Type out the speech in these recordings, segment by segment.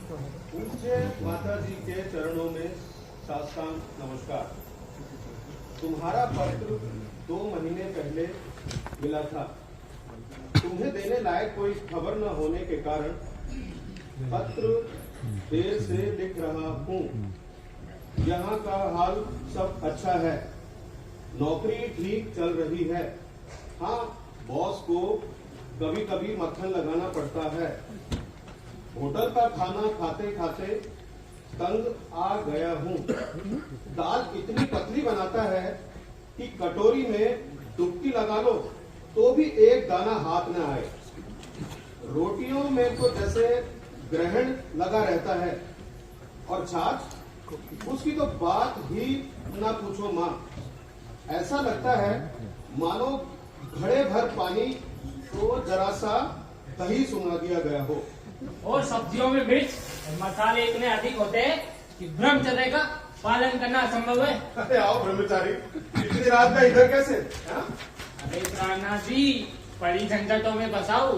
पूज्य माता जी के चरणों में साष्टांग नमस्कार। तुम्हारा पत्र 2 महीने पहले मिला था। तुम्हें देने लायक कोई खबर न होने के कारण पत्र देर से लिख रहा हूँ। यहाँ का हाल सब अच्छा है, नौकरी ठीक चल रही है। हाँ, बॉस को कभी कभी मक्खन लगाना पड़ता है। होटल का खाना खाते खाते तंग आ गया हूँ। दाल इतनी पतली बनाता है कि कटोरी में डुबकी लगा लो तो भी एक दाना हाथ न आए। रोटियों में तो जैसे ग्रहण लगा रहता है, और छाछ उसकी तो बात ही ना पूछो माँ। ऐसा लगता है मानो घड़े भर पानी तो जरा सा दही सुना दिया गया हो। और सब्जियों में मिर्च और मसाले इतने अधिक होते हैं कि ब्रह्मचर्य का पालन करना असंभव है। अरे आओ ब्रह्मचारी, इतनी रात में इधर कैसे? अरे प्राणनाथ जी, बड़ी झंझटों में बसाओ।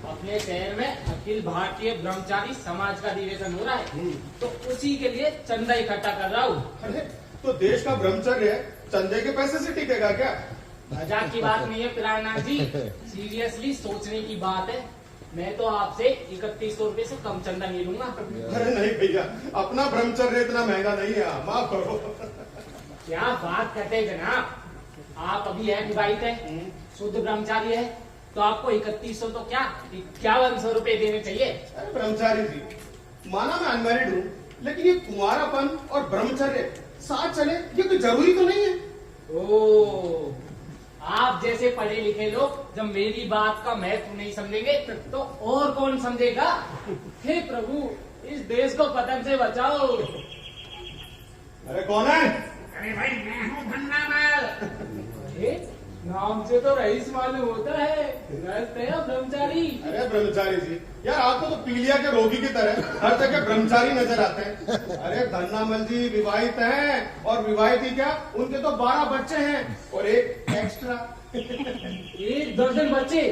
अपने शहर में अखिल भारतीय ब्रह्मचारी समाज का अधिवेशन हो रहा है, तो उसी के लिए चंदा इकट्ठा कर रहा हूँ। अरे तो देश का ब्रह्मचर्य चंदे के पैसे से टिकेगा क्या? मजाक की बात नहीं है प्राणनाथ जी, सीरियसली सोचने की बात है। मैं तो आपसे 3100 रुपए से कम चंदा नहीं लूंगा। अरे नहीं भैया, अपना ब्रह्मचर्य इतना महंगा नहीं है, माफ करो। क्या बात करते हैं जनाब, आप अभी है विवाहित है, शुद्ध ब्रह्मचारी है, तो आपको 3100 तो क्या 5100 रुपए देने चाहिए। अरे ब्रह्मचारी जी, माना मैं अनमैरिड हूँ, लेकिन ये कुंवारापन और ब्रह्मचर्य साथ चले ये कोई जरूरी तो नहीं है। ओ, आप जैसे पढ़े लिखे लोग जब मेरी बात का महत्व नहीं समझेंगे तो और कौन समझेगा। हे प्रभु, इस देश को पतन से बचाओ। अरे कौन है? अरे भाई, मैं हूँ धन्नामल। नाम से तो रईस मालूम होता है, गृहस्थ है या ब्रह्मचारी? अरे ब्रह्मचारी जी, यार आपको तो पीलिया के रोगी की तरह हर जगह ब्रह्मचारी नजर आते हैं। अरे धन्नामल जी विवाहित हैं, और विवाहित ही क्या, उनके तो 12 बच्चे हैं और एक एक्स्ट्रा। 1 दर्जन बच्चे?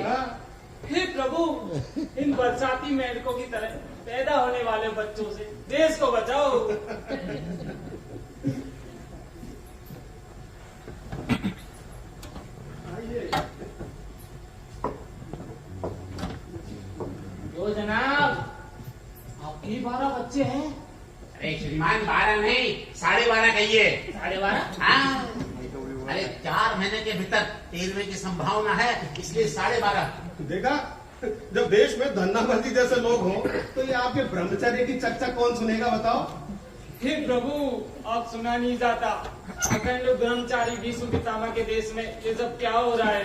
हे प्रभु, इन बरसाती मेढकों की तरह पैदा होने वाले बच्चों से देश को बचाओ। तो जनाब, आपके 12 बच्चे हैं? अरे श्रीमान 12 नहीं, 12.5 कहिए। 12.5? हाँ, अरे 4 महीने के भीतर 13वें की संभावना है, इसलिए 12.5। देखा, जब देश में धन्नामल जैसे लोग हों तो ये आपके ब्रह्मचर्य की चर्चा कौन सुनेगा बताओ। हे प्रभु, आप सुना नहीं जाता। अखंड ब्रह्मचारी विश्व पितामह के देश में ये सब क्या हो रहा है?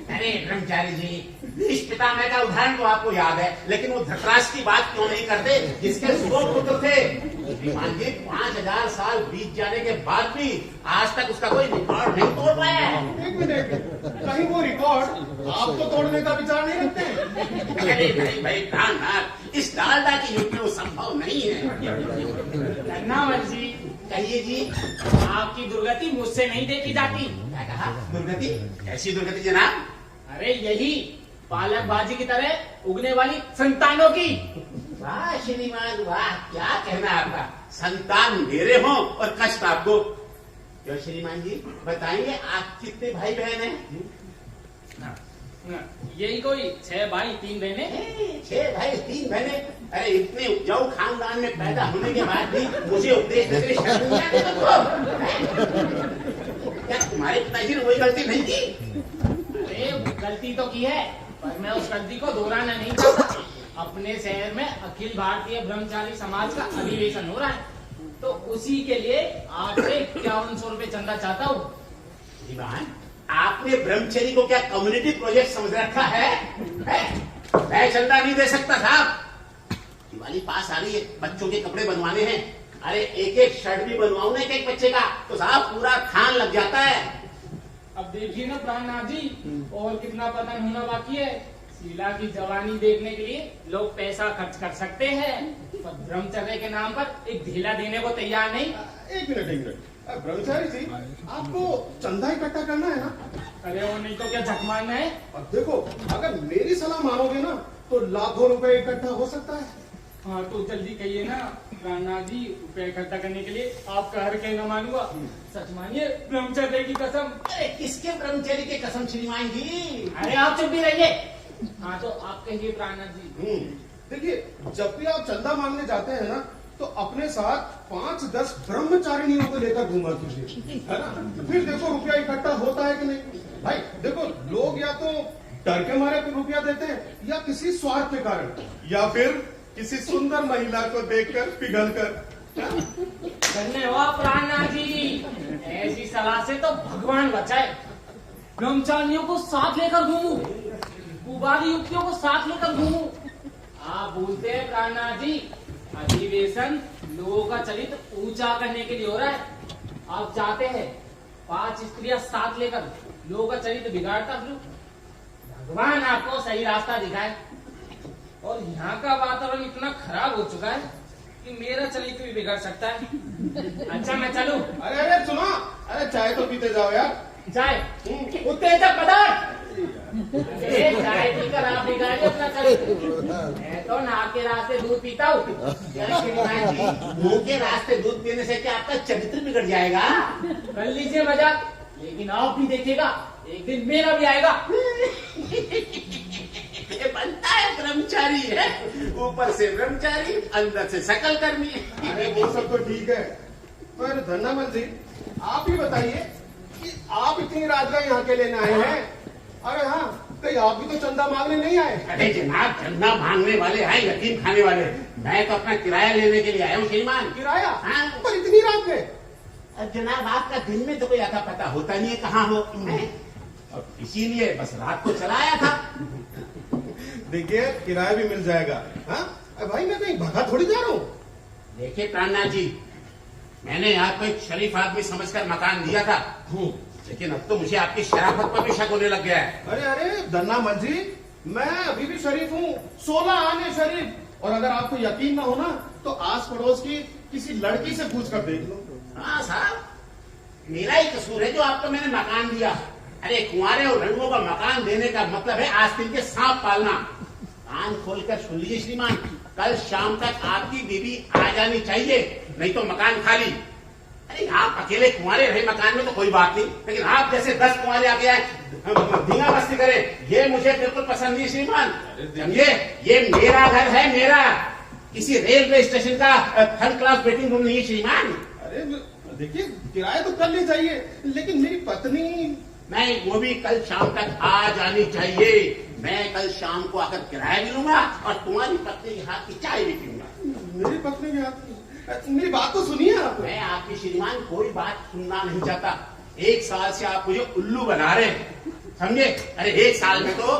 अरे ब्रह्मचारी जी, विश्व पितामह का उदाहरण तो आपको याद है, लेकिन वो धृतराष्ट्र की बात क्यों नहीं करते जिसके 100 पुत्र थे? श्रीमान जी, 5000 साल बीत जाने के बाद भी आज तक उसका कोई रिकॉर्ड नहीं तोड़ पाया है। एक मिनट, कहीं वो रिकॉर्ड आप तो तोड़ने का विचार नहीं रखते? अरे भाई प्राणनाथ, इस डालडा के युग में वो संभव नहीं है। धन्नामल जी, कहिए जी। आपकी दुर्गति मुझसे नहीं देखी जाती। क्या कहा? दुर्गति? कैसी दुर्गति जनाब? अरे यही पालकबाजी की तरह उगने वाली संतानों की। वाह श्रीमान वाह, क्या कहना आपका। संतान मेरे हों और कष्ट आपको। क्यों श्रीमान जी, बताइए आप कितने भाई बहन हैं? यही कोई 6 भाई 3 बहने। 6 भाई 3 बहने? अरे इतने उपजाऊ खानदान में पैदा होने के बाद भी मुझे उपदेश देते हुए शर्म नहीं आती तुमको? क्या तुम्हारे पिताजी ने वही गलती नहीं की? अरे गलती तो की है, पर मैं उस गलती को दोहराना नहीं चाहता। अपने शहर में अखिल भारतीय ब्रह्मचारी समाज का अधिवेशन हो रहा है, तो उसी के लिए आपसे 5100 रुपए चंदा चाहता हूँ। श्रीमान, आपने ब्रह्मचर्य को क्या कम्युनिटी प्रोजेक्ट समझ रखा है? मैं चंदा नहीं दे सकता साहब। दिवाली पास आ रही है, बच्चों के कपड़े बनवाने हैं। अरे एक शर्ट भी बनवाऊं ना एक बच्चे का तो साहब पूरा खान लग जाता है। अब देखिए ना प्राणनाथ जी, और कितना पतन होना बाकी है। शीला की जवानी देखने के लिए लोग पैसा खर्च कर सकते हैं, पर ब्रह्मचर्य के नाम पर एक ढीला देने को तैयार नहीं। एक मिनट, ब्रह्मचारी जी, आपको चंदा इकट्ठा करना है ना? अरे वो नहीं तो क्या झक मारना है? अब देखो, अगर मेरी सलाह मानोगे ना तो लाखों रुपए इकट्ठा हो सकता है। हाँ तो जल्दी कहिए ना राणा जी, रुपया इकट्ठा करने के लिए आपका हर कहना मानूंगा। सच मानिए ब्रह्मचर्य की कसम। अरे किसके ब्रह्मचर्य की कसम श्रीमान जी? अरे आप चुप भी रहिए। हाँ तो आप कहिए प्राणनाथ जी। देखिए, जब भी आप चंदा मांगने जाते हैं ना, तो अपने साथ 5-10 ब्रह्मचारिणियों को लेकर घूमा कीजिए, है ना? फिर देखो रुपया इकट्ठा होता है कि नहीं। भाई देखो, लोग या तो डर के मारे रुपया देते हैं, या किसी स्वार्थ के कारण, या फिर किसी सुंदर महिला को देखकर पिघल कर। धन्यवाद प्राणनाथ जी, ऐसी सलाह से तो भगवान बचाए। ब्रह्मचारियों को साथ लेकर घूमू, कुबारी युक्तियों को साथ लेकर घूमू। आप भूलते हैं प्राणनाथ जी, अधिवेशन लोगों का चरित्र ऊंचा करने के लिए हो रहा है। आप चाहते हैं 5 स्त्रियां साथ लेकर लोगों का चरित्र बिगाड़ता फिरूं। भगवान आपको सही रास्ता दिखाए। और यहाँ का वातावरण इतना खराब हो चुका है कि मेरा चरित्र भी बिगड़ सकता है। अच्छा मैं चलूं? अरे अरे सुनो, अरे चाय तो पीते जाओ यार। चाय उत्तेजक पदार्थ। चाय पीकर आप बिगाड़िए अपना चरित्र। मैं तो नाक के रास्ते दूध पीता हूँ। मुंह के रास्ते दूध पीने से क्या आपका चरित्र बिगड़ जाएगा? कर लीजिए मजाक, लेकिन आप भी देखिएगा एक दिन मेरा भी आएगा। ये बनता है ब्रह्मचारी है, ऊपर से ब्रह्मचारी, अंदर से सकल कर्मी। अरे वो सब तो ठीक है, पर धन्नामल जी आप ही बताइए कि आप इतनी रात का यहाँ के लेने आए हैं। अरे हाँ, कहीं आप भी तो चंदा मांगने नहीं आए? अरे जनाब, चंदा मांगने वाले हैं यकीन खाने वाले। मैं तो अपना किराया लेने के लिए आया हूँ श्रीमान। किराया? हाँ। पर इतनी रात में? अब जनाब आपका दिन में तो कोई आता पता होता नहीं है कहाँ हो, और इसीलिए बस रात को चला आया था। देखिए किराया भी मिल जाएगा। हाँ अरे भाई, मैं कहीं भगा थोड़ी जा रहा हूँ। देखिए प्राणनाथ जी, मैंने आपको एक शरीफ आदमी समझकर मकान दिया था, लेकिन अब तो मुझे आपकी शराफत पर भी शक होने लग गया है। अरे अरे धन्नामल जी, मैं अभी भी शरीफ हूँ, 16 आने शरीफ। और अगर आपको यकीन ना हो ना, तो आस पड़ोस की किसी लड़की से पूछ कर देख लो। हाँ साहब, मेरा ही कसूर है जो आपको मैंने मकान दिया। अरे कुंवारे और रंगों का मकान देने का मतलब है आस्तीन के सांप पालना। कान खोलकर सुन लीजिए श्रीमान, कल शाम तक आपकी बीवी आ जानी चाहिए, नहीं तो मकान खाली। अरे आप अकेले कुंवारे रहे मकान में तो कोई बात नहीं, लेकिन आप जैसे 10 कुंवारे आके आए धींगा मस्ती करें, ये मुझे बिल्कुल पसंद नहीं श्रीमान। समझिए, ये मेरा घर है, मेरा, किसी रेलवे स्टेशन का 3rd क्लास वेटिंग रूम नहीं है श्रीमान। अरे देखिए, किराया तो कर ली चाहिए, लेकिन मेरी पत्नी। नहीं, वो भी कल शाम तक आ जानी चाहिए। मैं कल शाम को आकर किराया भी लूंगा और तुम्हारी पत्नी के हाथ की चाय भी पीऊंगा। मेरी पत्नी के हाथ की? मेरी बात तो सुनिए आप। मैं आपकी श्रीमान कोई बात सुनना नहीं चाहता। 1 साल से आप मुझे उल्लू बना रहे हैं, समझे? अरे 1 साल में तो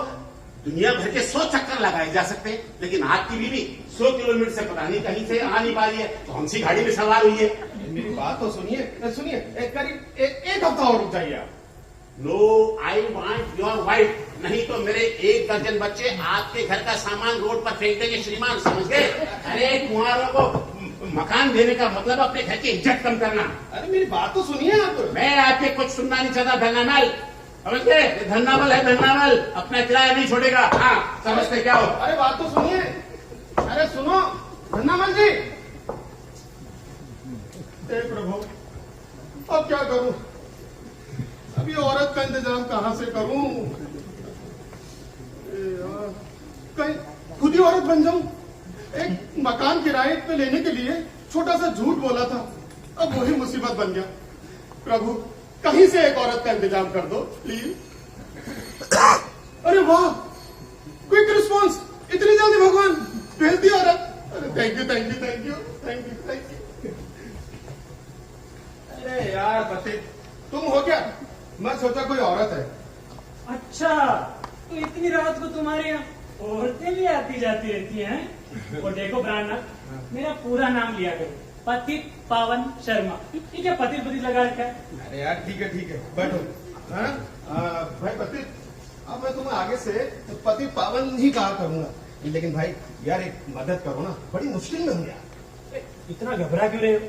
दुनिया भर के 100 चक्कर लगाए जा सकते हैं, लेकिन आपकी बीवी 100 किलोमीटर से पता नहीं कहीं से आ नहीं पा रही है, कौन सी गाड़ी में सवार हुई है? मेरी बात तो सुनिए सुनिए, करीब एक हफ्ता और रुक जाइए आप। No, I want your wife, नहीं तो मेरे 1 दर्जन बच्चे आपके घर का सामान रोड पर फेंक देंगे श्रीमान, समझ गए? अरे कुंवारों को मकान देने का मतलब अपने घर की इज्जत कम करना। अरे मेरी बात तो सुनिए आप। मैं आपके कुछ सुनना नहीं चाहता धन्नामल, समझ गए? धन्नामल है धन्नामल, अपना किराया नहीं छोड़ेगा। हाँ समझते क्या हो? अरे बात तो सुनिए। अरे सुनो धन्नामल जी। हे प्रभु, अब क्या करूं? अभी औरत का इंतजाम कहां से करूं? कहीं खुद ही औरत बन जाऊं? एक मकान किराए पे लेने के लिए छोटा सा झूठ बोला था, अब वही मुसीबत बन गया। प्रभु कहीं से एक औरत का इंतजाम कर दो प्लीज। अरे वाह, क्विक रिस्पॉन्स, इतनी जल्दी भगवान भेज दी औरत। अरे thank you thank you thank you thank you thank you. अरे यार बते, तुम हो क्या? मैं सोचा कोई औरत है। अच्छा, तो इतनी रात को तुम्हारे यहाँ औरतें भी आती जाती रहती हैं? और देखो प्राणनाथ, मेरा पूरा नाम लिया करो, पतित पावन शर्मा। ठीक है, पतित पतित लगा रखा है। अरे यार ठीक है बैठो। हाँ भाई पतित, अब मैं तुम्हें आगे से पति पावन ही कहा करूंगा, लेकिन भाई यार एक मदद करो ना, बड़ी मुश्किल में हूँ यार। इतना घबरा क्यों रहे हो?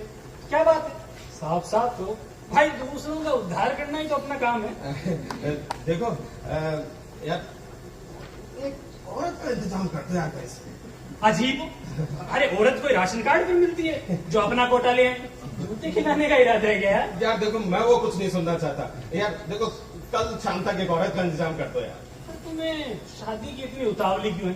क्या बात है, साफ साफ तो भाई, दूसरों का उद्धार करना ही तो अपना काम है। देखो यार, एक औरत का इंतजाम करते हैं कैसे? अजीब। अरे औरत कोई राशन कार्ड भी मिलती है जो अपना कोटा ले आए? जूते खिलाने का इरादा है क्या? यार देखो, मैं वो कुछ नहीं सुनना चाहता। यार देखो, कल शाम तक एक औरत का इंतजाम कर दो यार। तुम्हें शादी की इतनी उतावली क्यों है?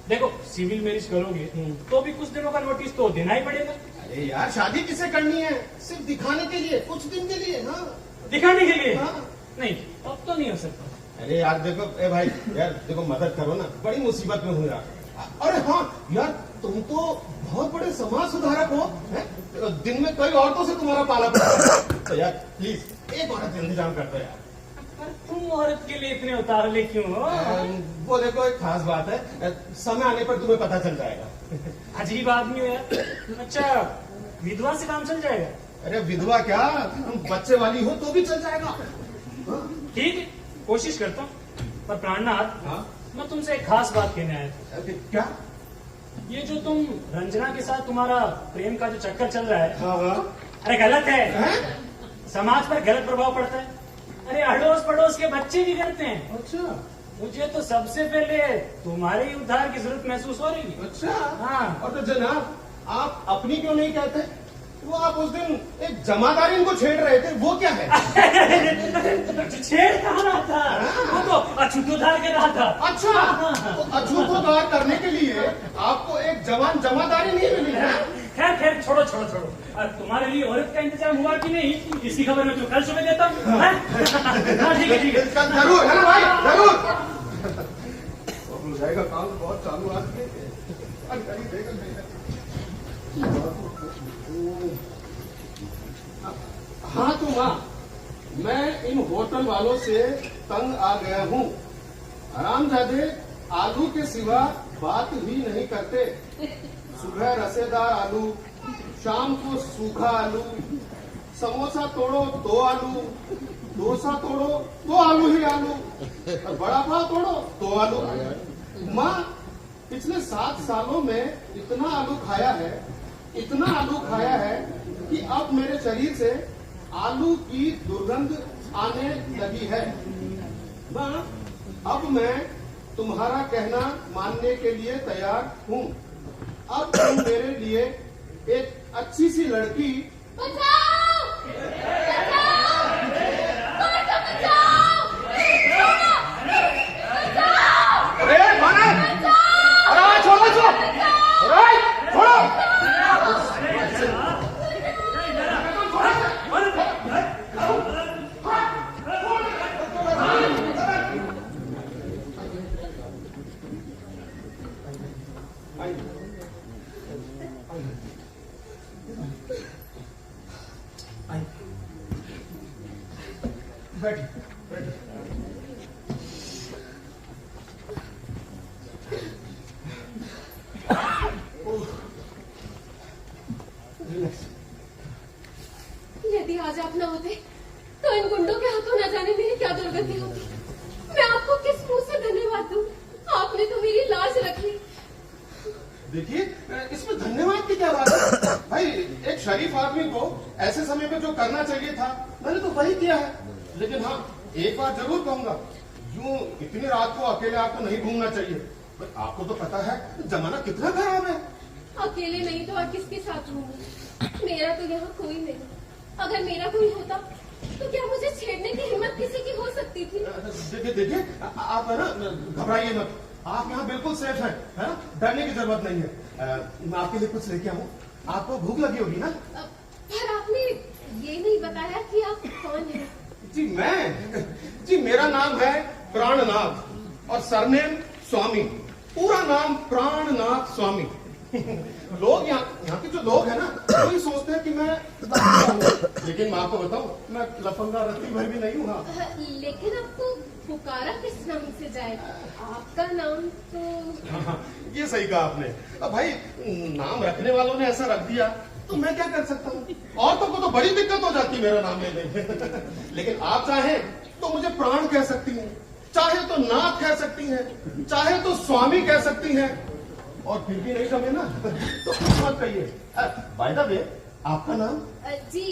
देखो, सिविल मैरिज करोगे तो भी कुछ दिनों का नोटिस तो देना ही पड़ेगा। अरे यार, शादी किसे करनी है? सिर्फ दिखाने के लिए, कुछ दिन के लिए। हाँ, दिखाने के लिए? हाँ। नहीं, अब तो नहीं हो सकता। अरे यार देखो, ए भाई यार देखो, मदद करो ना, बड़ी मुसीबत में हूँ यार। अरे हाँ यार, तुम तो बहुत बड़े समाज सुधारक हो, हैं? दिन में कई औरतों से तुम्हारा पाला पड़ता है, तो यार प्लीज एक औरत का इंतजाम कर दो यार। पर तुम औरत के लिए इतने उतावले क्यों हो? वो देखो, एक खास बात है, समय आने पर तुम्हें पता चल जाएगा। अजीब आदमी हो यार। अच्छा, विधवा से काम चल जाएगा? अरे विधवा क्या, तुम बच्चे वाली हो तो भी चल जाएगा। ठीक है, कोशिश करता हूँ। पर प्राणनाथ, हाँ? मैं तुमसे एक खास बात कहने आया था। क्या? ये जो तुम रंजना के साथ तुम्हारा प्रेम का जो चक्कर चल रहा है, हाँ हाँ। अरे गलत है। हैं? समाज पर गलत प्रभाव पड़ता है। अरे अड़ोस पड़ोस के बच्चे भी करते हैं। अच्छा मुझे तो सबसे पहले तुम्हारे ही उद्धार की जरूरत महसूस हो रही है। अच्छा। हाँ। और तो जनाब, आप अपनी क्यों नहीं कहते? वो आप उस दिन एक जमादारी इनको छेड़ रहे थे, वो क्या है? छेड़ कहाँ रहा था? वो तो अछूतोद्धार कर रहा था। अच्छा, तो अछूतोद्धार करने के लिए आपको एक जवान जमादारी नहीं मिली है? खैर खैर, छोड़ो छोड़ो छोड़ो। अब तुम्हारे लिए औरत का इंतजाम हुआ कि नहीं, इसकी खबर मैं तो कल सुबह देता हूँ। हाँ, ठीक है ठीक है। जरूर है ना भाई, जरूर हो जाएगा काम। तो बहुत चालू आदमी है। हाँ तो माँ, मैं इन होटल वालों से तंग आ गया हूँ। हरामजादे आलू के सिवा बात ही नहीं करते। सुबह रसेदार आलू, शाम को सूखा आलू, समोसा तोड़ो 2 आलू, डोसा तोड़ो 2 आलू ही आलू, और बड़ा पाव तोड़ो 2 आलू। माँ, पिछले 7 सालों में इतना आलू खाया है, इतना आलू खाया है कि अब मेरे शरीर से आलू की दुर्गंध आने लगी है। माँ, अब मैं तुम्हारा कहना मानने के लिए तैयार हूँ। अब तुम मेरे लिए एक अच्छी सी लड़की अरे माना, अरे छोड़ो छोड़ो, अरे छोड़ो। बैठिए, बैठिए। यदि आज आप न होते तो इन गुंडों के हाथों न जाने मेरी क्या दुर्गति होती। मैं आपको किस मुंह से धन्यवाद दूं? आपने तो मेरी लाज रख ली। देखिए, इसमें धन्यवाद की क्या बात है भाई? एक शरीफ आदमी को ऐसे समय में जो करना चाहिए था, मैंने तो वही किया है। लेकिन हाँ, एक बात जरूर कहूंगा, यूं इतनी रात को अकेले आपको नहीं घूमना चाहिए। पर आपको तो पता है जमाना कितना खराब है। अकेले नहीं तो और किसके साथ रहूंगी? मेरा तो यहाँ कोई नहीं। अगर मेरा कोई होता तो क्या मुझे छेड़ने की हिम्मत किसी की हो सकती थी? देखिए देखिए, आप है ना, घबराइए मत। आप यहाँ बिल्कुल सेफ हैं, है ना? डरने की जरूरत नहीं है। मैं आपके लिए कुछ लेके आऊँ? आपको भूख लगी होगी ना? पर आपने ये नहीं बताया कि आप कौन हैं? जी मेरा नाम है प्राणनाथ और सरनेम स्वामी। पूरा नाम प्राणनाथ स्वामी। लोग यहाँ के जो लोग हैं ना, वही सोचते हैं कि मैं लफंगा हूँ। लेकिन मैं आपको बताऊं, मैं लफंगा रत्ती भर भी नहीं हूँ। हाँ। लेकिन आपको पुकारा किस नाम से जाएगा? आपका नाम तो हाँ, ये सही कहा आपने। अब भाई, नाम रखने वालों ने ऐसा रख दिया तो मैं क्या कर सकता हूँ? औरतों को तो बड़ी दिक्कत हो जाती है मेरा नाम लेने में। लेकिन आप चाहें तो मुझे प्राण कह सकती हैं, चाहे तो नाथ कह सकती हैं, चाहे तो स्वामी कह सकती हैं, और फिर भी नहीं कहे ना तो कुछ मत कहिए। बाय द वे, आपका नाम? जी,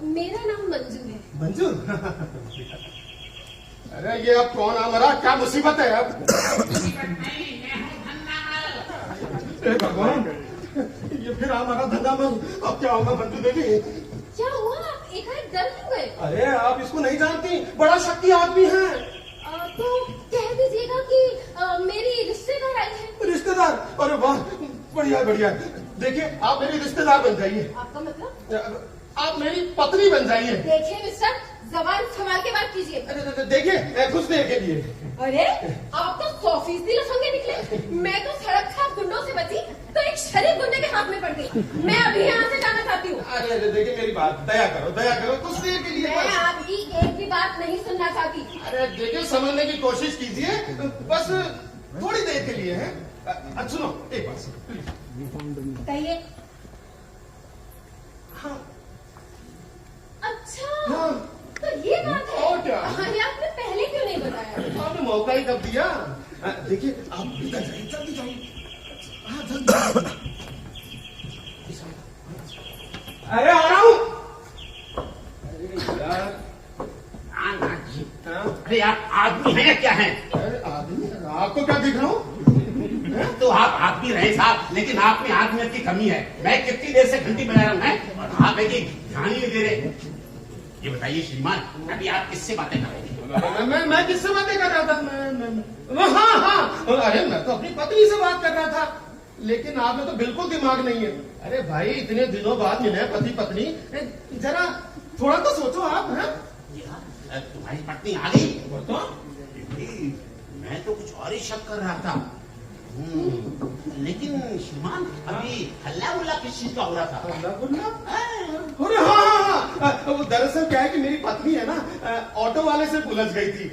मेरा नाम मंजू है। मंजू? अरे ये अब कौन आ मरा? क्या मुसीबत है अब? मुसीबत नहीं, मैं हूँ धन्ना। हे भगवान, ये फिर हमारा धंधा बंद। अब क्या होगा मंजू देवी? क्या हुआ? आप एकाएक डर क्यों गए? अरे आप इसको नहीं जानती, बड़ा शक्ति आदमी है। तो कह दीजिएगा कि मेरी रिश्तेदार आई है। रिश्तेदार? अरे वाह, बढ़िया बढ़िया। देखिए आप मेरी रिश्तेदार बन जाइए। आपका मतलब? आप मेरी पत्नी बन जाइए। देखिए मिस्टर, जबान संभाल के बात कीजिए। देखिए कुछ देर के लिए। अरे आप तो 100% लफंगे निकले। मैं तो सड़क खाप गुंडों से बची तो एक शरीफ गुंडे के हाथ में पड़ गई। मैं अभी यहाँ से जाना चाहती हूँ। अरे देखिए मेरी बात, दया करो कुछ देर के लिए। मैं आपकी एक भी बात नहीं सुनना चाहती। अरे देखिए समझने की कोशिश कीजिए, बस थोड़ी देर के लिए है। सुनो एक बात कहिए। हाँ अच्छा हाँ, तो ये बात है। और क्या? अरे आपने पहले क्यों नहीं बताया? आपने मौका ही कब दिया? देखिए आप भीतर जाइए, जल्दी जाइए। हाँ जल्दी। अरे आ रहा हूँ। अरे यार, हाँ? अरे आप आदमी हैं या क्या हैं? अरे आदमी, आपको क्या दिख रहा हूँ? तो आप आदमी रहे साहब, लेकिन आप में आत्मीयत की कमी है। मैं कितनी देर से घंटी बजा रहा हूँ हैं? और आप है कि ध्यान ही नहीं दे रहे। ये बताइए श्रीमान, अभी आप किससे बातें कर रहे थे? मैं किससे बातें कर रहा था? हाँ, अरे मैं तो अपनी पत्नी से बात कर रहा था, लेकिन आप में तो बिल्कुल दिमाग नहीं है। अरे भाई इतने दिनों बाद मिले पति पत्नी, जरा थोड़ा तो सोचो आप। हैं? तुम्हारी पत्नी आ गई? तो मैं तो कुछ और ही शक कर रहा था। लेकिन श्रीमान, अभी हल्ला गुल्ला किस चीज का हो रहा था? हल्ला गुल्ला? अरे हाँ, वो दरअसल क्या है कि मेरी पत्नी है ना, ऑटो वाले से उलझ गई थी।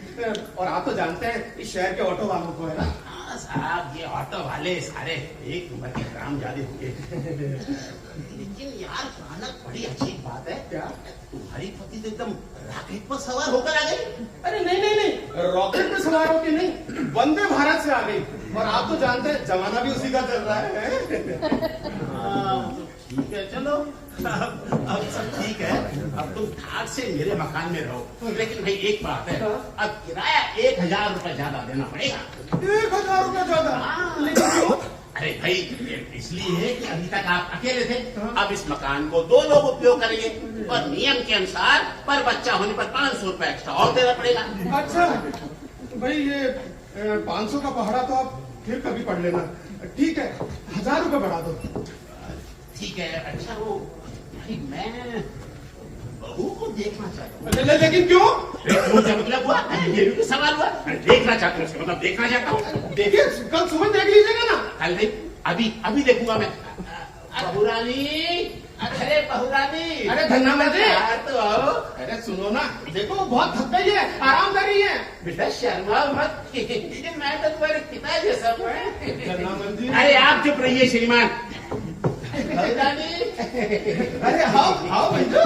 और आप तो जानते हैं इस शहर के ऑटो वालों को, है ना? हाँ साहब, ये ऑटो वाले सारे एक नंबर के काम जाने होंगे। लेकिन यार अचानक बड़ी अच्छी बात है। क्या? तुम्हारी पति तो एकदम रॉकेट पर सवार होकर आ गई। अरे नहीं, रॉकेट पे सवार होके नहीं, वंदे भारत से आ गई। और आप तो जानते हैं जमाना भी उसी का चल रहा है। ठीक है, चलो अब सब ठीक है। अब तुम ठाक से मेरे मकान में रहो। लेकिन भाई एक बात है, अब किराया 1000 रुपए ज्यादा देना पड़ेगा। 1000 रुपया ज्यादा? लेकिन क्यों? अरे भाई इसलिए कि अभी तक आप अकेले थे। अब इस मकान को 2 लोग उपयोग करेंगे और नियम के अनुसार पर बच्चा होने पर 500 रुपए एक्स्ट्रा और देना पड़ेगा। अच्छा भाई, ये 500 का पहाड़ा तो आप फिर कभी पढ़ लेना। ठीक है, 1000 रुपए बढ़ा दो। ठीक है। अच्छा वो भाई मैं बहू को देखना चाहता हूँ। लेकिन क्यों? क्या मतलब हुआ? ये भी तो सवाल हुआ। देखना चाहता हूँ, मतलब देखना चाहता हूँ। देखिए कल सुबह देख लीजिएगा ना। कल नहीं, अभी देखूंगा मैं। बहुरानी, अरे बहुरानी, अरे धन्यवाद जी। तो आओ। अरे सुनो ना, देखो बहुत थक गई है, आराम कर रही है। बेटा शर्मा मत, मैं तो तुम्हारे पिता जैसा हूँ। धन्यवाद जी। अरे आप चुप रहिए श्रीमान। अरे आओ भैया,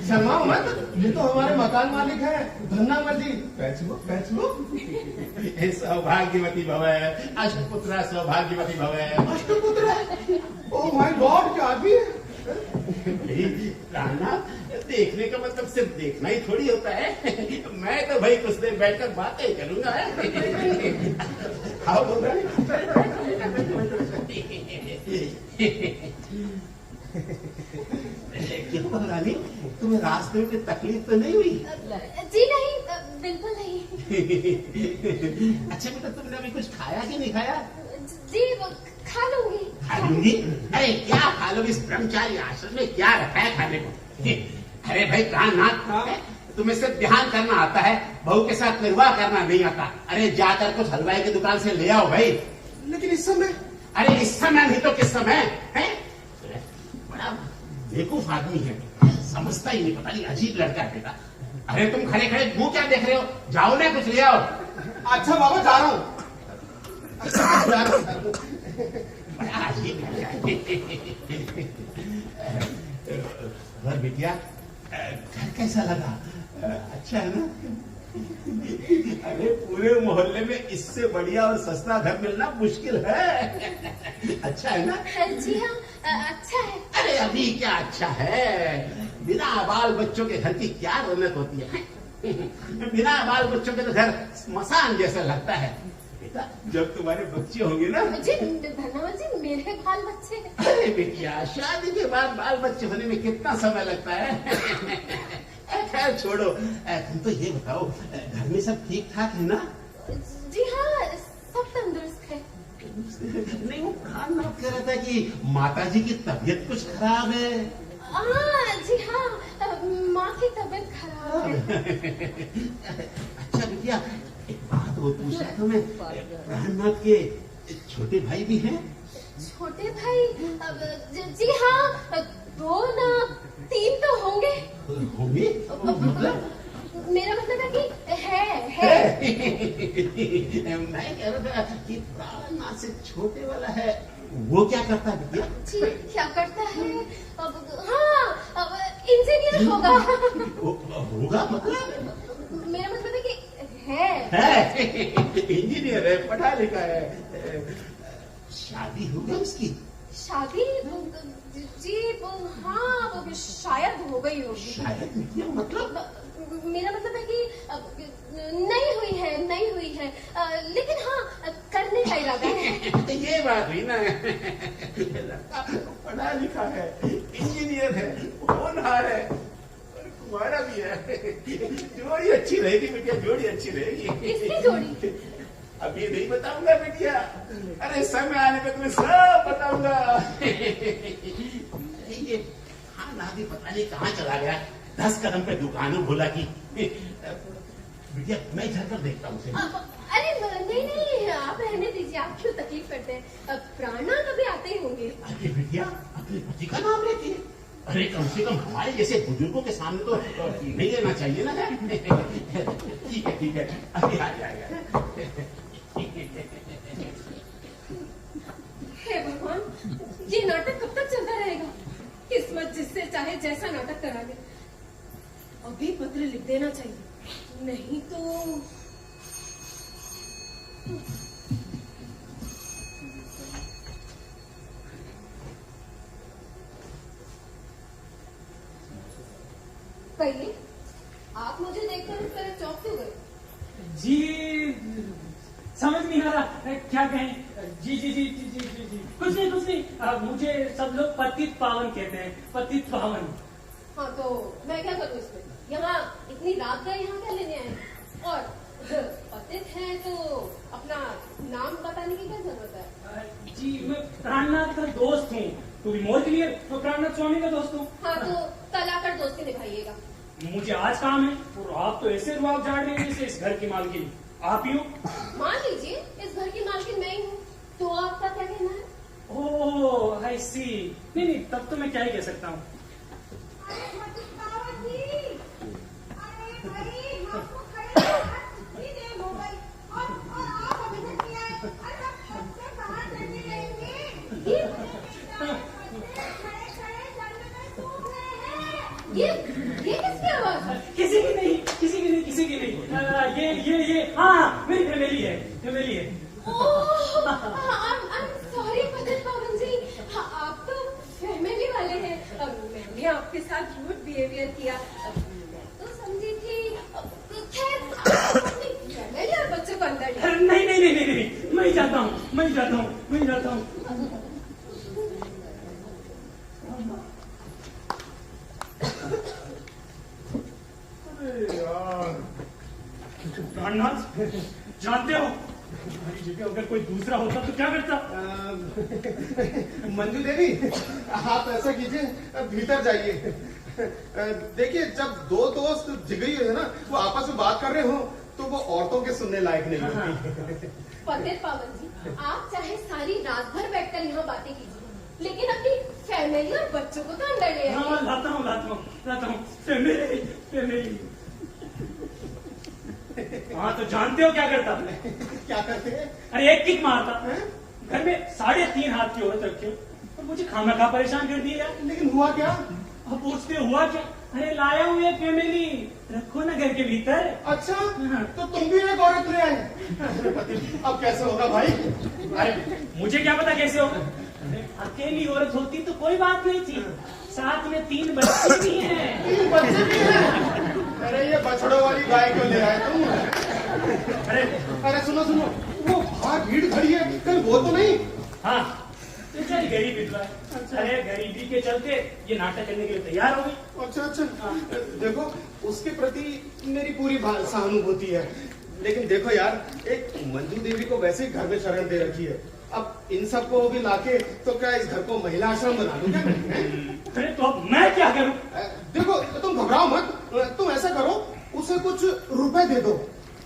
शर्माओ मत, ये तो हमारे मकान मालिक है। धन्यवाद जी। बैठ लो। सौभाग्यवती भव, अष्टपुत्रा सौभाग्यवती भव। अष्टपुत्र? ओह माय गॉड, क्या आदमी है। प्राणनाथ, देखने का मतलब सिर्फ देखना ही थोड़ी होता है। मैं तो भाई कुछ देर बैठकर बातें करूंगा। हाँ बोल क्यों रानी, तुम्हें रास्ते में तकलीफ तो नहीं हुई? जी नहीं, बिल्कुल नहीं। अच्छा बेटा, तुमने अभी कुछ खाया कि नहीं खाया? जी खा लूंगी। खा लूंगी? अरे क्या खा लोगी? इस ब्रह्मचारी आश्रम में क्या रखा है खाने को? अरे भाई प्राणनाथ, तुम्हें सिर्फ ध्यान करना आता है, बहू के साथ निर्वाह करना नहीं आता। अरे जाकर कुछ हलवाई की दुकान से ले आओ भाई। लेकिन इस समय? अरे इस समय नहीं तो किस समय है? बड़ा बेवकूफ आदमी है, समझता ही नहीं। पता नहीं अजीब लड़का है बेटा। अरे तुम खड़े खड़े मुंह क्या देख रहे हो? जाओ ना कुछ ले आओ। अच्छा बाबा जा रहा हूँ। बड़ा अजीब लड़का है। बिटिया, घर कैसा लगा? अच्छा है ना? अरे पूरे मोहल्ले में इससे बढ़िया और सस्ता घर मिलना मुश्किल है। अच्छा है ना? जी हाँ, अच्छा है। अरे अभी क्या अच्छा है? बिना बाल बच्चों के घर की क्या रौनक होती है। बिना बाल बच्चों के तो घर स्मशान जैसा लगता है। बेटा जब तुम्हारे बच्चे होंगे ना। जी धन्यवाद जी, मेरे बाल बच्चे। अरे बेटिया, शादी के बाद बाल बच्चे होने में कितना समय लगता है। खैर छोड़ो, तुम तो ये बताओ घर में सब ठीक ठाक है ना? जी हाँ, सब तंदुरुस्त है। नहीं, वो खान बात कर रहा था कि माताजी की तबीयत कुछ खराब है। जी हाँ, माँ की तबीयत खराब है। अच्छा बिटिया, एक बात और पूछा था मैं, प्राणनाथ के छोटे भाई भी हैं? छोटे भाई? जी हाँ, 2 ना 3 तो होंगे। होंगे? मतलब? मेरा मतलब है कि है। मैं कह रहा था कि प्राणनाथ से छोटे वाला है, वो क्या करता है बिटिया? जी क्या करता है? अब इंजीनियर होगा। होगा मतलब? मेरा मतलब है कि है। इंजीनियर है, पढ़ा लिखा है। शादी हो गई उसकी? शादी? जी हाँ, वो शायद हो गई होगी। शायद बिटिया, मतलब? मेरा मतलब है कि नहीं हुई है, लेकिन हाँ करने का इरादा है। ये बात हुई ना। पढ़ा लिखा है, इंजीनियर है, होनहार है, और कुंवारा भी है। जोड़ी अच्छी रहेगी बेटिया, जोड़ी अच्छी रहेगी। किसकी जोड़ी? अब ये नहीं बताऊंगा बेटिया, अरे समय आने पे तुम्हें सब बताऊंगा। ये हाँ नादी पता नहीं कहाँ चला गया, 10 कदम पे दुकानों भोला की। बिटिया मैं जाकर देखता हूँ उसे। अरे नहीं, आप रहने दीजिए, आप क्यों तकलीफ करते हैं? प्राणा कभी आते ही होंगे। अरे बिटिया, अपने पति का नाम लेती है। अरे कम से कम हमारे जैसे बुजुर्गों के सामने तो नहीं लेना चाहिए ना। ठीक है, अभी आ जाएगा। हे भगवान, ये नाटक कब तक चलता रहेगा? किस्मत जिससे चाहे जैसा नाटक करा ले। अभी पत्र लिख देना चाहिए, नहीं तो। कहिए, आप मुझे देखकर इस तरह चौंक क्यों गए? जी समझ नहीं आ रहा क्या कहें। जी कुछ नहीं। मुझे सब लोग पतित पावन कहते हैं, पतित पावन। हाँ तो मैं क्या करूँ इसमें? यहाँ इतनी रात गए, यहाँ क्या लेने आए? और पतित है तो अपना नाम बताने की क्या जरूरत है? जी मैं प्राणनाथ का दोस्त हूँ। टू बी मोर क्लियर, मैं प्राणनाथ स्वामी का दोस्त हूँ। हाँ तो कल आकर दोस्ती निभाइएगा। मुझे आज काम है, और आप तो ऐसे रुआब झाड़ रहे हैं जैसे इस घर की मालकिन आप ही हो। मान लीजिए इस घर की मालकिन मैं ही हूँ, तो आपका क्या कहना है? ओह आई सी। नहीं, तब तो मैं क्या ही कह सकता हूँ। ये किसकी आवाज है? किसी की नहीं। ये हाँ मेरी फैमिली है। सॉरी पतित पावन जी, आप तो फैमिली वाले हैं। मैंने आपके साथ रूड बिहेवियर किया, मैं तो समझी थी। खैर फैमिली और बच्चों को अंदर नहीं, मैं जाता हूँ। प्राणनाथ, जानते हो हमारी जगह अगर कोई दूसरा होता तो क्या करता? मंजू देवी, आप ऐसा कीजिए, भीतर जाइए। देखिए, जब 2 दोस्त जिगरी है ना, वो आपस में बात कर रहे हो तो वो औरतों के सुनने लायक नहीं होती। पतित पावन जी, आप चाहे सारी रात भर बैठकर यहाँ बातें कीजिए, लेकिन अपनी फैमिली और बच्चों को तो अंदर ले आइए। हाँ लाता हूँ फैमिली। हाँ तो जानते हो क्या करता? क्या करते हैं? अरे एक किक मारता। घर में 3.5 हाथ की औरत रखे और मुझे खाना परेशान कर दिया। लेकिन हुआ क्या? अब पूछते हुआ क्या? अरे लाया हूँ एक फैमिली, रखो ना घर के भीतर। अच्छा, तो तुम भी एक औरत ले आए? अब कैसे होगा भाई? अरे मुझे क्या पता कैसे होगा। अकेली औरत होती तो कोई बात नहीं थी, साथ में 3 बच्चे भी हैं। 3 बच्चे भी हैं? अरे ये बछड़ों वाली गाय क्यों ले आए तुम? अरे सुनो, वो बाहर भीड़ खड़ी है, कहीं वो तो नहीं? हाँ, बेचारी गरीब विधवा है। अरे गरीबी के चलते ये नाटक करने के लिए तैयार हो गई। अच्छा अच्छा, देखो उसके प्रति मेरी पूरी सहानुभूति है, लेकिन देखो यार, एक मंजू देवी को वैसे ही घर में शरण दे रखी है, अब इन सबको भी लाके तो क्या इस घर को महिला आश्रम बना दूं क्या मैं? अरे तो अब मैं क्या करूं? देखो तुम घबराओ मत, तुम ऐसा करो, उसे कुछ रुपए दे दो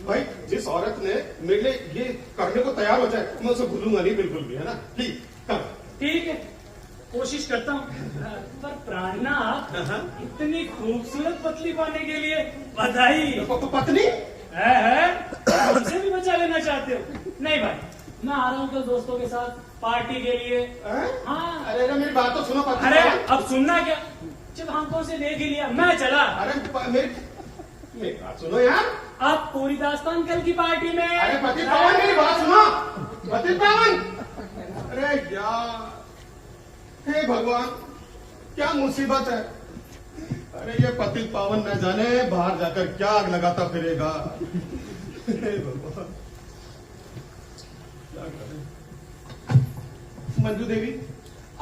भाई। जिस औरत ने मेरे लिए ये करने को तैयार हो जाए, मैं उसे भूलूंगा नहीं बिल्कुल भी, है ना? प्लीज करो। ठीक है, कोशिश करता हूँ। पर प्राणनाथ, इतनी खूबसूरत पतली पाने के लिए बधाई। पत्नी है? हमसे भी बचा लेना चाहते हो? नहीं भाई, मैं आ रहा हूँ कल दोस्तों के साथ पार्टी के लिए। हाँ। अरे मेरी बात तो सुनो पत्नी। अरे अब सुनना क्या, जब आंखों से देख ही लिया मैं चला। अरे मेरी बात सुनो यार, अब पूरी दास्तान कल की पार्टी में। अरे पति पावन मेरी बात सुनो, पति पावन। अरे यार, हे भगवान, क्या मुसीबत है। अरे ये पति पावन न जाने बाहर जाकर क्या आग लगाता फिरेगा। हे भगवान, क्या करें। मंजू देवी,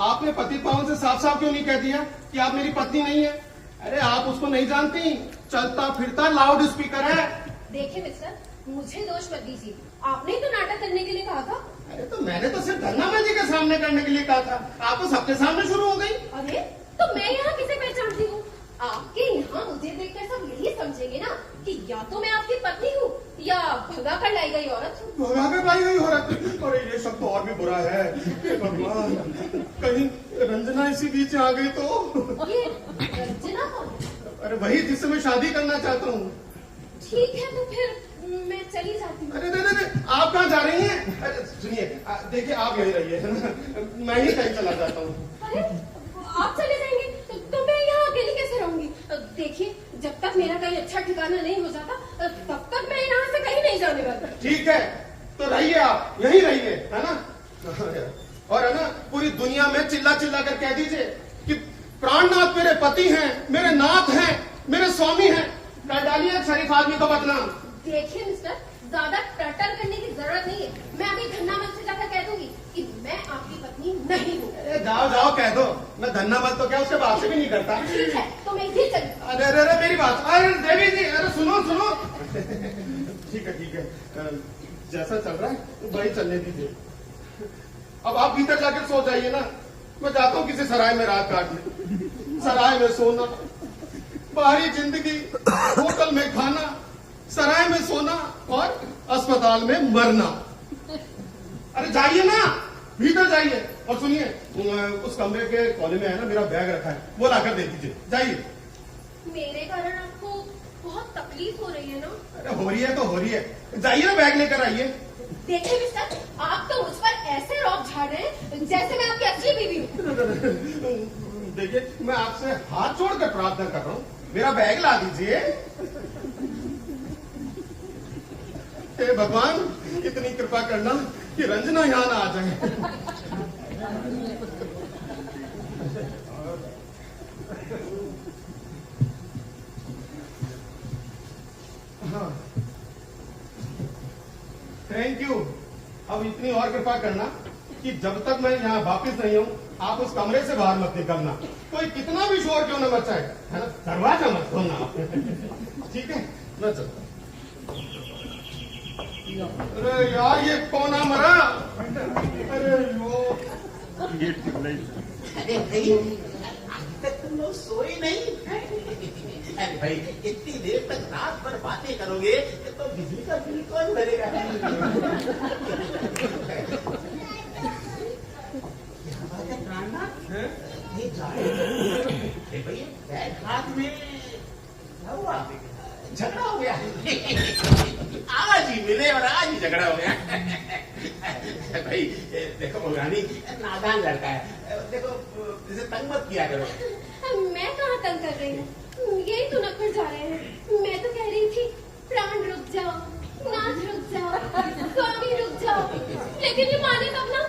आपने पति पावन से साफ साफ क्यों नहीं कह दिया कि आप मेरी पत्नी नहीं है? अरे आप उसको नहीं जानती, चलता फिरता लाउड स्पीकर है। देखिए मिस्टर, मुझे दोष मत दीजिए, आपने ही तो नाटक करने के लिए कहा था। अरे तो मैंने तो सिर्फ धन्ना जी के सामने करने के लिए कहा था, आप तो सबके सामने शुरू हो गई। अरे तो मैं यहाँ किसे पहचानती हूँ? आपके यहाँ मुझे देखकर सब यही समझेंगे ना कि या तो मैं आपकी पत्नी हूँ या भगा कर लाई गई औरत हूँ। भगा कर लाई गई औरत? अरे ये सब तो और भी बुरा है। हे भगवान, कहीं रंजना इसी बीच आ गई तो? ये रंजना कौन है? अरे वही जिससे मैं शादी करना चाहता हूँ। ठीक है तो फिर मैं चली जाती हूँ। अरे नहीं, आप कहाँ जा रही हैं? अरे सुनिए, देखिए आप यहीं रहिए, है ना? मैं ही कहीं चला जाता हूँ। अरे आप चले जाएंगे तो मैं यहाँ अकेली कैसे रहूंगी? देखिए, जब तक मेरा कहीं अच्छा ठिकाना नहीं हो जाता तब तक मैं यहाँ से कहीं नहीं जाने वाली। ठीक है, तो रहिए, आप यहीं रहिए, है ना? और है ना, पूरी दुनिया में चिल्ला चिल्ला कर कह दीजिए कि प्राणनाथ मेरे पति हैं, मेरे नाथ हैं, मेरे स्वामी हैं। कर डालिए शरीफ आदमी को बदनाम। देखिए मिस्टर, ज्यादा टटर करने की जरूरत नहीं है। मैं अभी धन्ना मत से जाकर कह दूंगी कि मैं आपकी पत्नी नहीं हूँ। अरे जाओ जाओ कह दो, मैं धन्ना मत तो क्या उसके बाप से भी नहीं करता। ठीक है, तो मैं ये चली। अरे अरे अरे मेरी बात, अरे देवी जी, अरे सुनो सुनो। ठीक है, जैसा चल रहा है वही चलने दीजिए। अब आप भीतर जाकर सो जाइए ना, मैं जाता हूँ किसी सराय में रात काटने। सराय में सोना, बाहरी जिंदगी, होटल में खाना, सराय में सोना और अस्पताल में मरना। अरे जाइए ना, भीतर जाइए। और सुनिए, उस कमरे के कोने में है ना मेरा बैग रखा है, वो लाकर दे दीजिए। जाइए। मेरे कारण आपको बहुत तकलीफ हो रही है ना? अरे हो रही है तो हो रही है, जाइए ना बैग लेकर आइए। देखिए मिस्टर, आप तो मुझ पर ऐसे रौब झाड़ रहे हैं जैसे मैं आपकी असली बीवी हूँ। देखिए, मैं आपसे हाथ जोड़कर प्रार्थना कर रहा हूँ, मेरा बैग ला दीजिए। हे भगवान, इतनी कृपा करना कि रंजना यहाँ ना आ जाए। हाँ, थैंक यू। अब इतनी और कृपा करना कि जब तक मैं यहाँ वापिस नहीं हूँ, आप उस कमरे से बाहर मत निकलना। कोई कितना भी शोर क्यों न मचाए, है ना? दरवाजा मत खोलना। ठीक है, मैं चलता हूँ। अरे यार, ये कौन आ मरा? अरे यो, अरे भाई, अभी तक तुम लोग सोए नहीं? अरे भाई, इतनी देर तक रात भर बातें करोगे तो बिजली का बिल कौन भरेगा? ये भाई, बैग हाथ में क्या हुआ? झगड़ा हो गया। आज ही मिले और आज ही झगड़ा हो गया। भाई देखो रानी, नादान लड़का है, देखो इसे तंग मत किया करो। मैं कहाँ तंग कर रही हूँ, यही तो नखर जा रहे हैं। मैं तो कह रही थी प्राण रुक जाओ, नाच रुक जाओ, स्वामी रुक जाओ, लेकिन ये माने तब ना।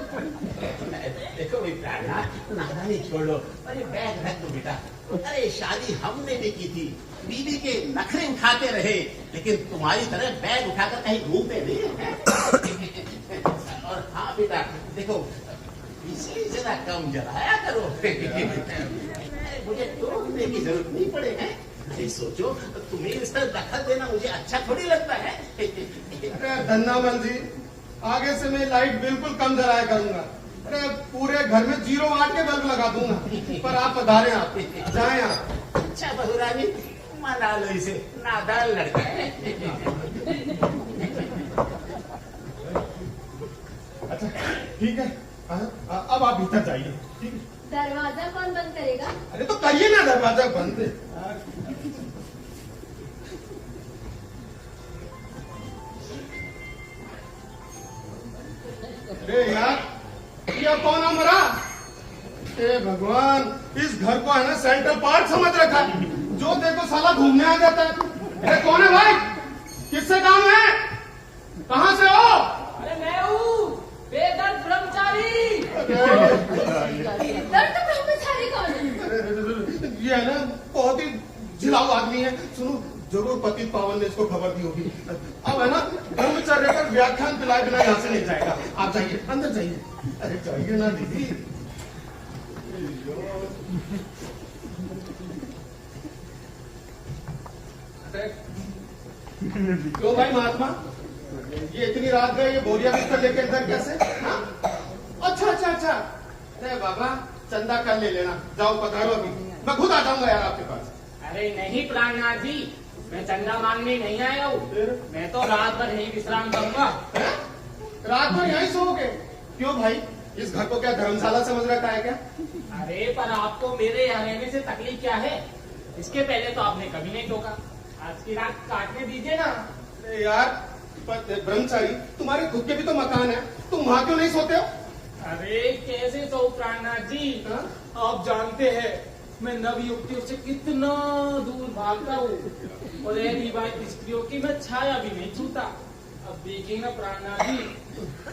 देखो भाई प्राणा, नादानी छोड़ लो, अरे बैग रख दो बेटा। अरे शादी हमने भी की थी, बीवी के नखरे उठाते रहे, लेकिन तुम्हारी तरह बैग उठाकर कहीं घूमते नहीं। हाँ बेटा देखो इसलिए जरा कम जलाया करो मुझे टोकने की जरूरत नहीं पड़े हैं। अरे सोचो तुम्हें इस तरह दखल देना मुझे अच्छा थोड़ी लगता है। अरे धन्नामल जी, आगे से मैं लाइट बिल्कुल कम जलाया करूंगा। अरे पूरे घर में 0 वाट के बल्ब लगा दूंगा। पर आप पधारे, आप जाएं आप। अच्छा बहुरानी मना लो इसे, नादान लड़का है। अच्छा ठीक है, अब आप भीतर जाइए। ठीक है, दरवाजा कौन बंद करेगा? अरे तो करिए ना दरवाजा बंद। अरे यार ये कौन है मरा? हे भगवान, इस घर को है ना सेंट्रल पार्क समझ रखा है। जो देखो साला घूमने आ जाता है। अरे कौन है भाई? किससे काम है? कहाँ से हो? अरे मैं हूँ बेदर्द ब्रह्मचारी। दर्द ब्रह्मचारी कौन है? अरे, ये है ना बहुत ही झिलाऊ आदमी है। सुनो जरूर पतित पावन ने इसको खबर दी होगी। अब है ना ब्रह्मचर्य का व्याख्यान पिलाए बिना यहाँ से नहीं जाएगा। आप जाइए, अंदर जाइए। अरे जाइए ना दीदी। क्यों भाई महात्मा, ये इतनी रात गए ये बोरिया बिस्तर लेके अंदर कैसे? हाँ? अच्छा अच्छा अच्छा। अरे बाबा चंदा कल ले लेना, जाओ पधारो, अभी मैं खुद आ जाऊंगा यार आपके पास। अरे नहीं प्राणनाथ जी, मैं चंदा मांगने नहीं आया हूँ। मैं तो रात भर यहीं विश्राम करूंगा। है? रात भर यहीं सोओगे? क्यों भाई, इस घर को क्या धर्मशाला समझ रखा है क्या? अरे पर आपको मेरे यहाँ रहने से तकलीफ क्या है? इसके पहले तो आपने कभी नहीं टोका। आज की रात काटने दीजिए ना। अरे यार ब्रह्मचारी, तुम्हारे खुद के भी तो मकान है, तुम वहां क्यों नहीं सोते हो? अरे कैसे सो प्राणनाथ जी? हाँ? आप जानते हैं मैं नवयुवतियों से कितना दूर भागता हूँ और ये विवाहित स्त्रियों की मैं छाया भी नहीं छूता। अब देखिए ना प्राणनाथ जी,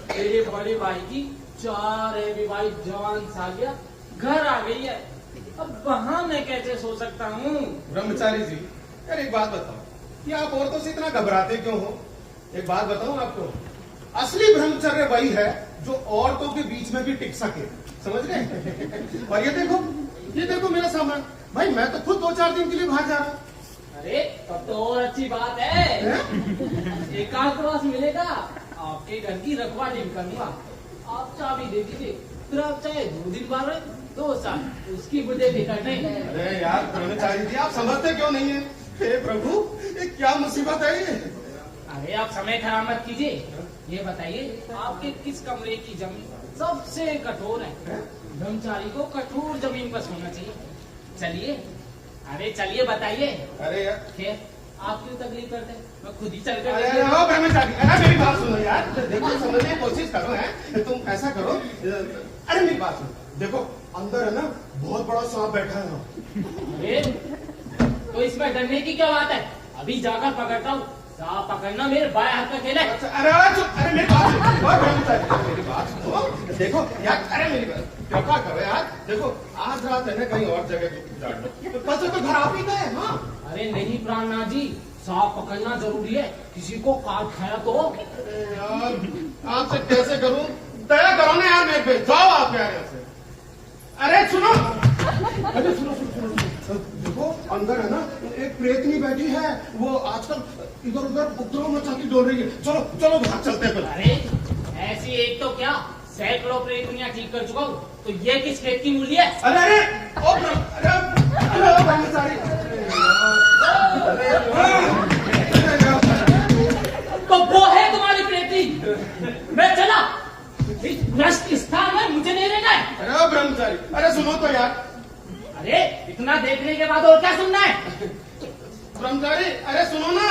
मेरे बड़े भाई की 4 विवाहित जवान सालियां घर आ गई है। अब वहाँ मैं कैसे सो सकता हूँ? ब्रह्मचारी जी, यार एक बात बताओ, कि आप औरतों से इतना घबराते क्यों हो? एक बात बताऊं आपको, असली ब्रह्मचर्य वही है जो औरतों के बीच में भी टिक सके, समझ गए? और ये देखो मेरा सामान, भाई मैं तो खुद 2-4 दिन के लिए बाहर जा रहा हूँ। अरे तब तो और अच्छी बात है। एकांतवास मिलेगा, आपके घर की रखवाली भी करूंगा। आप चाबी दे दीजिए, फिर आप चाहे 2 दिन बाहर रहे, 2 साल, उसकी मुझे फिक्र नहीं। अरे यार ब्रह्मचारी जी, आप समझते क्यों नहीं है? हे प्रभु, ये क्या मुसीबत है ये? अरे आप समय खराब मत कीजिए। ये बताइए आपके किस कमरे की जमीन सबसे कठोर है? ब्रह्मचारी को कठोर जमीन पर सोना चाहिए। चलिए, अरे चलिए बताइए। अरे यार, खैर आप क्यों तकलीफ करते हैं? मैं खुद ही चल अरे कर। हो ब्रह्मचारी, अरे मेरी बात सुनो यार, देखो समझने की कोशिश करो। है तुम ऐसा करो, अरे मेरी बात सुनो, देखो अंदर है ना बहुत बड़ा सांप बैठा है। अरे तो इसमें डरने की क्या बात है? अभी जाकर पकड़ता हूँ। सांप पकड़ना मेरे बाएं हाथ का खेल है। अच्छा, अरे मेरी बात सुनो, ओए ब्रह्मचारी, मेरी बात सुनो। देखो यार, अरे मेरी बात क्या करो यार, देखो आज रात है ना कहीं और जगह जाट लो, बस तो घर आप ही गए। हाँ अरे नहीं प्राणनाथ जी, सांप पकड़ना जरूरी है, किसी को काट खाया तो। अरे यार आपसे कैसे करूं, दया करो ना यार मेरे पे, जाओ आप यार यहाँ से। अरे सुनो, अरे सुनो सुनो सुनो, देखो अंदर है ना एक प्रेतनी बैठी है, वो आजकल इधर उधर उपद्रव मचा के डोल रही है। चलो चलो बाहर चलते हैं फिर। अरे ऐसी एक तो क्या, सैकड़ों प्रेतनियां ठीक कर चुका हूँ, तो ये किस खेत की मूली है? अरे अरे अरे ओ ब्रह्मचारी, तो वो है तुम्हारी प्रेतनी। मैं चला, इस भ्रष्ट स्थान में मुझे नहीं रहना है। अरे ब्रह्मचारी, अरे सुनो तो यार। अरे इतना देखने के बाद और क्या सुनना है? ब्रह्मचारी अरे सुनो ना।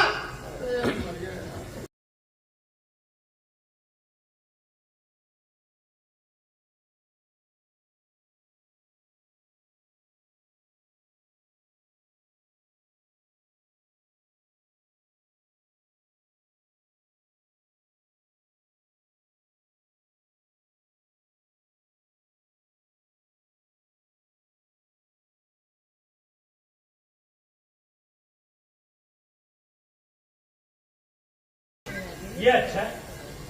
ये अच्छा है,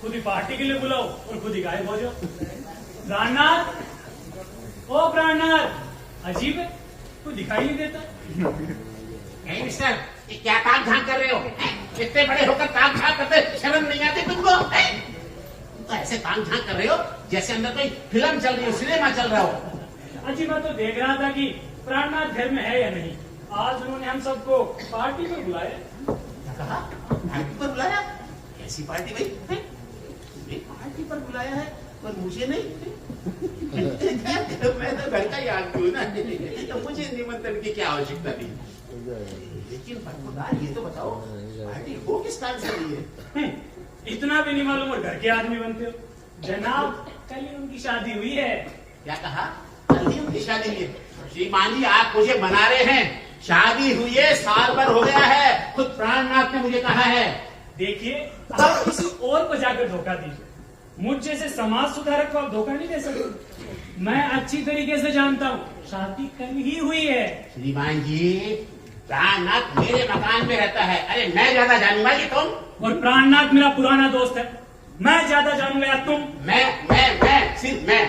खुद ही पार्टी के लिए बुलाओ और खुद ही गायब हो जाओ। प्राणनाथ, ओ प्राणनाथ, अजीब है, कोई दिखाई नहीं देता। नहीं मिस्टर, ये क्या ताक झांक कर रहे हो? इतने बड़े होकर ताक झांक करते शर्म नहीं आती तुमको? तो ऐसे ताक झांक कर रहे हो जैसे अंदर कोई फिल्म चल रही हो, सिनेमा चल रहा हो। अजी मैं तो देख रहा था कि प्राणनाथ घर में है या नहीं। आज उन्होंने हम सबको पार्टी पर बुलाया। क्या कहा? पार्टी पर बुलाया? कैसी पार्टी भाई? तुम्हें पार्टी पर बुलाया है पर मुझे नहीं? मैं तो घर का ही आदमी हूँ ना, तो मुझे निमंत्रण की क्या आवश्यकता थी? लेकिन बरखुरदार ये तो बताओ, पार्टी हो किस कारण से रही है? इतना भी नहीं मालूम और घर के आदमी बनते हो। जनाब, कल ही उनकी शादी हुई है। क्या कहा? कल ही उनकी शादी हुई है? श्रीमान जी, आप मुझे मना रहे हैं। शादी हुई है, साल भर हो गया है, खुद प्राणनाथ ने मुझे कहा है। देखिए, आप किसी और को जाकर धोखा दीजिए, मुझ जैसे समाज सुधारक को आप धोखा नहीं दे सकते। मैं अच्छी तरीके से जानता हूँ, शादी कल ही हुई है। श्रीमान जी, प्राणनाथ मेरे मकान में रहता है। अरे मैं ज्यादा जानूंगा कि तुम? और प्राणनाथ मेरा पुराना दोस्त है, मैं ज्यादा जानूंगा या तुम? मैं सिर्फ मैं।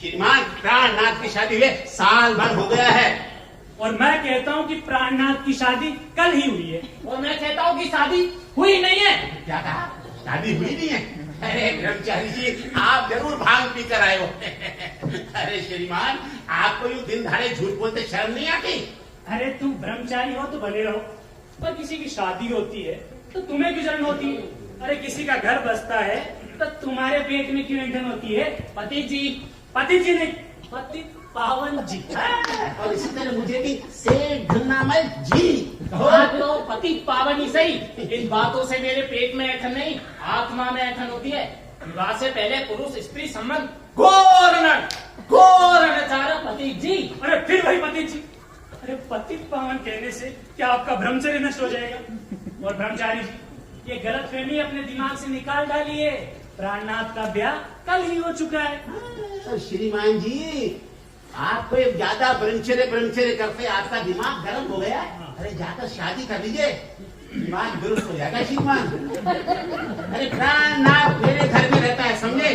श्रीमान, प्राणनाथ की शादी हुए साल भर हो गया है। और मैं कहता हूँ कि प्राणनाथ की शादी कल ही हुई है। और मैं कहता हूँ कि शादी हुई नहीं है। क्या कहा? शादी हुई नहीं है? अरे ब्रह्मचारी जी, आप जरूर भांग पी कर आए हो। अरे श्रीमान, आपको यूं दिन धारे झूठ बोलते शर्म नहीं आती? अरे तुम ब्रह्मचारी हो तो बने रहो, पर किसी की शादी होती है तो तुम्हें क्यों जलन होती है? अरे किसी का घर बसता है तो तुम्हारे पेट में क्यों ऐंठन होती है? पति जी नहीं, पति पावन जी। और इसी तरह मुझे भी सेठ धन्नामल जी कहो। हाँ तो पति पावन ही सही। इन बातों से मेरे पेट में ऐठन नहीं, आत्मा में ऐठन होती है। विवाह से पहले पुरुष स्त्री संबंध घोर अनाचार पति जी। अरे फिर वही पति जी। अरे पति पावन कहने से क्या आपका ब्रह्मचर्य नष्ट हो जाएगा? और ब्रह्मचारी जी, ये गलतफहमी अपने दिमाग से निकाल डालिए। प्राणनाथ का ब्याह कल ही हो चुका है। तो श्रीमान जी, आप कोई ज्यादा ब्रह्मचर्य करते आपका दिमाग गर्म हो गया। अरे जाकर शादी कर लीजिए, दिमाग दुरुस्त हो जाएगा श्रीमान। अरे प्राणनाथ मेरे घर में रहता है, समझे?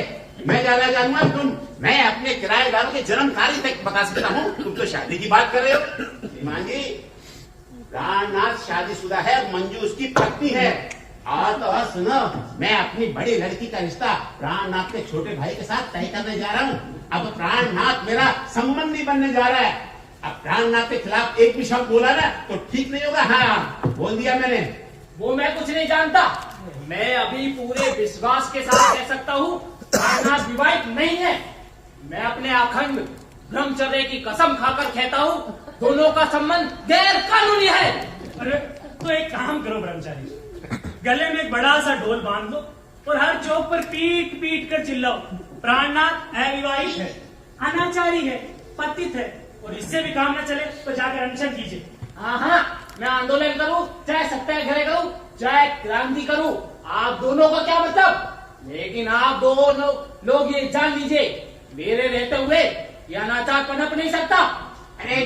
मैं ज्यादा जानूंगा तुम? मैं अपने किराएदारों के जन्म तारीख तक बता सकता हूँ, तुम तो शादी की बात कर रहे हो। श्रीमान जी, प्राणनाथ शादीशुदा है, मंजू उसकी पत्नी है। तो सुनो, मैं अपनी बड़ी लड़की का रिश्ता प्राणनाथ के छोटे भाई के साथ तय करने जा रहा हूँ। अब प्राणनाथ मेरा संबंधी बनने जा रहा है। अब प्राणनाथ के खिलाफ एक भी शब्द बोला ना तो ठीक नहीं होगा। हाँ, बोल दिया मैंने। वो मैं कुछ नहीं जानता। मैं अभी पूरे विश्वास के साथ कह सकता हूँ, प्राणनाथ विवाहित नहीं है। मैं अपने अखंड ब्रह्मचर्य की कसम खाकर कहता हूँ, दोनों का संबंध गैर कानूनी है। अरे तो एक काम करो ब्रह्मचारी, गले में एक बड़ा सा ढोल बांध लो और हर चौक पर पीट पीट कर चिल्लाओ, प्राणनाथ अविवाहित है, अनाचारी है, पतित है। और इससे भी काम न चले तो जाकर अनशन कीजिए। हाँ, मैं आंदोलन करूँ, चाहे सत्याग्रह करूँ, चाहे क्रांति करूँ, आप दोनों का क्या मतलब? लेकिन आप दोनों लोग ये जान लीजिए, मेरे रहते हुए ये अनाचार पनप नहीं सकता। अरे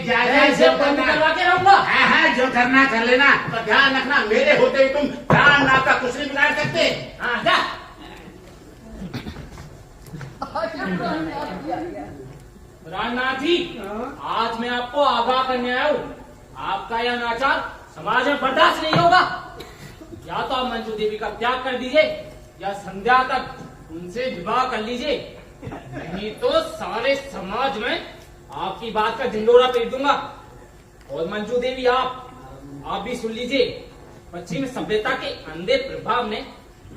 जो करवा के रहूंगा। हाँ, जो करना कर लेना, तो ध्यान रखना मेरे होते हुए तुम प्राणनाथ का कुछ नहीं बिगाड़ सकते। हाँ जा। प्राणनाथ जी, आज मैं आपको आगाह करने आया हूँ, आपका यह अनाचार समाज में बर्दाश्त नहीं होगा। या तो आप मंजू देवी का त्याग कर दीजिए या संध्या तक उनसे विवाह कर लीजिए, नहीं तो सारे समाज में आपकी बात का ढिंडोरा पीट दूंगा। और मंजू देवी, आप भी सुन लीजिए, पश्चिमी सभ्यता के अंधे प्रभाव ने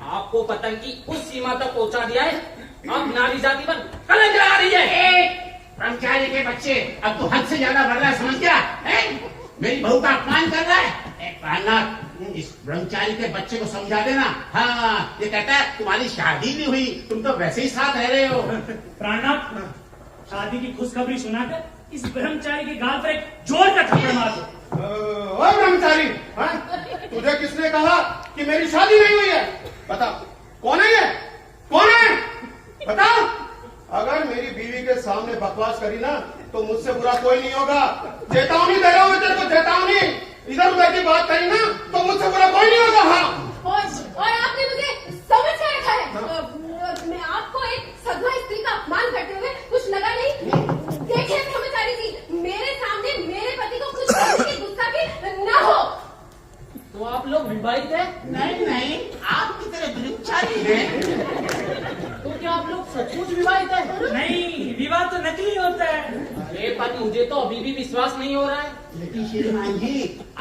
आपको पतन की उस सीमा तक पहुंचा दिया है। अब नारी जाति पर कलंक आ रही है। ब्रह्मचारी के बच्चे, अब तो हद से ज्यादा बढ़ रहा है, समझ गया? मेरी बहू का अपमान कर रहा है। प्राणनाथ, इस ब्रह्मचारी के बच्चे को समझा देना। हाँ, ये कहता है तुम्हारी शादी नहीं हुई, तुम तो वैसे ही साथ रह रहे हो। प्राणनाथ, शादी की खुशखबरी सुनाकर इस ब्रह्मचारी के गाल पर एक जोर का थप्पड़ मार दो। ओ ब्रह्मचारी, तुझे किसने कहा कि मेरी शादी नहीं हुई है? बता, कौन है ये? कौन है? बता। अगर मेरी बीवी के सामने बकवास करी ना तो मुझसे बुरा कोई नहीं होगा। चेतावनी दे रहा हूँ तेरे को, चेतावनी। इधर उधर की बात करी ना तो मुझसे बुरा कोई नहीं होगा। हाँ, और आपने मुझे समझ कर रखा है। विवाहित है? नहीं नहीं, आपकी तरह ब्रह्मचारी है। तो क्या आप लोग सचमुच विवाहित है? नहीं, विवाह तो नकली होता है। अरे पर मुझे तो अभी भी विश्वास नहीं हो रहा है। लेकिन श्रीमान जी,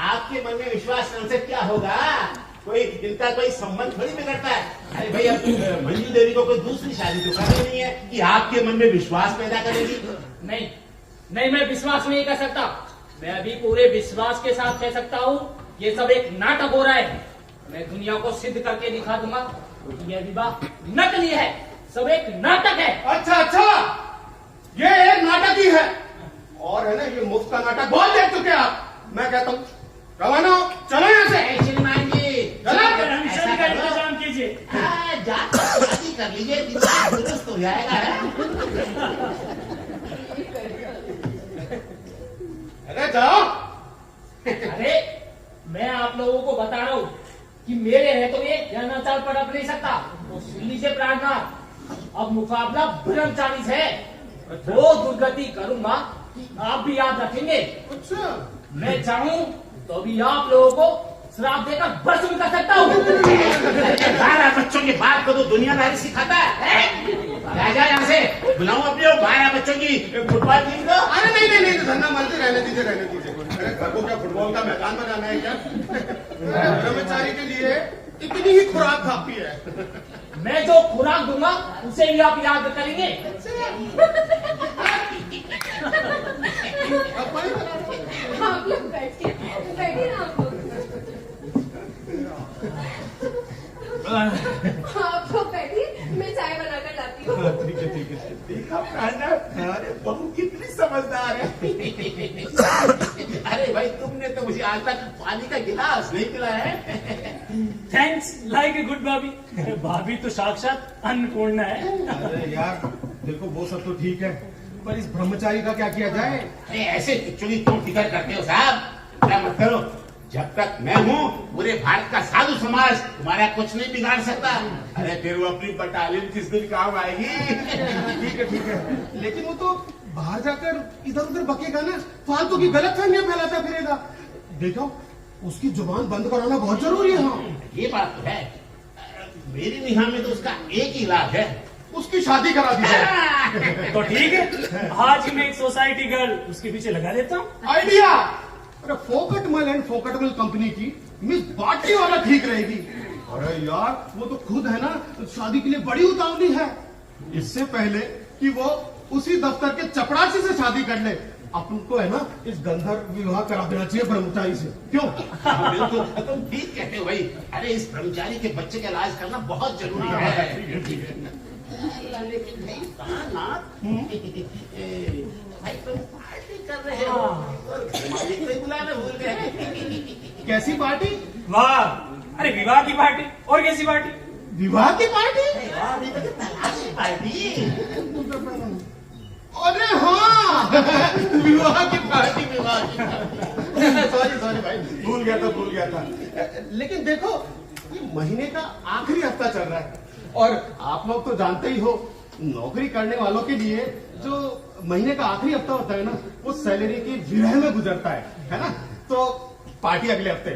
आपके मन में विश्वास करने से क्या होगा? कोई इनका कोई संबंध थोड़ी बिगड़ता है। अरे भाई, अब मंजू देवी को कोई दूसरी शादी तो करनी नहीं है कि आपके मन में विश्वास पैदा करेगी। नहीं नहीं, मैं विश्वास नहीं कर सकता। मैं अभी पूरे विश्वास के साथ कह सकता हूँ ये सब एक नाटक हो रहा है। मैं दुनिया को सिद्ध करके दिखा दूंगा कि यह विवाह नकली है, सब एक नाटक है। अच्छा अच्छा, ये एक नाटक ही है और है ना, ये मुफ्त का नाटक बहुत देख चुके आप। मैं कहता हूँ रवाना, चलो यहाँ से। श्रीमान जी, धर्मशाला का इंतजाम कीजिए। जाकर शादी कर लीजिए, दिमाग दुरुस्त हो जाएगा है। अरे जाओ। अरे मैं आप लोगों को बता रहा हूँ कि मेरे है तो ये अनाचार पड़प नहीं सकता। तो सुन लीजिए प्रार्थना, अब मुकाबला ब्रह्मचारी से है। वो दुर्गति करूंगा आप भी याद रखेंगे। अच्छा, मैं चाहूँ तो अभी आप लोगों को श्राप देकर भस्म कर सकता हूँ। 12 बच्चों की बात को तो दुनियादारी सिखाता है। राजा यहाँ से बुलाऊं अपने 12 बच्चों की फुटबॉल टीम को? अरे नहीं नहीं नहीं, धन्ना मानते, रहने दीजिए रहने दीजिए। अरे घर को क्या फुटबॉल का मैदान बनाना है क्या? ब्रह्मचारी के लिए इतनी ही खुराक काफी है। मैं जो खुराक दूंगा उसे भी आप याद करेंगे। आप लोग बैठिए ना आप लोग। आप लोग बैठिए, मैं चाय बनाकर लाती हूँ। ठीक है ठीक है। देखा प्राणा, अरे बहू कितनी समझदार है। अरे भाई, तुमने तो मुझे आज तक पानी का गिलास नहीं पिलाया है। थैंक्स लाइक ए गुड भाभी। भाभी तो साक्षात अन्नपूर्णा है। अरे यार देखो, वो सब तो ठीक है, पर इस ब्रह्मचारी का क्या किया जाए? अरे ऐसे चुनी क्यों फिक्र करते हो साहब? क्या मत करो, जब तक मैं हूँ पूरे भारत का साधु समाज तुम्हारा कुछ नहीं बिगाड़ सकता। अरे फिर वो अपनी बटालियन किस दिन काम आएगी? ठीक है, लेकिन वो तो बाहर जाकर इधर उधर बकेगा ना, फालतू की गलतफहमियां फैलाता फिरेगा। देखो, उसकी जुबान बंद कराना बहुत जरूरी है। हाँ, ये बात तो है। मेरी निगाह में तो उसका एक ही इलाज है, उसकी शादी करा दी जाए। तो ठीक है, आज ही मैं एक सोसाइटी गर्ल उसके पीछे लगा देता हूँ। आइडिया। अरे फोकटमल एंड फोकटमल कंपनी की मिस बाटी वाला ठीक रहेगी। अरे यार, वो तो खुद है ना शादी के लिए बड़ी उतावली है। इससे पहले कि वो उसी दफ्तर के चपरासी से शादी कर ले, अपन को है ना इस गंधर्व विवाह करा देना चाहिए ब्रह्मचारी से। क्यों? बिल्कुल, तुम ठीक कहते हो भाई। अरे इस ब्रह्मचारी के बच्चे का इलाज करना बहुत जरूरी है। भाई तुम पार्टी कर रहे हो और मालिक को बुलाना भूल गए। कैसी पार्टी? वाह, अरे विवाह की पार्टी। और कैसी पार्टी? विवाह की पार्टी? तलाशी पार्टी। अरे हाँ, विवाह की पार्टी, विवाह की पार्टी। सॉरी भाई, भूल गया था। लेकिन देखो, ये महीने का आखिरी हफ्ता चल रहा है और आप लोग तो जानते ही हो, नौकरी करने वालों के लिए जो महीने का आखिरी हफ्ता होता है ना, वो सैलरी की विरह में गुजरता है ना? तो पार्टी अगले हफ्ते।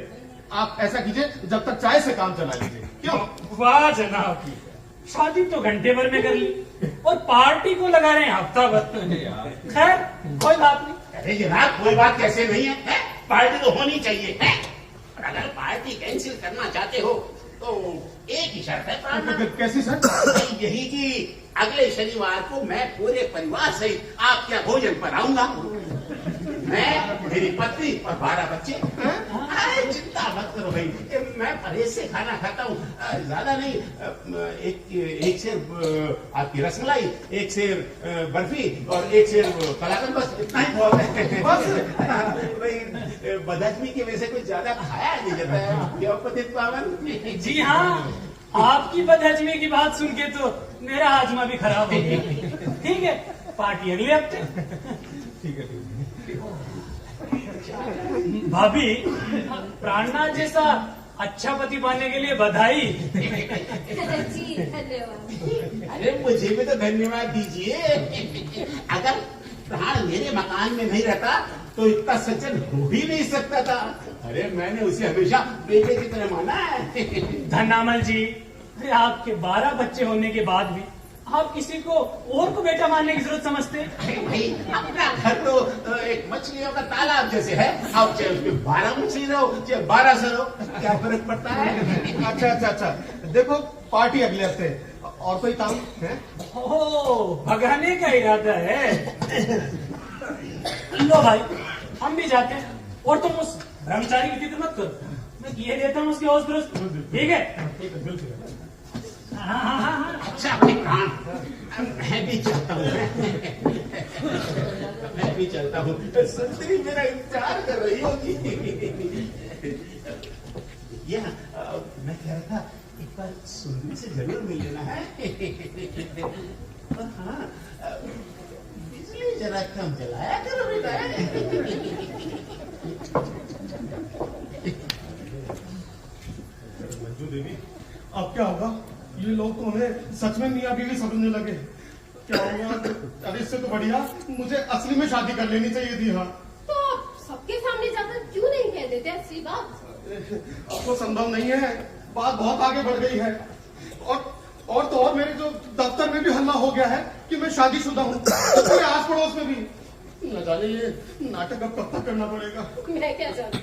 आप ऐसा कीजिए, जब तक चाय से काम चला लीजिए। क्यों? वाह जनाब, शादी तो घंटे भर में कर ली और पार्टी को लगा रहे हैं हफ्ता भर। खैर कोई बात नहीं। अरे जनाब, कोई बात कैसे नहीं है? पार्टी तो होनी चाहिए है? और अगर पार्टी कैंसिल करना चाहते हो तो एक ही शर्त है प्रार्थना। कैसी सर? यही कि अगले शनिवार को मैं पूरे परिवार सहित आपके यहाँ भोजन पर आऊंगा। मैं, मेरी पत्नी और 12 बच्चे। अरे चिंता मत करो भाई, मैं परहेज से खाना खाता हूँ, ज्यादा नहीं। एक सेर आपकी रसमलाई, एक सेर बर्फी और एक सेर कलाकंद, बस इतना ही बहुत है। बस बदहजमी की वजह से कुछ ज्यादा खाया नहीं जाता है। क्या पतित पावन? जी हाँ, आपकी बदहजमी की बात सुन के तो मेरा हाजमा भी खराब हो गया। ठीक है, पार्टी अगले हफ्ते। ठीक है। भाभी, प्राणनाथ जैसा अच्छा पति पाने के लिए बधाई। जी धन्यवाद। अरे मुझे भी तो धन्यवाद दीजिए। अगर प्राण मेरे मकान में नहीं रहता तो इतना सज्जन हो ही नहीं सकता था। अरे मैंने उसे हमेशा बेटे की तरह माना है। धन्नामल जी, अरे आपके 12 बच्चे होने के बाद भी आप किसी को और को बेटा मानने की जरूरत समझते? अरे भाई, अपना घर तो एक मछलियों का तालाब जैसे है। आप चाहे उसमें 12 मछली रहो चाहे 1200 रहो, क्या फर्क पड़ता है? अच्छा, देखो पार्टी अगले हफ्ते, और कोई काम है? ओह, भगाने का इरादा है। लो भाई, हम भी जाते हैं, और तुम उस ब्रह्मचारी की फिक्र मत करो, मैं किए देता हूँ उसके होश दुरुस्त। ठीक है? हाँ। अच्छा अपने प्राण, मैं भी चलता हूँ। मैं भी चलता हूँ। संतरी मेरा इंतजार कर रही होगी। या मैं कह रहा था एक बार सुनने से जरूर मिल लेना है। और हाँ, बिजली जरा कम जलाया करो बेटा। मंजू देवी, अब क्या होगा? ये लोग तो हमें सच में मियाँ बीवी समझने लगे। क्या होगा? अरे इससे तो बढ़िया मुझे असली में शादी कर लेनी चाहिए थी। हाँ, तो आप सबके सामने जाकर क्यों नहीं कह देते असली बात? अब तो संभव नहीं है, बात बहुत आगे बढ़ गई है। और तो और मेरे जो दफ्तर में भी हल्ला हो गया है कि मैं शादीशुदा हूँ, तो पूरे आस पड़ोस में भी। न जाने ये नाटक अब कब तक करना पड़ेगा। मैं क्या जानती?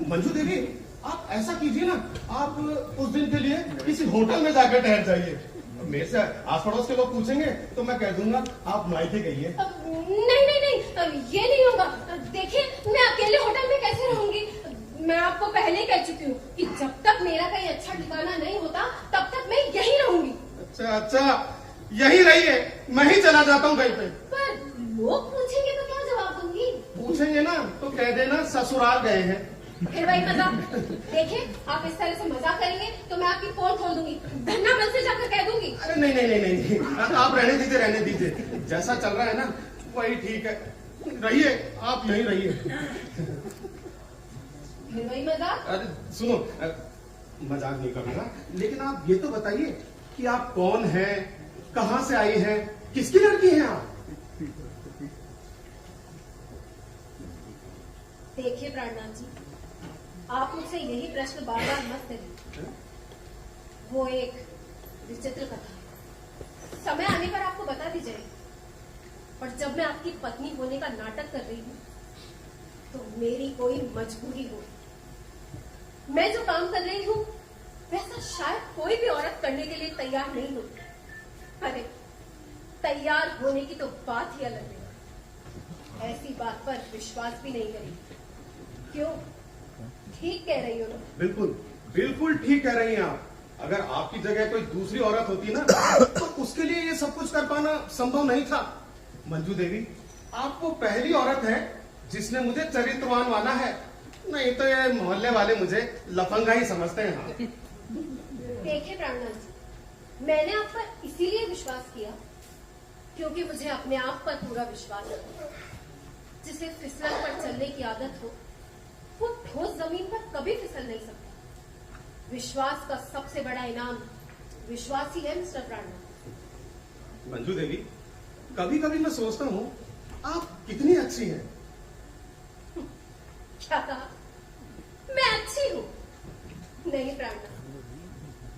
मंजू देवी, आप ऐसा कीजिए ना, आप उस दिन के लिए किसी होटल में जाकर ठहर जाइए। मेरे से आस पड़ोस के लोग पूछेंगे तो मैं कह दूंगा आप मायके गई है। नहीं, ये नहीं होगा। देखिए, मैं अकेले होटल में कैसे रहूंगी? मैं आपको पहले ही कह चुकी हूँ कि जब तक मेरा कहीं अच्छा ठिकाना नहीं होता तब तक मैं यही रहूंगी। अच्छा, यही रहिए, मैं ही चला जाता हूँ कहीं पे। पर लोग पूछेंगे तो क्या जवाब दूंगी? पूछेंगे ना तो कह देना ससुराल गए हैं। फिर वही मजाक। देखिए, आप इस तरह से मजाक करेंगे तो मैं आपकी पोल खोल दूंगी, धन्नामल से जाकर कह दूंगी। अरे नहीं, आप रहने दीजिए। जैसा चल रहा है ना वही ठीक है। रहिए, आप यहीं रहिए। फिर वही मजाक। अरे सुनो, मजाक नहीं करूंगा, लेकिन आप ये तो बताइए कि आप कौन हैं, कहाँ से आई हैं, किसकी लड़की हैं आप? देखिए प्राणनाथ जी, आप मुझसे यही प्रश्न बार बार मत करिए। वो एक विचित्र कथा है, समय आने पर आपको बता दी जाएगी। और जब मैं आपकी पत्नी होने का नाटक कर रही हूँ तो मेरी कोई मजबूरी हो। मैं जो काम कर रही हूँ वैसा शायद कोई भी औरत करने के लिए तैयार नहीं होती। अरे तैयार होने की तो बात ही अलग है। ऐसी बात पर विश्वास भी नहीं करेगी। क्यों? ठीक कह रही हो ना? बिल्कुल ठीक कह रही हैं आप। अगर आपकी जगह कोई दूसरी औरत होती ना तो उसके लिए ये सब कुछ कर पाना संभव नहीं था। मंजू देवी, आप वो पहली औरत है जिसने मुझे चरित्रवान माना है, नहीं तो ये मोहल्ले वाले मुझे लफंगा ही समझते हैं। हाँ। देखिए प्राणनाथ जी, मैंने आप पर इसीलिए विश्वास किया क्योंकि मुझे अपने आप पर पूरा विश्वास है। जिसे फिसलन पर चलने की आदत हो वो ठोस जमीन पर कभी फिसल नहीं सकता। विश्वास का सबसे बड़ा इनाम विश्वास ही है मिस्टर प्राणनाथ। मंजू देवी, कभी कभी मैं सोचता हूँ आप कितनी अच्छी हैं। क्या कहा? मैं अच्छी हूँ? नहीं प्राणनाथ,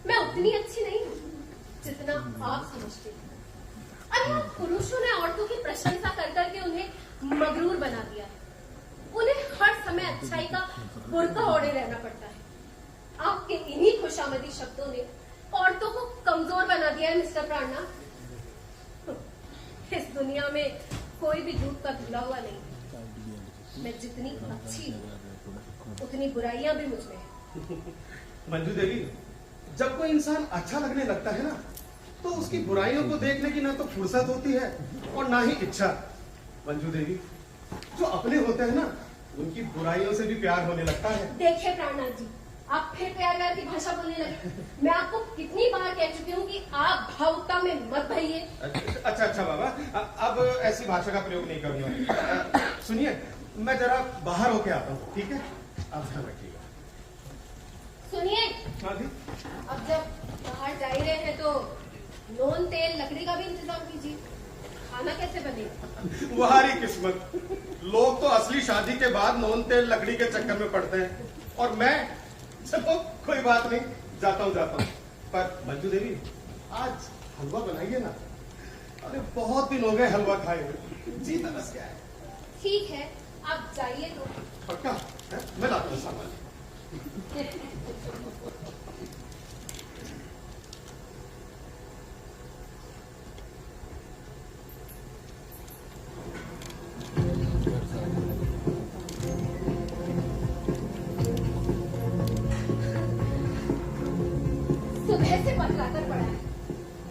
मैं उतनी अच्छी नहीं हूँ जितना आप समझते हैं। अरे आप पुरुषों ने औरतों की प्रशंसा कर करके उन्हें मगरूर बना दिया है। उन्हें हर समय अच्छाई का बुर्का ओढ़े रहना पड़ता है। आपके इन्हीं खुशामदी शब्दों ने औरतों को कमजोर बना दिया है मिस्टर प्राणनाथ। इस दुनिया में कोई भी दूध का धुला हुआ नहीं। मैं जितनी अच्छी हूँ उतनी बुराइयां भी मुझ में हैं। मंजू देवी, जब कोई इंसान अच्छा लगने लगता है ना तो उसकी बुराइयों को देखने की ना तो फुर्सत होती है और ना ही इच्छा। मंजू देवी, जो अपने होते हैं ना उनकी बुराइयों से भी प्यार होने लगता है। देखिए प्राणनाथ जी, आप फिर प्यार की भाषा बोलने लगे। मैं आपको कितनी बार कह चुकी हूँ कि आप भावुकता में मत भरिए। अच्छा बाबा, अब ऐसी भाषा का प्रयोग नहीं करूंगा। सुनिए, मैं जरा बाहर होके आता हूँ, ठीक है? आप ध्यान रखिएगा। सुनिए, हाँ जी। अब जब बाहर जा ही रहे हैं तो नून तेल लकड़ी का भी इंतजाम कीजिए। खाना कैसे बनेगा? तुम्हारी किस्मत, लोग तो असली शादी के बाद नॉन तेल लकड़ी के चक्कर में पड़ते हैं, और मैं, चलो कोई बात नहीं, जाता हूँ। पर मंजू देवी, आज हलवा बनाइए ना। अरे बहुत दिन हो गए हलवा खाए हुए, जी तरस गया है। ठीक है, आप जाइए तो। पक्का है? मैं लाता हूँ सामान। सुबह से बतलाकर पड़ा है,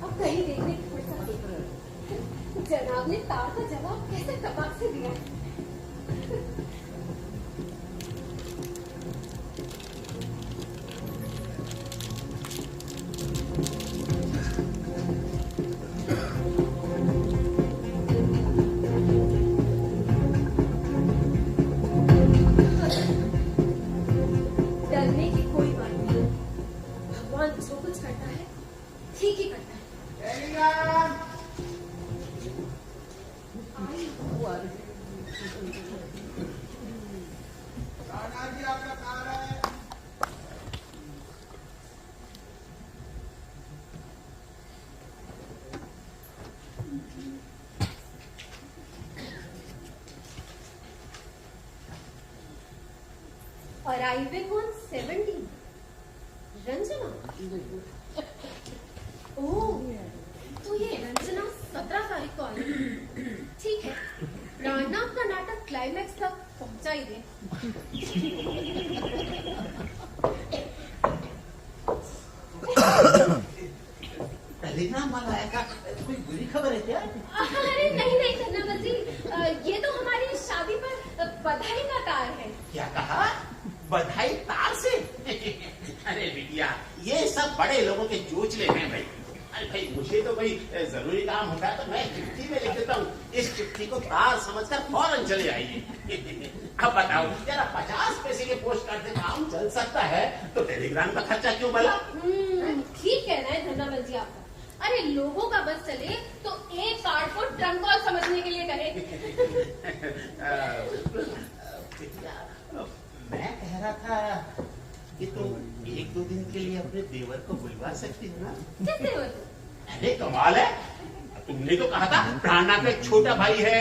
अब कहीं देखने की फुर्सत नहीं। जनाब ने तार का जवाब कैसे तबाक से दिया है। डरने की कोई बात नहीं, भगवान जो कुछ करता है ठीक ही करता है। Arriving on 17, Ranjana. ओह, तो ये रंजना 17 तारीख को आई। ठीक है, प्राणनाथ का नाटक क्लाइमैक्स तक पहुंचा ही दे। टेलीग्राम वाला आया था, कोई बुरी खबर है क्या? अरे नहीं धन्यवाद जी, ये तो हमारी शादी पर बधाई का तार है। क्या कहा? बधाई तार से? अरे बिटिया, ये सब बड़े लोगों के चोचले हैं भाई। अरे भाई, मुझे तो कोई जरूरी काम होता है तो मैं चिट्ठी में लिख देता हूँ, इस चिट्ठी को तार समझकर फौरन चले आइए। अब बताओ, जरा 50 पैसे के पोस्ट कार्ड से काम चल सकता है तो टेलीग्राम का खर्चा क्यों भला? ठीक कहना है धन्यवाद जी आपका। अरे लोगों का बस चले तो एक कार्ड को ट्रंक कॉल समझने के लिए कहे। मैं कह रहा था कि तुम 1-2 दिन के लिए अपने देवर को बुलवा सकती हो ना? किस देवर? अरे कमाल है, तुमने तो कहा था प्राणनाथ का एक छोटा भाई है,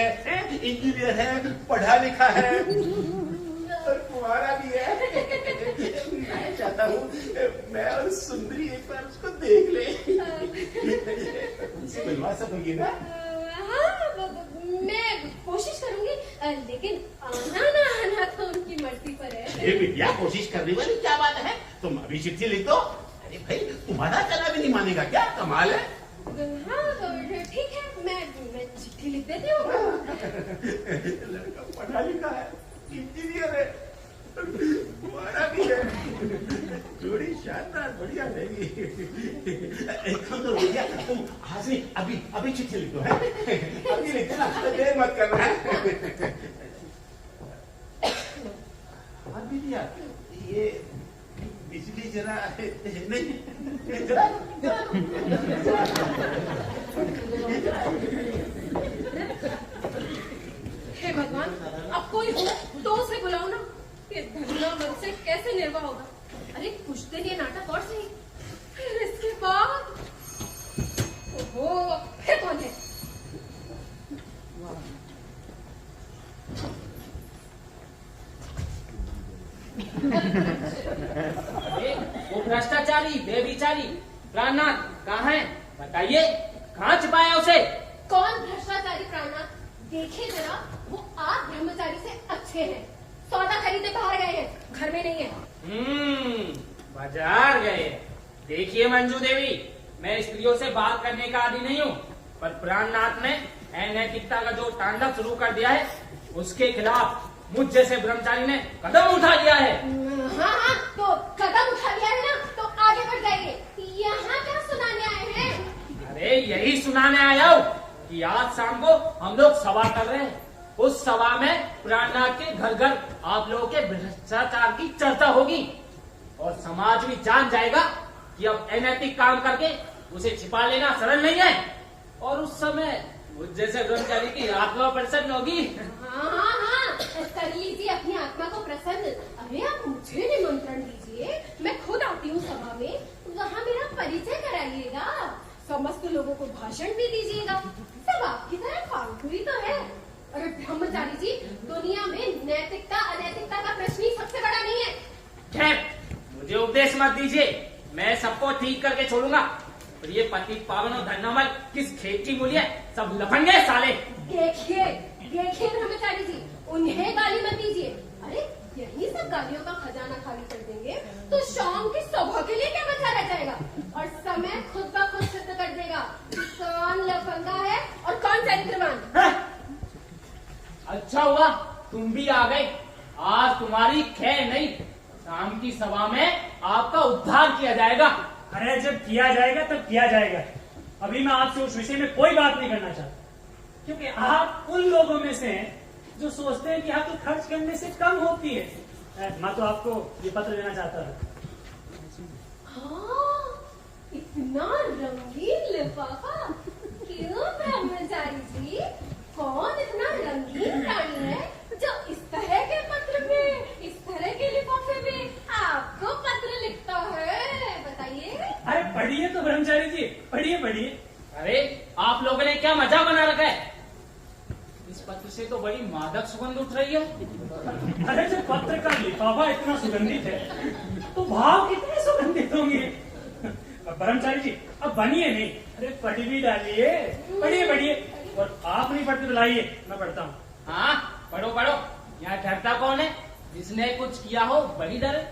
इंजीनियर है, पढ़ा लिखा है और कुंवारा भी है। मैं चाहता हूँ मैं और सुंदरी एक बार उसको देख ले। उसे बुलवा सकोगी ना? हाँ, मैं कोशिश करूंगी, लेकिन आना तो उनकी मर्जी पर है। अरे बिटिया, कोशिश करने वाली क्या बात है, तुम अभी चिट्ठी लिख दो। अरे भाई, तुम्हारा कहना भी नहीं मानेगा क्या? कमाल है। हाँ तो ठीक है, मैं चिट्ठी लिख देती हूँ। लड़का पढ़ा लिखा है, इंजीनियर है, कुंवारा भी है, जोड़ी शानदार, बढ़िया रहेगी। एक काम करो भैया, तुम आज नहीं अभी चिट्ठी लिख दो, है? अभी लिख देना, देर मत करना है। हाँ भैया, ये बिजली जरा नहीं जरा हे भगवान, अब कोई हो तो उसे बुलाओ ना। ये धन्ना मन से कैसे निर्वाह होगा? अरे कुछ दिन ये नाटक और सही, फिर इसके बाद ओहो, फिर कौन है? अरे वो भ्रष्टाचारी बेविचारी प्राणनाथ कहाँ है? बताइए, कहाँ छिपाया उसे? कौन भ्रष्टाचारी प्राणनाथ? देखिए जरा, वो आप ब्रह्मचारी से अच्छे हैं। सौदा खरीदने बाहर गए हैं, घर में नहीं है। बाजार गए। देखिए मंजू देवी, मैं स्त्रियों से बात करने का आदी नहीं हूँ, पर प्राणनाथ ने अनैतिकता का जो तांडव शुरू कर दिया है, उसके खिलाफ मुझ जैसे ब्रह्मचारी ने कदम उठा लिया है। हाँ, तो कदम उठा लिया है ना, तो आगे बढ़ जाइए। यहाँ क्या सुनाने आए हैं? अरे यही सुनाने आया हूँ कि आज शाम को हम लोग सभा कर रहे हैं। उस सभा में प्राणनाथ के घर घर आप लोगों के भ्रष्टाचार की चर्चा होगी और समाज भी जान जाएगा कि अब अनैतिक काम करके उसे छिपा लेना सरल नहीं है। और उस समय मुझ जैसे ब्रह्मचारी की आत्मा प्रसन्न होगी। हाँ, कर लीजिए अपनी आत्मा को प्रसन्न। अरे आप मुझे निमंत्रण दीजिए, मैं खुद आती हूँ सभा में, वहाँ मेरा परिचय कराइएगा, समस्त लोगों को भाषण भी दीजिएगा। सब आपकी तरह फालतू ही तो है। अरे ब्रह्मचारी जी, दुनिया में नैतिकता अनैतिकता का प्रश्न ही सबसे बड़ा नहीं है। खैर, मुझे उपदेश मत दीजिए, मैं सबको ठीक करके छोड़ूंगा। और ये पति पावन और धन्यमल किस खेत की मूली है, सब लफंगे साले। देखिए ब्रह्मचारी जी, उन्हें गाली मत दीजिए। अरे यही सब गालियों का खजाना खाली कर देंगे तो शाम की सभा के लिए क्या बचा रह जाएगा। और समय खुद ब खुद सिद्ध कर देगा कौन लफंगा है और कौन चरित्रवान। अच्छा हुआ तुम भी आ गए, आज तुम्हारी खैर नहीं, शाम की सभा में आपका उद्धार किया जाएगा। अरे जब किया जाएगा तब किया जाएगा। अभी मैं आपसे उस विषय में कोई बात नहीं करना चाहता, क्योंकि आप उन लोगों में से हैं जो सोचते हैं कि आपको खर्च करने से कम होती है। मैं तो आपको ये पत्र देना चाहता था। हाँ, इतना रंगीन लिफाफा क्यों ब्रह्मचारी जी? कौन इतना रंगीन प्राणी है जो इस तरह के पत्र में, इस तरह के लिफाफे में आपको पत्र लिखता है? बताइए। अरे पढ़िए तो ब्रह्मचारी जी, पढ़िए। अरे आप लोगों ने क्या मजा बना रखा है, इस पत्र से तो बड़ी मादक सुगंध उठ रही है। अरे जब पत्र का लिफाफा इतना सुगंधित है तो भाव कितने सुगंधित होंगे। ब्रह्मचारी जी अब बनिए नहीं, अरे पढ़ भी डालिए, पढ़िए। और आप नहीं पढ़ते तो लाइए, मैं पढ़ता हूँ। हाँ पढ़ो, यहाँ डरता कौन है, जिसने कुछ किया हो बड़ी डरे।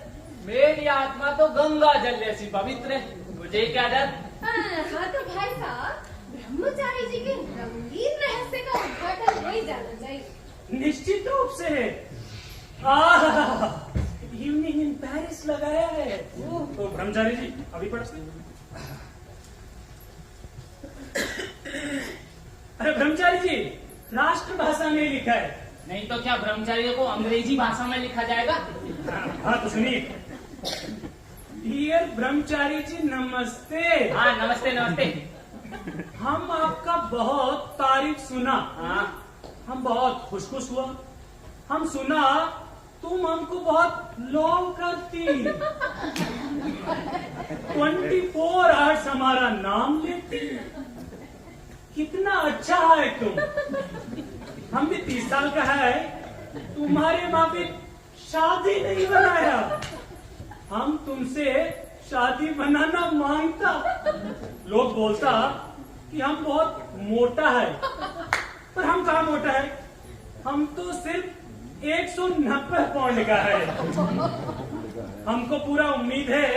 मेरी आत्मा तो गंगा जल जैसी पवित्र है, मुझे क्या डर। हाँ तो भाई साहब, ब्रह्मचारी जी के रंगीन रहस्य का उद्घाटन हो ही जाना चाहिए। निश्चित रूप से। इवनिंग इन पेरिस लगाया है। तो ब्रह्मचारी जी अभी पढ़ते हैं। अरे ब्रह्मचारी जी, राष्ट्रभाषा में लिखा है। नहीं तो क्या ब्रह्मचारी को अंग्रेजी भाषा में लिखा जाएगा? हाँ तो सुनिए। डियर ब्रह्मचारी जी नमस्ते। हाँ नमस्ते। हम आपका बहुत तारीफ सुना। हाँ हम बहुत खुश हुआ। हम सुना तुम हमको बहुत लव करती। 24 आवर्स हमारा नाम लेती। कितना अच्छा है तुम। हम भी 30 साल का है, तुम्हारे माँ भी शादी नहीं बनाया। हम तुमसे शादी बनाना मांगता। लोग बोलता कि हम बहुत मोटा है, पर हम कहाँ मोटा है, हम तो सिर्फ 190 पाउंड का है। हमको पूरा उम्मीद है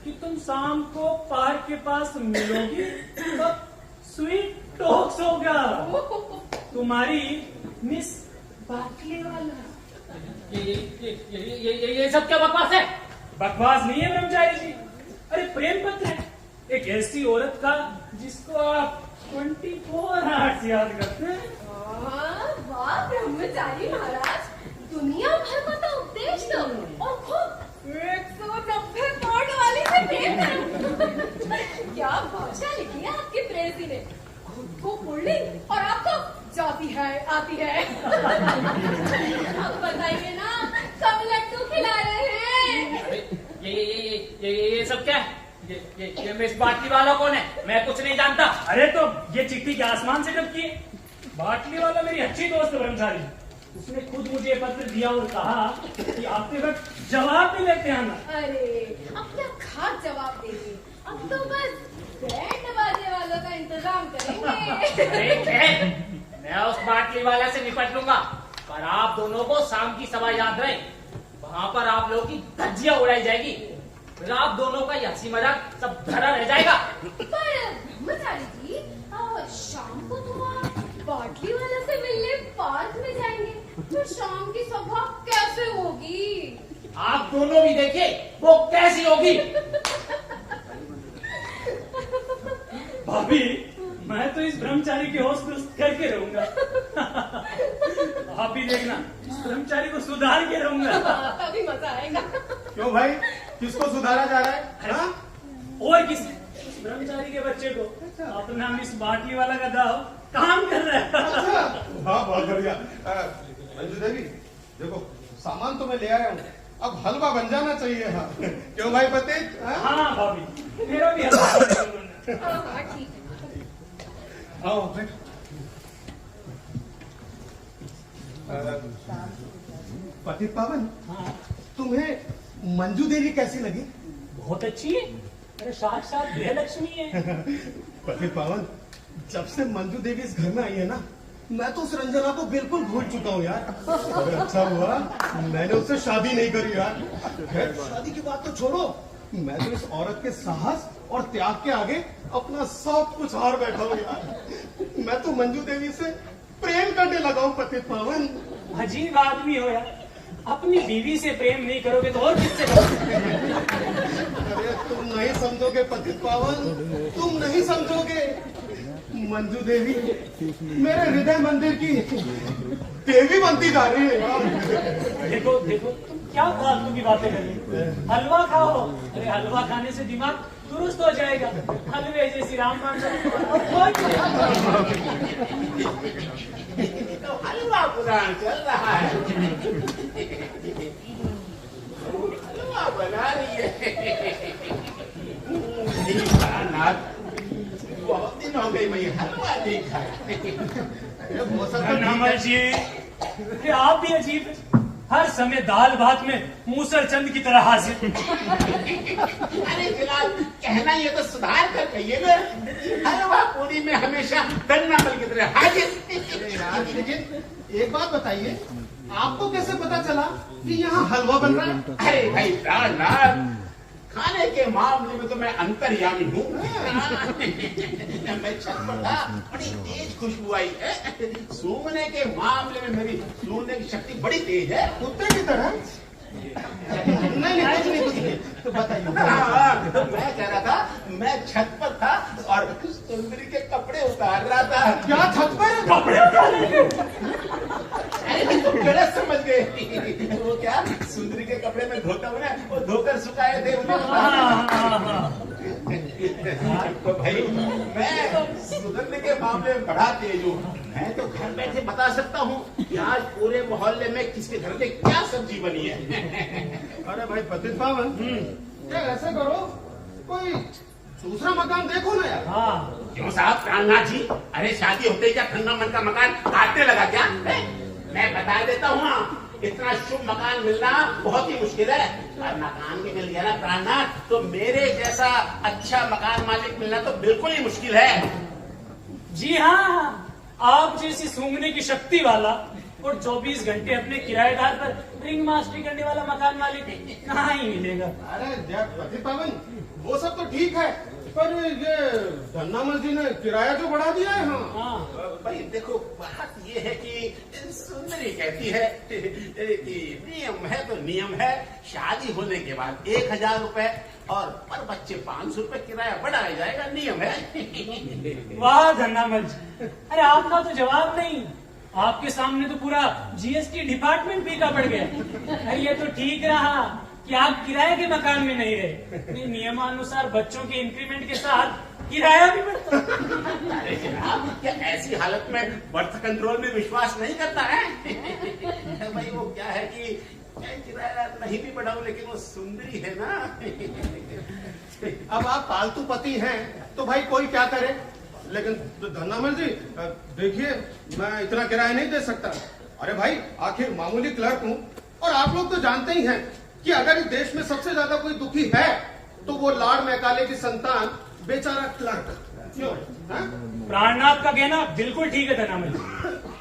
कि तुम शाम को पार्क के पास मिलोगी, तब स्वीट टॉक्स होगा। तुम्हारी मिस बाटली वाला। ये सब क्या बकवास है? बकवास नहीं है ब्रह्मचारी जी, अरे प्रेम पत्र है एक ऐसी औरत का जिसको आप 24 आवर्स याद करते हैं। वाह ब्रह्मचारी महाराज, दुनिया भर का तो उपदेश दो और खूब 190 पाउंड वाली से प्रेम करो। क्या भाषा लिखी है आपकी प्रेयसी ने, खुद को पुल्लिंग और आपको जाती है आती है। अब बताइए ना, कब लड्डू खिला रहे हैं? ये सब क्या है? ये मिस बाटली वाला कौन है? मैं कुछ नहीं जानता। अरे तो ये चिट्ठी के आसमान से कब की है? बाटली वाला मेरी अच्छी दोस्त ब्रह्मचारी, उसने खुद मुझे पत्र दिया और कहा कि आपके वक्त जवाब भी लेते आना। अरे अब क्या खास जवाब देंगे, अब तो बस बैंड बाजे वालों का इंतजाम करेंगे। अरे खैर, मैं उस बाटली वाला से निपट लूंगा, पर आप दोनों को शाम की सभा याद रहे, वहाँ पर आप लोगों की धज्जियां उड़ाई जाएगी, फिर आप दोनों का हंसी मजाक सब धरा रह जाएगा। पर ब्रह्मचारी जी, शाम को तो आप बाटली वाला से मिलने पार्क में जाएंगे, तो शाम की सभा कैसे होगी? आप दोनों भी देखिए वो कैसी होगी। भाभी, मैं तो इस ब्रह्मचारी के होश दुरुस्त करके रहूंगा। आप भी देखना, इस ब्रह्मचारी को सुधार के रहूंगा। तभी मजा आएगा। क्यों भाई, किसको सुधारा जा रहा है? हाँ? और किस ब्रह्मचारी के बच्चे को अपना मिस बाटली वाला का दाव काम कर रहा है। अच्छा, हाँ बहुत बढ़िया। मंजू देवी देखो, सामान तो मैं ले आया हूँ, अब हलवा बन जाना चाहिए। हाँ क्यों भाई पतित? हाँ भाभी, मेरा भी हलवा बन जाना। हाँ ठीक है। आओ बैठो। पतित पावन, हाँ, तुम्हें मंजू देवी कैसी लगी? बहुत अच्छी है। अरे साक्षात गृहलक्ष्मी है। पतित पावन, जब से मंजू देवी इस घर में आई है ना, मैं तो उस रंजना को बिल्कुल भूल चुका हूँ यार। अरे अच्छा हुआ मैंने उससे शादी नहीं करी यार। खैर शादी की बात तो छोड़ो, मैं तो इस औरत के साहस और त्याग के आगे अपना सब कुछ हार बैठा हूँ यार। मैं तो मंजू देवी से प्रेम करने लगा हूँ पतित पावन। अजीब आदमी हो यार, अपनी बीवी से प्रेम नहीं करोगे तो और किससे करोगे? अरे तुम नहीं समझोगे पतित पावन, तुम नहीं समझोगे। मंजू देवी मेरे हृदय मंदिर की देवी बनती जा रही है। देखो देखो, तुम क्या फालतू की बातें कर रहे हो? हलवा खाओ। अरे हलवा खाने से दिमाग दुरुस्त हो जाएगा। हलवे जैसी रामबाण तो हलवा पुराण चल रहा है। हलवा बना रही है। बहुत दिन हो गई भाई हलवा नहीं खाया। हो सकता नमल जी, ये आप भी अजीब है। हर समय दाल भात में मूसल चंद की तरह हाजिर। अरे जनाब, कहना ये तो सुधार कर कहिए ना। हलवा पूरी में हमेशा गन्नामल की तरह हाजिर। यार लेकिन एक बात बताइए, आपको कैसे पता चला कि यहाँ हलवा बन रहा है? अरे भाई प्राणनाथ, खाने के मामले में तो मैं अंतर्यामी हूँ। मैं छत पर था, बड़ी तेज खुशबू आई है। सूंघने के मामले में मेरी सूंघने की शक्ति बड़ी तेज है। कुत्ते की तरह? नहीं कुछ नहीं तो बताइए। हाँ, तो मैं कह रहा था, मैं छत पर था और सुंदरी के कपड़े उतार रहा था। क्या छत पर? कपड़े उतार रहे अरे तुम गलत समझ गए। वो क्या सुंदरी के कपड़े में धोता हुआ ना, वो धोकर सुखाए थे तो भाई मैं सुधरने के मामले में बड़ा तेज हूँ। मैं तो घर बैठे बता सकता हूँ कि आज पूरे मोहल्ले में किसके घर में क्या सब्जी बनी है। अरे भाई पतित पावन, क्या ऐसे करो, कोई दूसरा मकान देखो ना यार। हाँ, क्यों साहब प्राणनाथ जी, अरे शादी होते ही क्या ठंडा मन का मकान काटने लगा क्या? मैं बता देता हूँ, इतना शुभ मकान मिलना बहुत ही मुश्किल है। और मकान भी मिल गया ना प्राणनाथ, तो मेरे जैसा अच्छा मकान मालिक मिलना तो बिल्कुल ही मुश्किल है। जी हाँ, आप जैसी सूंघने की शक्ति वाला और 24 घंटे अपने किराएदार पर रिंग मास्टरी करने वाला मकान मालिक कहाँ ही मिलेगा। अरे पतित पावन, वो सब तो ठीक है, पर ये धन्नामल जी ने किराया जो बढ़ा दिया है। हाँ भाई देखो, बात ये है कि सुंदरी कहती है कि नियम है तो नियम है। शादी होने के बाद 1000 रुपए और पर बच्चे 500 रुपए किराया बढ़ाया जाएगा, नियम है। वाह धन्नामल जी, अरे आपका तो जवाब नहीं। आपके सामने तो पूरा जीएसटी डिपार्टमेंट फीका पड़ गया। अरे ये तो ठीक रहा कि आप किराए के मकान में नहीं रहे। नियमानुसार बच्चों के इंक्रीमेंट के साथ किराया भी बढ़ता। अरे जनाब, क्या ऐसी हालत में बर्थ कंट्रोल में विश्वास नहीं करता है? भाई वो क्या है कि मैं किराया नहीं भी बढ़ाऊं, लेकिन वो सुंदरी है ना। अब आप पालतू पति हैं तो भाई कोई क्या करे, लेकिन धन्नामल जी देखिए, मैं इतना किराया नहीं दे सकता। अरे भाई आखिर मामूली क्लर्क हूँ, और आप लोग तो जानते ही हैं कि अगर इस देश में सबसे ज्यादा कोई दुखी है तो वो लॉर्ड मैकाले की संतान बेचारा क्लर्क। क्यों? प्राणनाथ का कहना बिल्कुल ठीक है धन्नामल जी।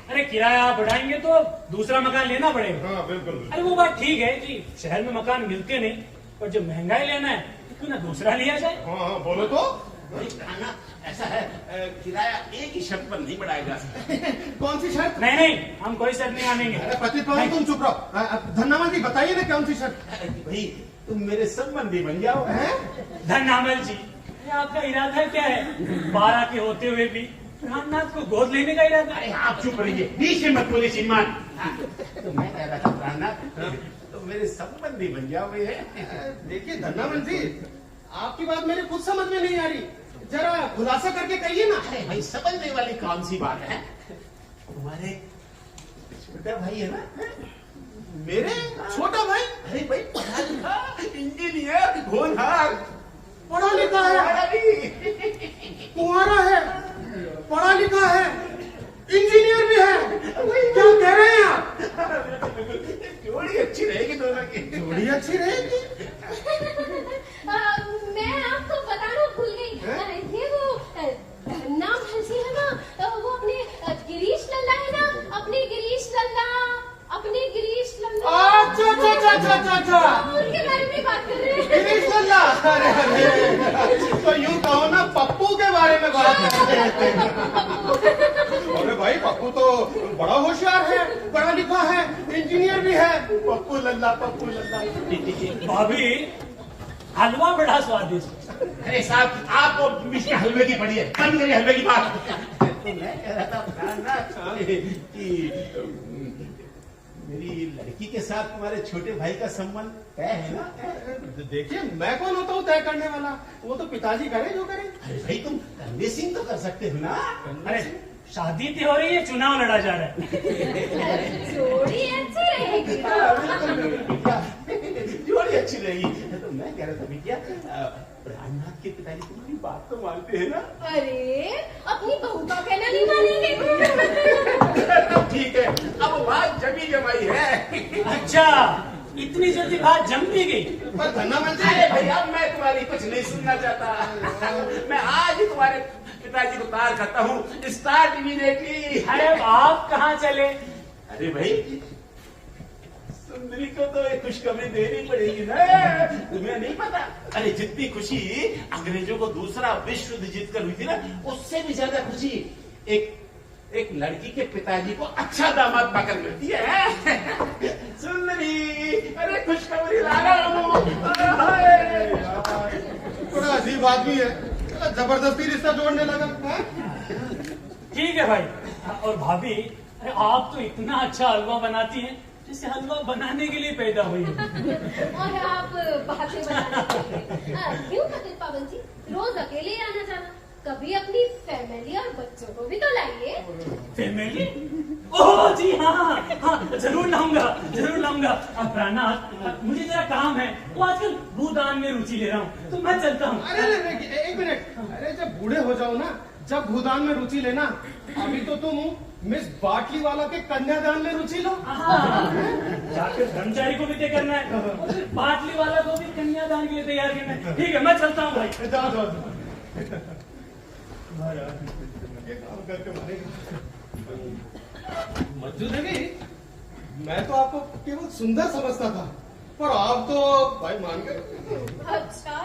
अरे किराया आप बढ़ाएंगे तो दूसरा मकान लेना पड़ेगा। हाँ बिल्कुल। अरे वो बात ठीक है कि शहर में मकान मिलते नहीं, और जब महंगाई लेना है तो क्यों ना दूसरा लिया जाए। हाँ बोलो तो। ऐसा है, किराया एक ही शर्त पर नहीं बढ़ाया जा सकता। कौन सी शर्त? नहीं नहीं, हम कोई शर्त नहीं मानेंगे। अरे पतित पावन तुम चुप रहो। धन्नामल जी बताइए ना कौन सी शर्त? भाई तुम मेरे संबंधी बन जाओ। धन्नामल जी, ये आपका इरादा क्या है? 12 के होते हुए भी प्राणनाथ को गोद लेने का इरादा? अरे आप चुप रहिए, नीचे मत बोले श्रीमान। तो मैं कह रहा था प्राणनाथ, तो मेरे संबंधी बन जाओ। देखिए धन्नामल जी, आपकी बात मेरे कुछ समझ में नहीं आ रही। जरा खुलासा करके कहिए ना। अरे भाई समझने वाली कौन सी बात है? तुम्हारे छोटा भाई है ना? मेरे छोटा भाई? अरे भाई पढ़ा लिखा इंजीनियर होनहार, पढ़ा लिखा है, कुंवारा है, पढ़ा लिखा है, इंजीनियर भी है। क्या कह रहे हैं आप? जोड़ी अच्छी रहेगी दोनों की। जोड़ी अच्छी रहेगी। मैं आपको बताना भूल गई। ये वो नाम हंसी है ना, वो अपने गिरीश लल्ला है ना, अपने गिरीश लल्ला। अच्छा। उनके बारे में बात कर रहे हैं। गिरीश लल्ला, अरे तो यूं कहो ना पप्पू के बारे में बात करते हैं। अरे भाई पप्पू तो बड़ा होशियार है, पढ़ा लिखा है, इंजीनियर भी है। पप्पू लल्ला। भाभी हलवा बड़ा स्वादिष्ट। अरे साहब आपको मिश्र हलवे की पड़ी है, बंद करिए हलवे की बात। तो मैं कह रहा था ना कि मेरी लड़की के साथ तुम्हारे छोटे भाई का संबंध तय है ना? देखिए मैं कौन होता हूँ तय करने वाला, वो तो पिताजी करे जो करे। अरे भाई तुम कन्विंसिंग तो कर सकते हो ना? अरे शादी थी हो रही है, चुनाव लड़ा जा रहा है। जोड़ी अच्छी रहेगी। जोड़ी अच्छी रहेगी। तो मैं कह रहा था बिटिया, प्राणनाथ के पिताजी तुम्हारी बात तो मानते हैं ना? अरे अपनी बहू का कहना नहीं मानेंगे। ठीक है, अब बात जमी जमाई है। अच्छा इतनी जल्दी बात जम भी गई? पर धन्ना मंत्री। अरे भैया मैं तुम्हारी कुछ नहीं सुनना चाहता। मैं आज ही तुम्हारे पिताजी को तार करता हूँ। Start immediately. अरे आप कहाँ चले? अरे भाई सुंदरी को तो एक खुशखबरी देनी पड़ेगी ना, तुम्हें नहीं पता? अरे जितनी खुशी अंग्रेजों को दूसरा विश्व युद्ध जीत कर हुई थी ना, उससे भी ज्यादा खुशी एक लड़की के पिताजी को अच्छा दामाद पाकर मिलती है। सुंदरी, अरे खुशखबरी ला रहा हूँ। बड़ा अजीब आदमी है, जबरदस्ती रिश्ता जोड़ने लगा है? ठीक है भाई। और भाभी अरे आप तो इतना अच्छा हलवा बनाती हैं जैसे हलवा बनाने के लिए पैदा हुई है। और आप बातें बनाने के लिए क्यों पतित पावन जी रोज अकेले ही आना जाना? कभी अपनी फैमिली और बच्चों को भी तो लाइए। फैमिली? ओह जी हाँ, जरूर लाऊंगा। अब प्राणनाथ मुझे जरा काम है, वो आजकल भूदान में रुचि ले रहा हूँ, तो मैं चलता हूँ। अरे एक मिनट। अरे जब बूढ़े हो जाओ ना, जब भूदान में रुचि लेना। अभी तो तुम मिस बाटली वाला के कन्यादान में रुचि लो। जाकर ब्रह्मचारी को भी तय करना है और फिर बाटली वाला को भी कन्यादान के लिए तैयार करना है। ठीक है मैं चलता हूँ भाई। जाओ। ये काम करके मारेगा। मंजू देवी, मैं तो आपको केवल सुंदर समझता था, पर आप तो भाई मान गए। अच्छा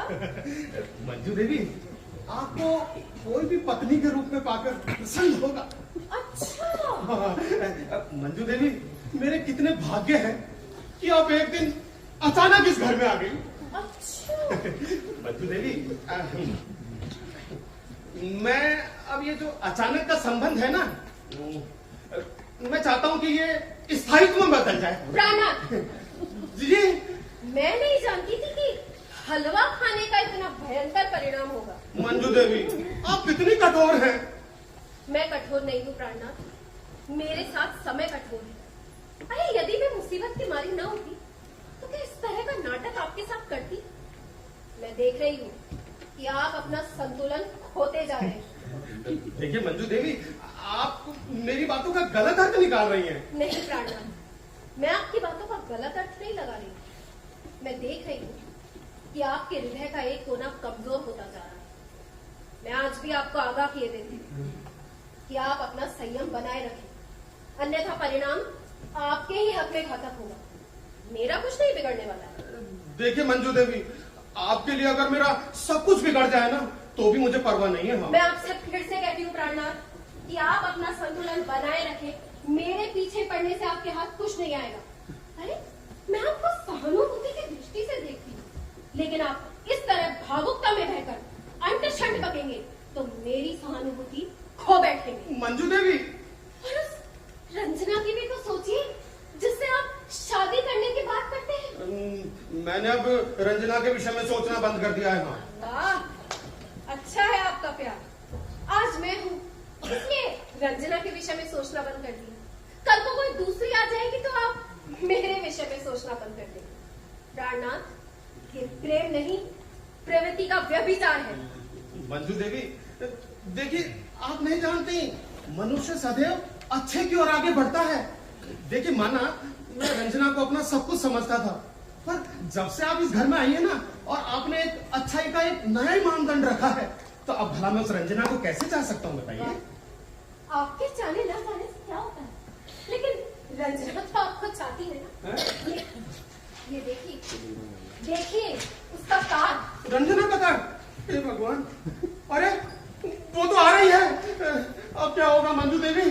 मंजू देवी, आपको कोई भी पत्नी के रूप में पाकर प्रसन्न होगा। अच्छा मंजू देवी, मेरे कितने भाग्य हैं कि आप एक दिन अचानक इस घर में आ गई। अच्छा मंजू देवी, मैं अब ये जो अचानक का संबंध है ना, मैं चाहता हूँ कि ये स्थायित्व में बदल जाए। प्राणनाथ जी मैं नहीं जानती थी कि हलवा खाने का इतना भयंकर परिणाम होगा। मंजू देवी, आप कितनी कठोर हैं। मैं कठोर नहीं हूँ प्राणनाथ, मेरे साथ समय कठोर है। अरे यदि मैं मुसीबत की मारी न होती तो क्या इस तरह का नाटक आपके साथ करती? मैं देख रही हूँ कि आप अपना संतुलन खोते जा रहे हैं। देखिए मंजू देवी, आप मेरी बातों का गलत अर्थ निकाल रही हैं। नहीं प्राणनाथ, मैं आपकी बातों का गलत अर्थ नहीं लगा रही। मैं देख रही हूँ कि आपके हृदय का एक कोना कमजोर होता जा रहा है। मैं आज भी आपको आगाह किए देती हूँ कि आप अपना संयम बनाए रखें, अन्यथा परिणाम आपके ही हक में घातक होगा। मेरा कुछ नहीं बिगड़ने वाला है। देखिए मंजू देवी, आपके लिए अगर मेरा सब कुछ बिगड़ जाए ना, तो भी मुझे परवाह नहीं है। हाँ। मैं आपसे फिर से कहती हूँ प्राणनाथ कि आप अपना संतुलन बनाए रखें। मेरे पीछे पड़ने से आपके हाथ कुछ नहीं आएगा। अरे मैं आपको सहानुभूति की दृष्टि से देखती हूँ, लेकिन आप इस तरह भावुकता में बहकर अंत क्षण बकेंगे तो मेरी सहानुभूति खो बैठेंगे। मंजू देवी, और उस रंजना की भी तो सोचिए जिससे आप शादी करने की बात करते हैं। मैंने अब रंजना के विषय में सोचना बंद कर दिया है। हाँ। वाह, अच्छा है आपका प्यार। आज मैं हूँ, इसलिए रंजना के विषय में सोचना बंद कर दिया। कल को कोई दूसरी आ जाएगी तो आप मेरे विषय में सोचना बंद कर देंगे। प्राणनाथ, ये प्रेम नहीं, प्रवृत्ति का व्यभिचार है। मंजू देवी, देखिए आप नहीं जानती, मनुष्य सदैव अच्छे की ओर आगे बढ़ता है। देखिए माना मैं रंजना को अपना सब कुछ समझता था, पर जब से आप इस घर में आई है ना और आपने एक अच्छाई का एक नया ही मानदंड रखा है, तो अब भला मैं उस रंजना को कैसे चाह सकता हूँ बताइए। आपके चाहने ना चाहने से क्या होता है, लेकिन रंजना तो आपको चाहती है ना। ये देखिए उसका कार्ड। रंजना का कार्ड? हे भगवान, अरे वो तो आ रही है। अब क्या होगा मंजू देवी?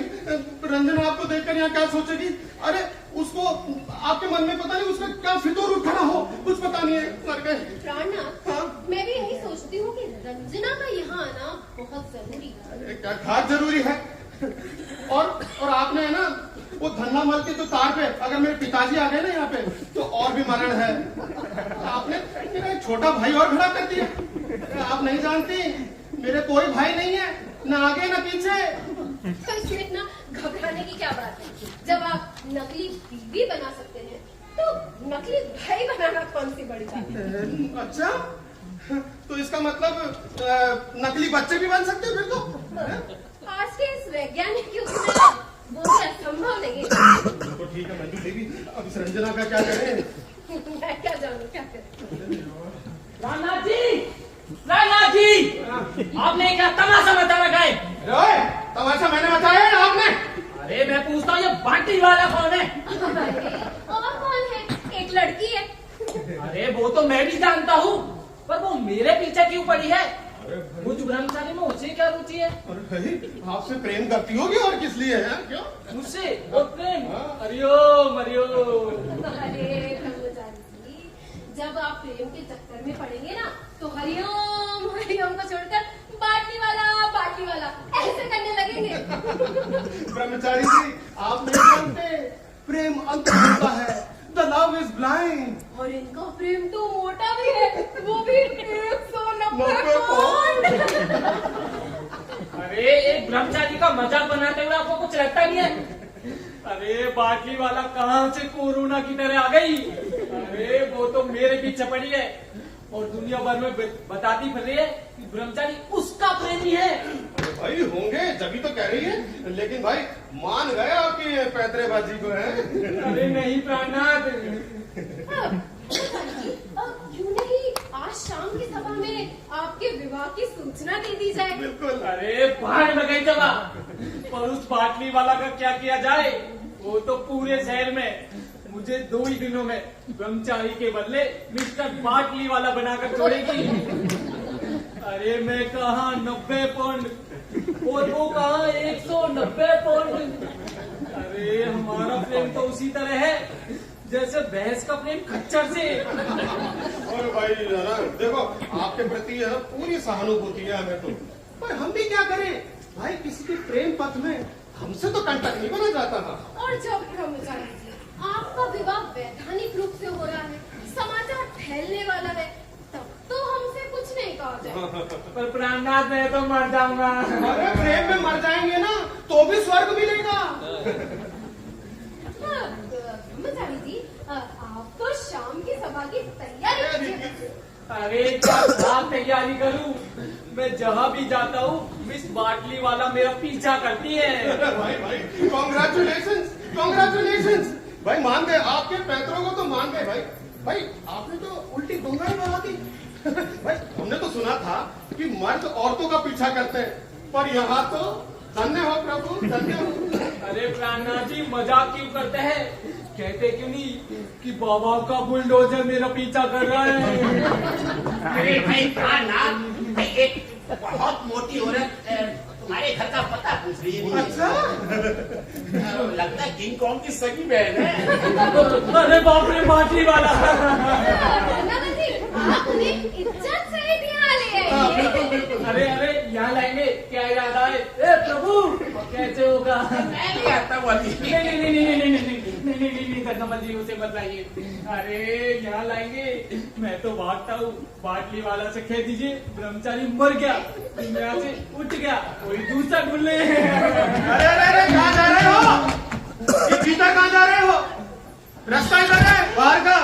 रंजना आपको देखकर यहाँ क्या सोचेगी? अरे उसको आपके मन में पता नहीं उसका क्या फितूर उठना हो, कुछ पता नहीं है। मर गए। प्राणनाथ, हाँ? मैं भी यही सोचती हूँ कि रंजना का यहाँ आना बहुत जरूरी है। अरे क्या खास जरूरी है? और आपने है ना वो धन्ना मल के जो तार पे, अगर मेरे पिताजी आ गए ना यहाँ पे तो और भी मरण है। आपने मेरा एक छोटा भाई और खड़ा कर दिया। आप नहीं जानती, मेरे कोई भाई नहीं है, ना आगे ना पीछे। तो इसमें इतना घबराने की क्या बात है? जब आप नकली बीवी बना सकते हैं तो नकली भाई बनाना कौन सी बड़ी बात है? अच्छा, तो इसका मतलब नकली बच्चे भी बन सकते हैं फिर तो? आज के इस वैज्ञानिक युग में वो भी असंभव नहीं है। तो ठीक है मंजू देवी, अब इस रंजना का क्या करें? मैं क्या जानूं क्या करें। रामनाथ जी, आपने क्या तमाशा मचा रखा है? ओए, तमाशा मैंने मचाया है आपने? अरे मैं पूछता हूँ, ये बाटी वाला कौन है? अरे और कौन है? एक लड़की है। अरे वो तो मैं भी जानता हूँ, पर वो मेरे पीछे क्यों पड़ी है? मुझ ब्रह्मचारी में उसे क्या रुचि है? अरे भाई, आपसे प्रेम करती होगी और किस लिए है? क्यों? मुझसे वो प्रेम? हरिओम हरिओम। अरे ब्रह्मचारी जी, जब आप प्रेम के चक्कर में पड़ेंगे ना तो हरिओम हरिओम को छोड़कर बाटी वाला ऐसे करने लगेंगे। ब्रह्मचारी जी, आप नहीं जानते, प्रेम अंत होता है। The love is blind. और इनका प्रेम तो मोटा भी है, वो भी 190 पौंड। अरे एक ब्रह्मचारी का मजाक बनाते हुए आपको कुछ लगता नहीं है? अरे बाटली वाला कहाँ से कोरोना की तरह आ गई? अरे वो तो मेरे पीछे पड़ी है और दुनिया भर में बताती फिर रही है कि ब्रह्मचारी उसका प्रेमी है। अरे भाई होंगे, जब तो कह रही है, लेकिन भाई मान गए आपकी पैतरेबाजी को है। अरे नहीं प्राणनाथ, क्यों नहीं आज शाम की सभा में आपके विवाह की सूचना दे दी जाए? बिल्कुल। अरे भाड़ में गई जगह, पर उस बाटली वाला का क्या किया जाए? वो तो पूरे शहर में मुझे 2 ही दिनों में ब्रह्मचारी के बदले मिस्टर बाटली वाला बनाकर छोड़ेगी। अरे मैं कहा 90 पौंड और वो कहा 190 पौंड। अरे हमारा प्रेम तो उसी तरह है जैसे भैंस का प्रेम खच्चर से। और भाई ना देखो, आपके प्रति है ना पूरी सहानुभूति है हमें तो, पर हम भी क्या करें भाई, किसी के प्रेम पथ में हमसे तो कंटक नहीं बना जाता था। और जब ब्रह्मचारी जी आपका विवाह वैधानिक रूप से हो रहा है, समाचार फैलने वाला है, तब तो हमसे कुछ नहीं कहा जाए। पर प्राणनाथ मैं तो मर जाऊंगा। अरे प्रेम में मर जाएंगे ना तो भी स्वर्ग मिलेगा। ब्रह्मचारी जी, आप तो शाम की सभा की तैयारी कीजिए। अरे क्या तैयारी करूं? मैं जहाँ भी जाता हूँ मिस बाटली वाला मेरा पीछा करती है। भाई कॉन्ग्रेचुलेशंस, कॉन्ग्रेचुलेशंस भाई, मान गए आपके पैतरों को तो मान गए भाई आपने तो उल्टी गंगा ही बहा दी। भाई हमने तो सुना था कि मर्द औरतों का पीछा करते हैं, पर यहाँ तो धन्य हो प्रभु, धन्य हो। अरे प्राणनाथ जी मजाक क्यों करते हैं? कहते क्यों नहीं कि बाबा का बुलडोजर मेरा पीछा कर रहा है? अरे भाई प्राणनाथ, एक बहुत मोटी औरत तुम्हारे घर का पता पूछ रही है। अच्छा, लगता है किंग कॉन्ग की सगी बहन है। अरे बाप रे बाटली वाला। ब्रह्मचारी जी, आप उन्हें इज्जत से ही यहाँ ले आइए। अरे यहाँ लाएंगे, क्या याद आए? ए प्रभु कैसे होगा? मैं नहीं आता वाली। नहीं करना बदली उसे बताइए। अरे यहाँ लाएंगे, मैं तो भागता हूँ, बाटली वाला से कह दीजिए ब्रह्मचारी मर गया, दुनिया से उठ गया, कोई दूसरा ढूंढ ले। अरे अरे अरे कहाँ जा रहे हो? ये पीता कहाँ जा रहे हो? रास्ता इधर है, बाहर का।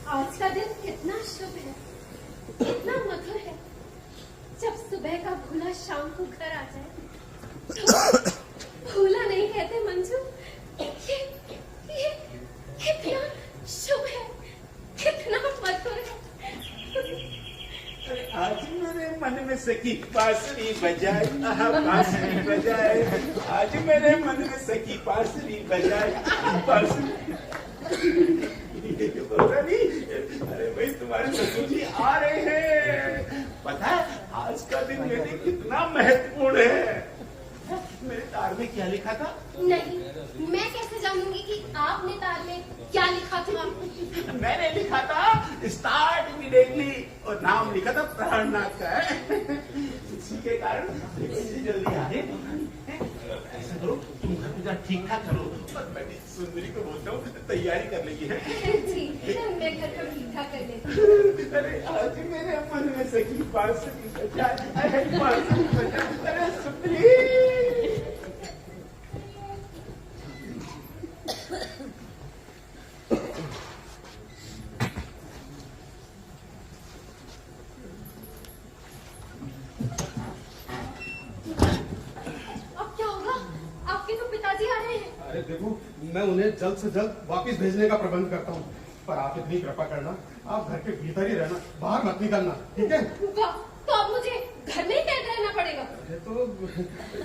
आज का दिन कितना शुभ है, कितना मधुर है। जब सुबह का भूला शाम को घर आ जाए तो भूला नहीं कहते मंजू। ये कितना शुभ है, कितना मधुर है। आज मेरे मन में सखी बांसुरी बजाए, बांसुरी बजाए। आज मेरे मन में सखी बांसुरी बजाए, बांसुरी। अरे भाई तुम्हारे ससुर जी आ रहे हैं। पता है आज का दिन मेरे लिए कितना महत्वपूर्ण है। मेरे तार में क्या लिखा था? नहीं, मैं कैसे जानूंगी कि आपने तार में क्या लिखा था? मैंने लिखा था स्टार्ट इमीडिएटली और नाम लिखा था प्राणनाथ का है। इसी के कारण जल्दी आ रहे। ऐसा करो तुम घर पूजा ठीक ठाक करो और मैं सुंदरी को बोलता हूँ तैयारी कर लेगी है। ठीक, मैं घर पर ठीक ठाक कर लेती हूँ। अरे आज मेरे मन में सखी बांसुरी बजाए, अरे बांसुरी बजाए, अरे सुंदरी। अरे देखो, मैं उन्हें जल्द से जल्द वापस भेजने का प्रबंध करता हूँ, पर आप इतनी कृपा करना, आप घर के भीतर ही रहना, बाहर मत निकलना, ठीक है? तो अब मुझे घर में ही कैद रहना पड़ेगा। अरे तो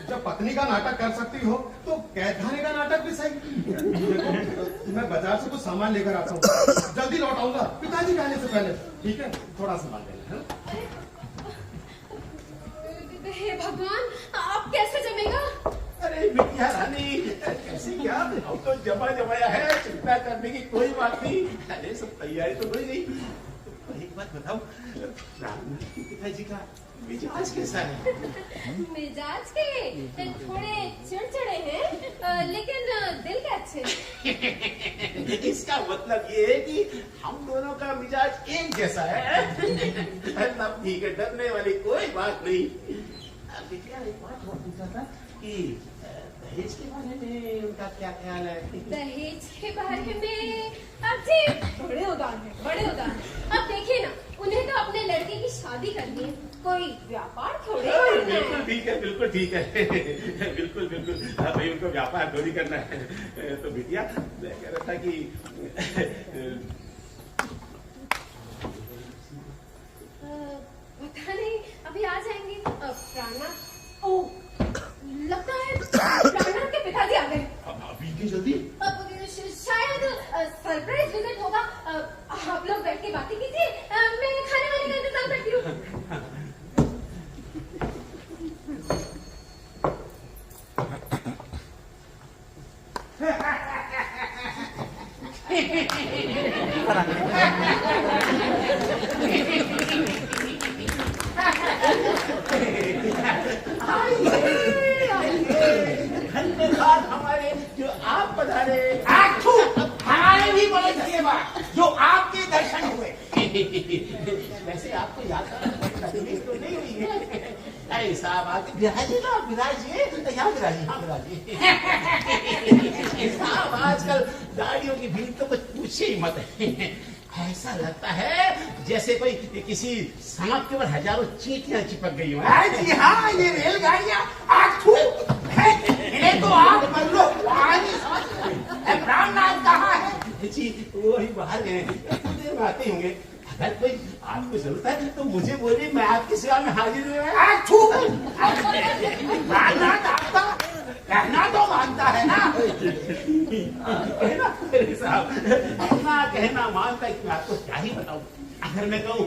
जब पत्नी का नाटक कर सकती हो तो कैद खाने का नाटक भी सही। देखो, मैं बाजार से कुछ सामान लेकर आता हूँ, जल्दी लौट आऊंगा पिताजी कहने से पहले, ठीक है? थोड़ा सामान लेना है। हे भगवान, आप कैसे जमेगा? अरे बिटिया रानी, कैसे क्या? अब तो जमा जमाया है, चिंता करने की कोई बात नहीं। अरे सब तैयारी तो हो गई। तो एक बात बताओ, पिताजी का मिजाज कैसा है? मिजाज के थोड़े चिड़चिड़े हैं, लेकिन दिल के अच्छे। इसका मतलब ये है कि हम दोनों का मिजाज एक जैसा है। तब ठीक है, डरने वाली कोई बात नहीं। बिटिया एक बात और पूछा था कि दहेज के बारे में उनका क्या ख्याल है? दहेज के बारे में अब जी बड़े उदार हैं, बड़े उदार हैं। अब देखिए ना, उन्हें तो अपने लड़के की शादी करनी है, कोई व्यापार थोड़े करना है। बिल्कुल ठीक है, बिल्कुल ठीक है। बिल्कुल बिल्कुल, हाँ भाई, उनको व्यापार थोड़ी करना है। तो बिटिया मैं कह रहा था कि पता नहीं, अभी आ जाएंगे। प्राणा, ओ लगता है प्राणा के पिताजी आ गए। अभी की जल्दी? शायद सरप्राइज विजिट होगा। आप लोग बैठ के बातें कीजिए, मैं खाने वाने का इंतजाम करती हूँ। धन्यवाद हमारे जो आप पधारे। हमारे भी बड़े धन्यवाद जो आपके दर्शन हुए। वैसे आपको याद तकलीफ तो नहीं हुई है? अरे साहब आके विराजिए ना, विराजिए, यहाँ विराजिए, यहाँ विराजिए। साहब आजकल गाड़ियों की भीड़ तो कुछ पूछे ही मत है। ऐसा लगता है जैसे कोई किसी सांप के ऊपर हजारों चींटियां चिपक गई हो। जी हाँ, ये रेलगाड़ियाँ आज इन्हें तो आप मतलब प्राणनाथ कहाँ है? जी वही बाहर गए, कुछ देर में आते होंगे। अगर कोई आपको जरूरत है तो मुझे बोलिए, मैं आपकी सेवा में हाजिर हूँ। प्राणनाथ आपका कहना तो मानता है ना? कहना मेरे साहब, अपना कहना मानता है कि मैं आपको क्या ही बताऊं। अगर मैं कहूँ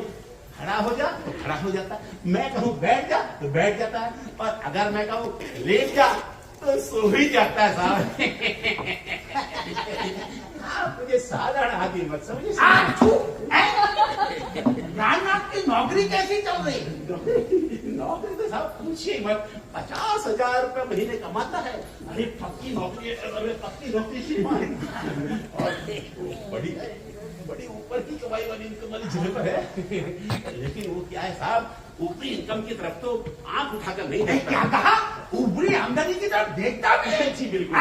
खड़ा हो जा तो खड़ा हो जाता है, मैं कहूँ बैठ जा तो बैठ जाता है, और अगर मैं कहूँ लेट जा तो सो ही जाता है साहब। आप मुझे साधारण आदमी मत समझिए। प्राणनाथ की नौकरी कैसी चल रही है? नौकरी तो साहब पूछिए मत, 50,000 रुपये महीने कमाता है। अरे पक्की नौकरी है, अरे पक्की नौकरी श्रीमान, और बड़ी बड़ी ऊपर की कमाई वाली इनकम वाली जगह पर है। लेकिन वो क्या है साहब, ऊपरी इनकम की तरफ तो आंख उठाकर नहीं देखता। क्या कहा? ऊपरी आमदनी की तरफ देखता भी है? जी बिल्कुल।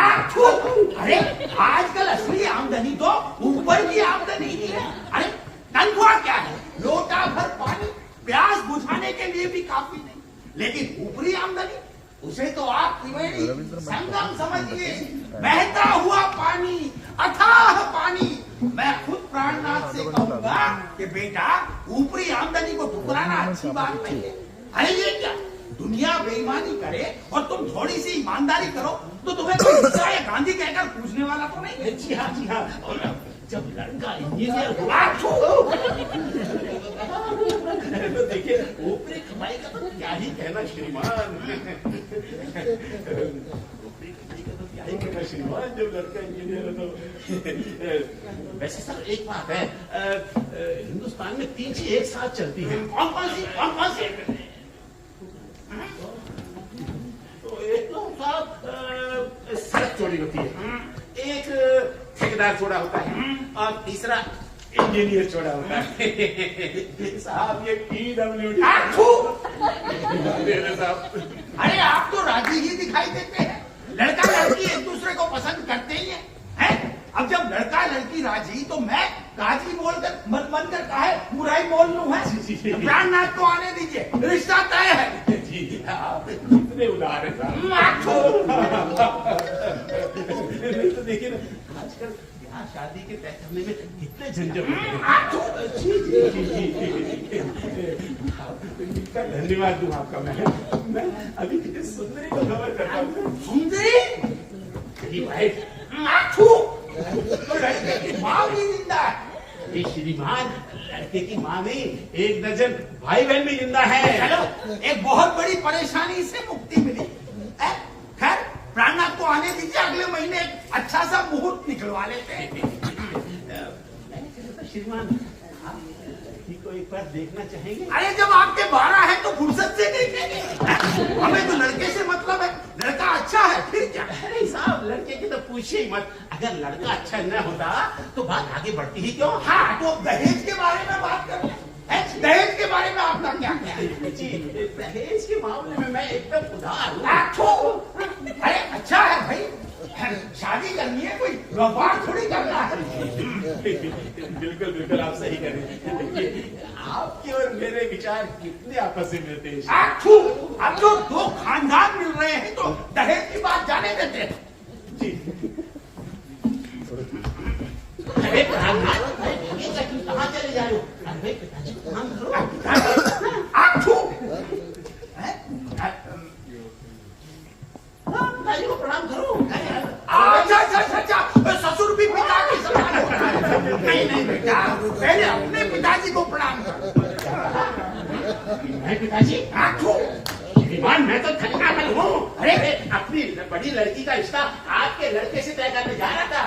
अरे आजकल असली आमदनी तो ऊपर की आमदनी ही है। अरे तनख्वाह क्या है? लोटा भर पानी प्यास बुझाने के लिए भी काफी नहीं, लेकिन ऊपरी आमदनी, उसे तो आप त्रिवेणी संगम समझिए, बहता हुआ पानी, अथाह पानी। मैं खुद प्राणनाथ से कहूंगा कि बेटा ऊपरी आमदनी को ठुकराना अच्छी बात नहीं है। अरे ये क्या, दुनिया बेईमानी करे और तुम थोड़ी सी ईमानदारी करो तो तुम्हें कोई हिस्सा या गांधी कहकर पूछने वाला तो नहीं है। जी हाँ जी हाँ। और जब लड़का इंजीनियर हुआ तो देखिए ऊपरी कमाई का तो क्या ही कहना श्रीमान, ऊपरी कमाई का तो क्या ही कहना श्रीमान, जब लड़का इंजीनियर है तो। वैसे सर एक बात है, हिंदुस्तान में 3 चीज एक साथ चलती है। कौन कौन सी? तो एक तो साहब सड़क चोरी होती है, एक ठेकेदार चोरा होता है, और तीसरा इंजीनियर चोरा होता है। साहब ये PWD साहब। अरे आप तो राजी ही दिखाई देते हैं, लड़का लड़की एक दूसरे को पसंद करते ही हैं? अब जब लड़का लड़की राजी तो मैं गाजी बोलकर मन बनकर काहे बुराई बोल लूं? है प्राणनाथ को आने दीजिए, रिश्ता तय है। जी आप कितने उदार हैं साहब। नहीं तो देखिए ना, आजकल ब्याह शादी के तय करने में कितने झंझट होते हैं। धन्यवाद दूं आपका। मैं अभी कितने सुंदरी को खबर करता हूँ। सुंदरी वाइफ तो लड़के की माँ भी जिंदा है? ये श्रीमान, लड़के की माँ नहीं, 1 दर्जन भाई बहन भी जिंदा है। चलो एक बहुत बड़ी परेशानी से मुक्ति मिली। खैर प्राणनाथ को आने दीजिए, अगले महीने एक अच्छा सा मुहूर्त निकलवा लेते हैं। श्रीमान आप लड़की को एक बार देखना चाहेंगे? अरे जब आपके 12 है तो फुर्सत से देखेंगे, हमें तो लड़के से मतलब है, लड़का अच्छा है फिर क्या। अरे साहब लड़के की तो पूछिए ही मत, अगर लड़का अच्छा न होता तो बात आगे बढ़ती ही क्यों। हाँ तो दहेज के बारे में बात कर लें। दहेज के बारे में आपका क्या कहना है? जी दहेज के मामले में मैं एकदम उदार हूँ। अरे अच्छा है भाई, शादी करनी है, कोई व्यापार थोड़ी करना है। बिल्कुल बिल्कुल आप सही कह रहे हैं। आपके और मेरे विचार कितने आपस में मिलते हैं। अब जो 2 खानदान मिल रहे हैं तो दहेज की बात जाने देते हैं। जी अरे कहाँ चले जा रहे हो? अरे पिताजी को प्रणाम करो। पिताजी को प्रणाम करो। अच्छा ससुर भी पिता की समान होता है। नहीं बेटा, पहले अपने पिताजी को प्रणाम करो। मैं पिताजी? श्रीमान मैं तो खटकामल हूँ। अरे अपनी बड़ी लड़की का रिश्ता आपके लड़के से तय करने जा रहा था।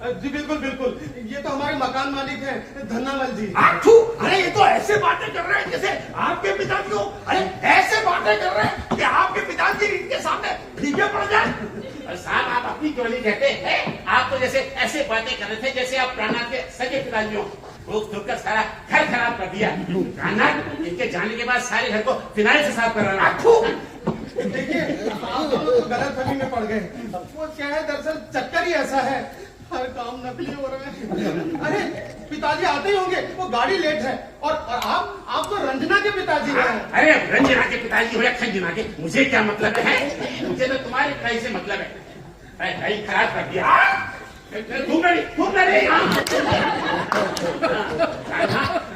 जी बिल्कुल बिल्कुल, ये तो हमारे मकान मालिक हैं धन्नामल जी। अरे ये तो ऐसे बातें कर रहे हैं जैसे आपके पिताजी को, अरे ऐसे बातें कर रहे हैं कि आपके पिताजी इनके सामने फीके पड़ जाए। साहब आप अपनी क्यों नहीं कहते हैं? आप तो जैसे ऐसे बातें कर रहे थे जैसे आप प्राणनाथ के सगे पिताजी हो। रोक थोक कर सारा घर खराब कर दिया। प्राणनाथ इनके जाने के बाद सारे घर को फिनाइल से साफ कर रहा। देखिए आप दोनों तो गलतफहमी में पड़ गए। वो क्या है, दरअसल चक्कर ही ऐसा है हर काम नकली हो रहा है। अरे पिताजी आते ही होंगे, वो गाड़ी लेट है। और आप तो रंजना के पिताजी हैं। अरे रंजना के पिताजी हो या खंजना के, मुझे क्या मतलब है? मुझे तो तुम्हारी कहीं से मतलब है। अरे कहीं खराब कर दिया। घूमना नहीं।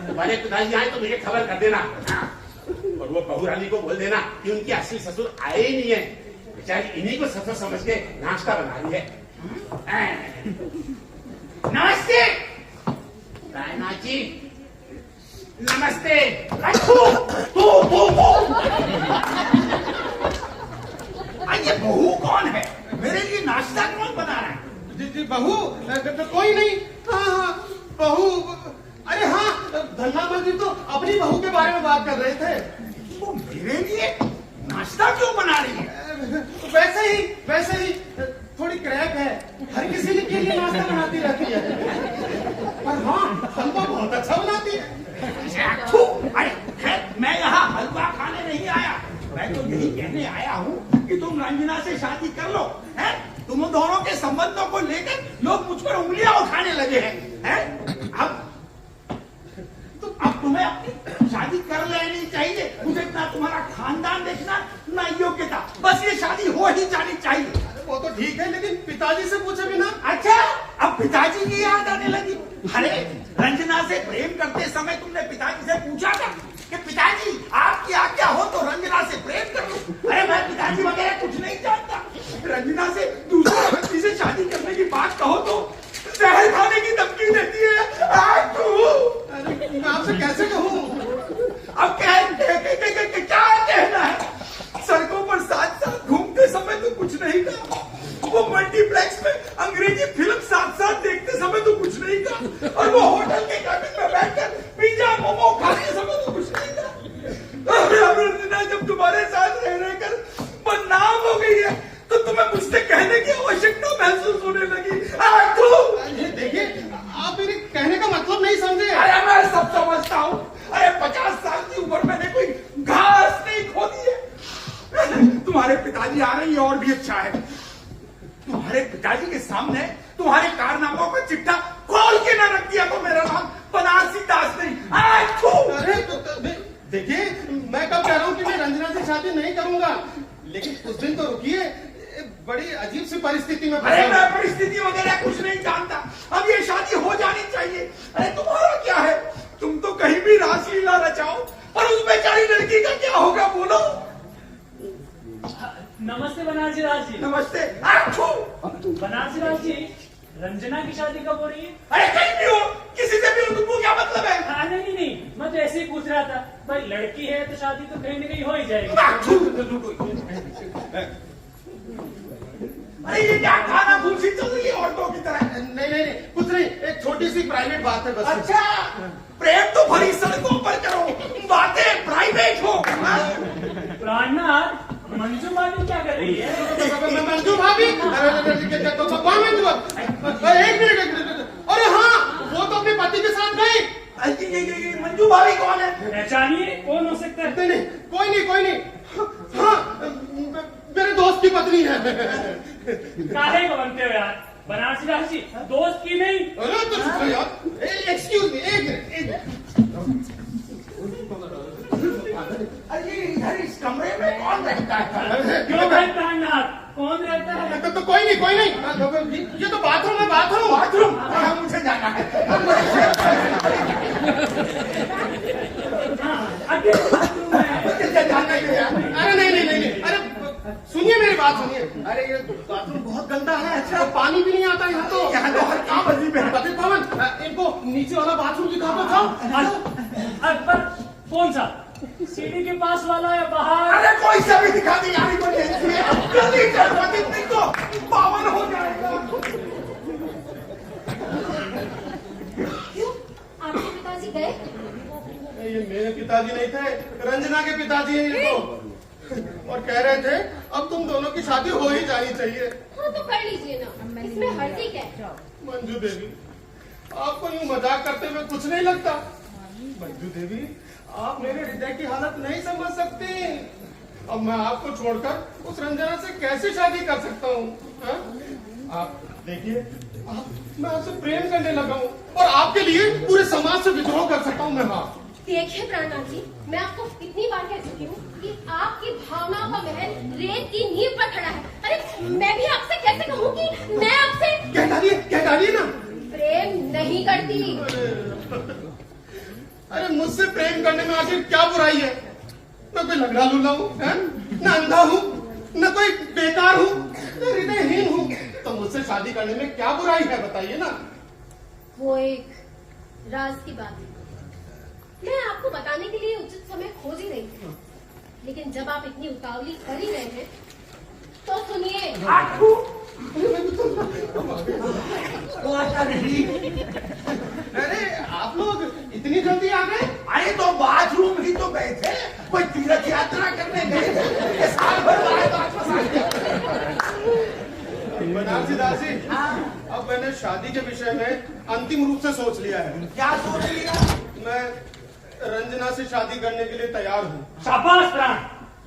तुम्हारे पिताजी आए तो मुझे खबर कर देना। और वो बहू रानी को बोल देना कि उनके असली ससुर आए ही नहीं है, बेचारी इन्हीं को ससुर समझ के नाश्ता बना रही है। नमस्ते रायना जी, नमस्ते। ये बहू कौन है? मेरे लिए नाश्ता कौन बना रहा है? जी बहू तो कोई नहीं। हाँ बहू। अरे हाँ, धन्ना जी तो अपनी बहू के बारे में बात कर रहे थे। वो मेरे लिए नाश्ता क्यों बना रही है? वैसे ही थोड़ी क्रैक है, हर किसी के लिए नाश्ता बनाती रहती है। पर हाँ, हलवा बहुत अच्छा बनाती है। अरे खैर, मैं यहाँ हलवा खाने नहीं आया, मैं तो यही कहने आया हूँ कि तुम रंजना से शादी कर लो। हैं? तुम दोनों के संबंधों को लेकर लोग मुझ पर उंगलियां उठाने लगे हैं। अब तुम्हें अपनी शादी कर लेनी चाहिए। मुझे ना तुम्हारा खानदान देखना, ना योग्यता, बस ये शादी हो ही जानी चाहिए। वो तो ठीक है, लेकिन पिताजी से पूछे बिना। अच्छा, अब पिताजी की याद आने लगी। अरे रंजना से प्रेम करते समय तुमने पिताजी से पूछा था कि पिताजी आपकी आज्ञा हो तो रंजना से प्रेम कर लूं? अरे मैं पिताजी वगैरह कुछ नहीं जानता। रंजना से दूसरे व्यक्ति से शादी करने की बात कहो तो जहर खाने की धमकी देती है। अरे मैं आपसे कैसे कहूँ? अब क्या कहना है? सड़कों पर साथ साथ घूमते समय तो कुछ नहीं कहा, वो मल्टीप्लेक्स में अंग्रेजी फिल्म साथ साथ देखते समय तो कुछ नहीं कहा, और वो होटल के कैबिन में बैठकर पिज्जा मोमो खाते समय तो कुछ नहीं कहा। रंजना जब तुम्हारे साथ रह कर बदनाम हो गई है तो तुम्हें मुझसे कहने की आवश्यकता महसूस होने लगी। देखिए, आप मेरे कहने का मतलब नहीं समझे। अरे मैं सब समझता हूँ। अरे 50 साल की उम्र मैंने कोई घास नहीं खोदी है। तुम्हारे पिताजी आ रही है और भी अच्छा है। तुम्हारे पिताजी के सामने तुम्हारे कारनामों का चिट्ठा खोल के ना रख दिया तो मेरा नाम बनारसी दास नहीं। अरे देखिए, मैं कब कह रहा हूँ कि मैं रंजना से शादी नहीं करूंगा, लेकिन कुछ दिन तो रुकिए। बड़ी अजीब सी परिस्थिति में। अरे मैं परिस्थिति वगैरह कुछ नहीं जानता, अब ये शादी हो जानी चाहिए। अरे तुम्हारा क्या है, तुम तो कहीं भी रासलीला रचाओ, पर उस बेचारी लड़की का क्या होगा बोलो। नमस्ते बनारसी दास जी। नमस्ते। बनारसी दास जी, रंजना की शादी कब हो रही है? अरे कहीं भी हो, किसी से भी हो, तुमको क्या मतलब है? नहीं, मैं तो ऐसे ही पूछ रहा था। भाई लड़की है तो शादी तो कहीं न कहीं हो ही जाएगी। अरे ये क्या खाना फूसी चल रही है औरतों की तरह? नहीं, कुछ नहीं, एक छोटी सी प्राइवेट बात है बस। अच्छा, प्रेम तो भरी सड़कों पर करो, बातें प्राइवेट हो। प्राणनाथ, मंजू भाभी क्या कर रही है? मंजू भाभी? कौन मंजू भाभी? एक मिनट। अरे हाँ, वो तो अपने पति के साथ गई। मंजू भाभी कौन है? पहचानिए, कौन हो सकता है? नहीं, कोई नहीं। हाँ, मेरे दोस्त की पत्नी है। काहे को बनते हो यार? बनारसी दास जी, दोस्त की नहीं। अरे तो चुप रहो यार। एक्सक्यूज मी, एक मिनट। अरे इधर इस कमरे में कौन रहता है? क्यों भाई प्राणनाथ, कौन रहता है? तो कोई नहीं। ये तो बाथरूम है। बाथरूम? मुझे जाना है। अरे नहीं। अरे सुनिए, मेरी बात सुनिए। अरे ये बाथरूम बहुत गंदा है। अच्छा, पानी भी नहीं आता यहाँ तो हर काम अजीब है। पति पवन, इनको नीचे वाला बाथरूम दिखा दो। जाओ। पर कौन सा? सीढ़ी के पास वाला या बाहर? अरे कोई सा भी दिखा दी यार, जल्दी कर, पति को पावन हो जाएगा। क्यों? आपके पिताजी गए? ये मेरे पिताजी नहीं थे, रंजना के पिताजी हैं ये तो। और कह रहे थे अब तुम दोनों की शादी हो ही जानी चाहिए। हाँ तो कर लीजिए ना, इसमें हर्जी क्या है? मंजू देवी, आपको यूं मजाक करते हुए कुछ नहीं लगता? मंजू देवी, आप मेरे हृदय की हालत नहीं समझ सकती। अब मैं आपको छोड़कर उस रंजना से कैसे शादी कर सकता हूँ? आप देखिए, मैं आपसे प्रेम करने लगा हूँ और आपके लिए पूरे समाज से विद्रोह कर सकता हूँ मैं। हाँ देखिए प्राणनाथ जी, मैं आपको कितनी बार कह चुकी हूँ कि आपकी भावनाओं का महल रेत की नींव पर खड़ा है। अरे मैं भी आपसे कैसे कहूँ कि मैं आपसे कह डालिए ना। प्रेम नहीं करती। अरे मुझसे प्रेम करने में आखिर क्या बुराई है? मैं कोई लंगड़ा लूला हूँ, न अंधा हूँ, न कोई बेकार हूँ, न हृदयहीन हूँ, तो मुझसे शादी करने में क्या बुराई है बताइए ना। वो एक राज की बात है, मैं आपको बताने के लिए उचित समय खोज ही रही थी, लेकिन जब आप इतनी उतावली कर ही रहे हैं तो सुनिए। अरे आप लोग इतनी जल्दी आ गए? अरे तो बाथरूम ही तो गए थे, कोई तीर्थ यात्रा करने गए थे, ये साल भर आए तो आपको बनारसी दासी, अब मैंने शादी के विषय में अंतिम रूप से सोच लिया है। क्या सोच लिया? मैं रंजना से शादी करने के लिए तैयार हूँ। शाबाश प्राण,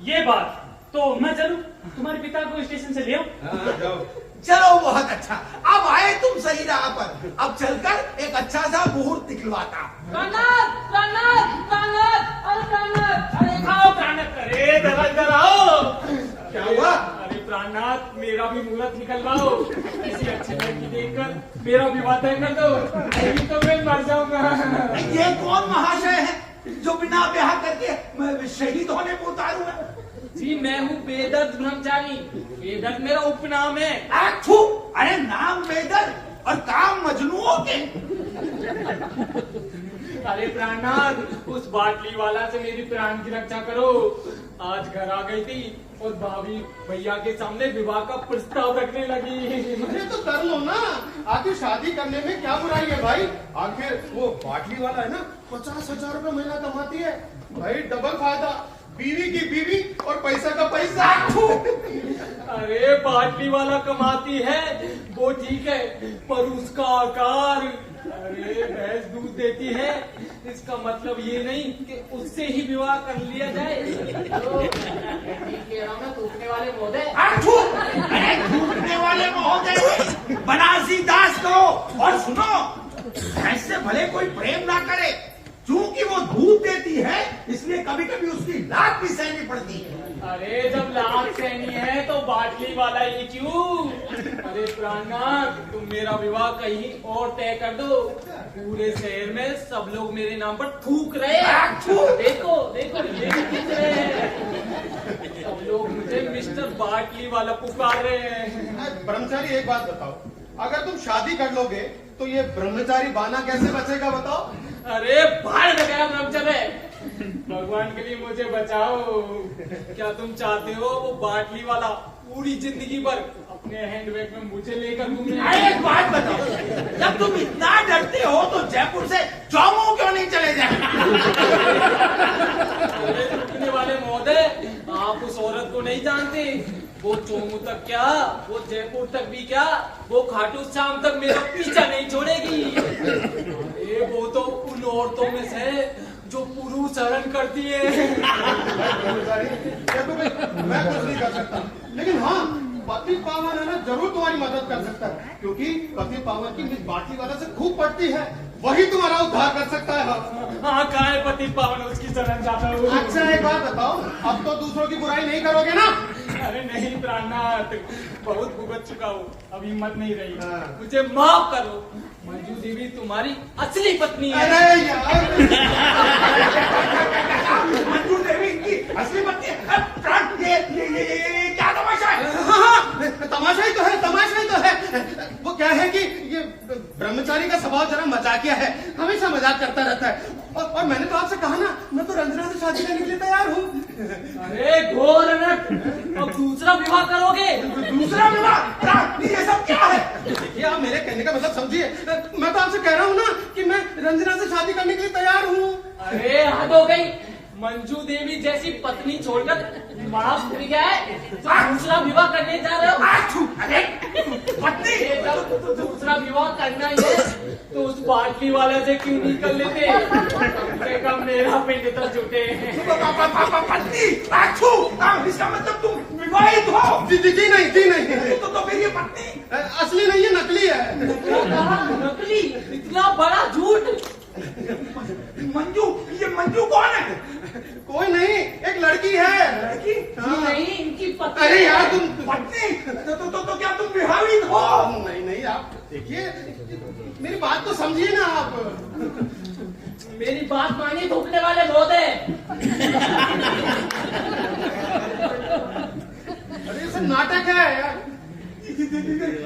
ये बात तो मैं चलूं तुम्हारे पिता को स्टेशन से ले आओ। हाँ, जाओ। चलो बहुत अच्छा, अब आए तुम सही राह पर। अब चलकर एक अच्छा सा मुहूर्त निकलवाता। प्राणनाथ, प्राणनाथ, प्राणनाथ, अरे प्राणनाथ, अरे आओ प्राणनाथ, अरे जरा इधर आओ। क्या हुआ? अरे प्राणनाथ, मेरा भी मुहूर्त निकलवाओ, किसी अच्छे लड़की देखकर मेरा विवाह तय कर दो, नहीं तो मैं मर जाऊंगा। ये कौन महाशय है जो बिना ब्याह करके मैं शहीद होने को उतारूंगा? जी मैं हूँ बेदर्द ब्रह्मचारी, बेदर्द मेरा उपनाम है। आछू, अरे नाम बेदर्द और काम मजनुओं के। अरे प्राणनाथ, उस बाटली वाला से मेरी प्राण की रक्षा करो। आज घर आ गई थी और भाभी भैया के सामने विवाह का प्रस्ताव रखने लगी। अरे तो कर लो ना, आखिर शादी करने में क्या बुराई है भाई? आखिर वो बाटली वाला है ना, 50,000 रुपए महीना कमाती है भाई, डबल फायदा, बीवी की बीवी और पैसा का पैसा। अरे बाटली वाला कमाती है वो ठीक है, पर उसका आकार, अरे भैंस दूध देती है, इसका मतलब ये नहीं कि उससे ही विवाह कर लिया जाए। तो ठीक कह रहा हूँ ना, थूकने वाले महोदय। आछू, अरे थूकने वाले महोदय बनारसी दास कहो। और सुनो, ऐसे भले कोई प्रेम ना करे, क्योंकि वो दूध देती है इसलिए कभी कभी उसकी लात भी सहनी पड़ती है। अरे जब लात सहनी है तो बाटली वाला ही क्यों? अरे प्राणनाथ, तुम मेरा विवाह कहीं और तय कर दो, पूरे शहर में सब लोग मेरे नाम पर थूक रहे हैं। देखो देखो ये खींच रहे हैं, सब लोग मुझे मिस्टर बाटली वाला पुकार रहे हैं। ब्रह्मचारी एक बात बताओ, अगर तुम शादी कर लोगे तो ये ब्रह्मचारी बाना कैसे बचेगा बताओ? अरे बाहर गया ब्रह्मचर्य, भगवान के लिए मुझे बचाओ। क्या तुम चाहते हो वो बाटली वाला पूरी जिंदगी भर अपने हैंडबैग में मुझे लेकर घूमे? अरे एक बात बताओ, जब तुम इतना डरते हो तो जयपुर से चौमू क्यों नहीं चले जाए? अरे रुकने वाले महोदय, आप उस औरत को नहीं जानते, वो चोमू तक क्या, वो जयपुर तक भी क्या, वो खाटू श्याम तक मेरा पीछा नहीं छोड़ेगी। अरे वो तो उन औरतों में से जो पुरुष हरण करती है। देखो भाई, मैं कुछ नहीं कर सकता, लेकिन हाँ पति पावन है ना, जरूर तुम्हारी मदद कर सकता है, क्योंकि पति पावन की मिस बाटली वाला से खूब पड़ती है, वही तुम्हारा उद्धार कर सकता है। हाँ कहाँ है पति पावन, उसकी शरण जाता हूँ। अच्छा एक बात बताओ, अब तो दूसरों की बुराई नहीं करोगे ना? अरे नहीं प्राणनाथ, बहुत भुगत चुका हूँ, अब हिम्मत नहीं रही, हाँ। मुझे माफ करो। मंजू देवी तुम्हारी असली पत्नी है। अरे यार मंजू देवी की असली पत्नी है? प्राण, ये क्या तमाशा है? हाँ, तमाशा ही तो है, तमाशा ही तो है। वो क्या है कि ये ब्रह्मचारी का स्वभाव जरा मजाकिया है, हमेशा मजाक करता रहता है, और मैंने तो आपसे कहा ना, मैं तो रंजना से शादी करने के लिए तैयार हूँ। अरे घोर नट, अब दूसरा विवाह करोगे? दूसरा विवाह? प्राण, ये सब क्या है? देखिए आप मेरे कहने का मतलब समझिए, मैं तो आपसे कह रहा हूँ ना कि मैं रंजना से शादी करने के लिए तैयार हूँ। अरे हद हो गई, मंजू देवी जैसी पत्नी छोड़कर माफ भूल गया है, तो दूसरा विवाह करने जा रहे हो? आछू, अरे पत्नी, जब दूसरा विवाह करना ही है तो उस बाटली वाले से क्यों नहीं कर लेते? कम से कम मेरा पिंड तो जुटे। पत्नी, आछू, इसका मतलब तुम विवाहित हो? जी नहीं, जी नहीं। तो फिर ये पत्नी असली नहीं है, नकली है। मंजू, ये मंजू कौन है? कोई नहीं, एक लड़की है। लड़की? नहीं, इनकी पत्नी। अरे यार तुम पत्नी? तो क्या तुम विवाहित हो? नहीं नहीं, आप देखिए, मेरी बात तो समझिए ना आप। मेरी बात मानिए, थूकने वाले बहुत है। अरे ये सब नाटक है यार।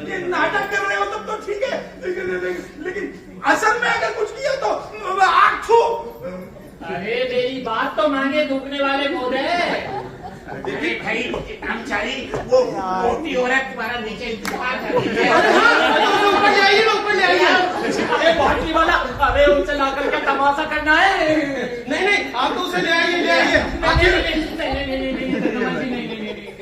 ये नाटक कर रहे हो तब तो ठीक है, लेकिन असल में अगर कुछ किया तो आग छू। अरे मेरी बात तो मानिए, थूकने वाले बहुत है। देखिए भाई कर्मचारी, वो मोटी औरत तुम्हारा नीचे इंतजार कर रही है। अरे हाँ, तो ऊपर ले आइए ना, ऊपर ले आइए। अरे बाटली वाला, अरे उसे ला करके तमाशा करना है। नहीं नहीं, आप तो उसे ले आइए, ले आइए। आखिर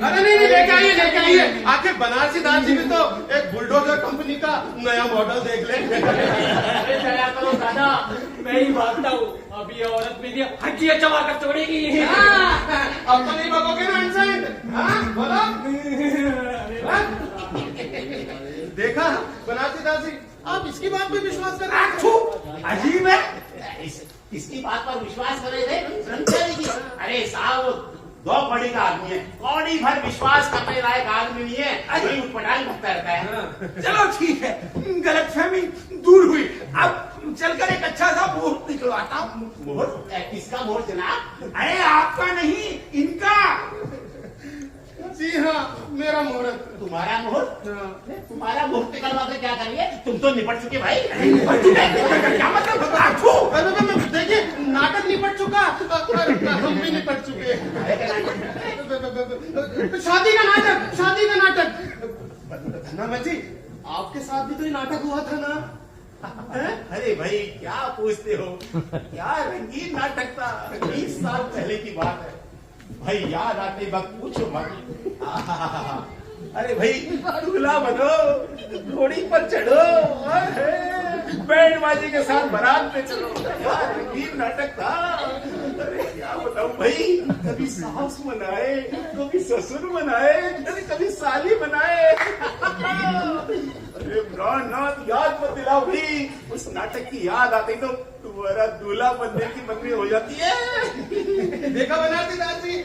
अरे नहीं नहीं, लेके आइए, लेके आइए। आखिर बनारसी दाल जी भी तो एक बुलडोजर कंपनी का नया मॉडल देख ले। अरे चला करो दादा, मैं ही भागता हूँ। अभी ये औरत मेरी हड्डियां चबा कर छोड़ेगी। अब तो नहीं भगोगे ना इंसान? हाँ बोलो। देखा बनारसी दाल जी, आप इसकी बात पे विश्वास कर रहे हैं? अजीब है। इसकी बात पर विश्वास कर रहे थे ब्रह्मचारी की। अरे साहब, दो बड़ी का आदमी है, कौड़ी भर विश्वास करने लायक आदमी नहीं है, वही उठपटांग करता रहता है। चलो ठीक है, गलतफहमी दूर हुई। अब चलकर एक अच्छा सा मुहूर्त निकलवाता हूँ। मुहूर्त? किसका मुहूर्त जनाब? अरे आपका नहीं, इनका। जी हाँ, मेरा मुहूर्त। तुम्हारा मुहूर्त? हाँ। तुम्हारा मुहूर्त निकलवा कर क्या करिए? तुम तो निपट चुके भाई। क्या मतलब? आठू। देखिए, नाटक निपट चुका, हम भी निपट चुके। शादी का नाटक, शादी का नाटक। ना जी, आपके साथ भी तो ये नाटक हुआ था ना? अरे भाई क्या पूछते हो, क्या रंगीन नाटक था। 20 साल पहले की बात है भाई, याद आते वक्त पूछो मत। अरे भाई, दूल्हा बनो, घोड़ी पर चढ़ो, बैंड बाजी के साथ बारात पे चलो। यार रंगीन नाटक था। अरे क्या बताऊं भाई, कभी सास मनाए, कभी ससुर मनाए, कभी साली मनाए। अरे प्राणनाथ, याद मत दिलाओ भाई। उस नाटक की याद आती तो तुम्हारा दूल्हा बनने की बदली हो जाती है। देखा बनारसी दाल जी,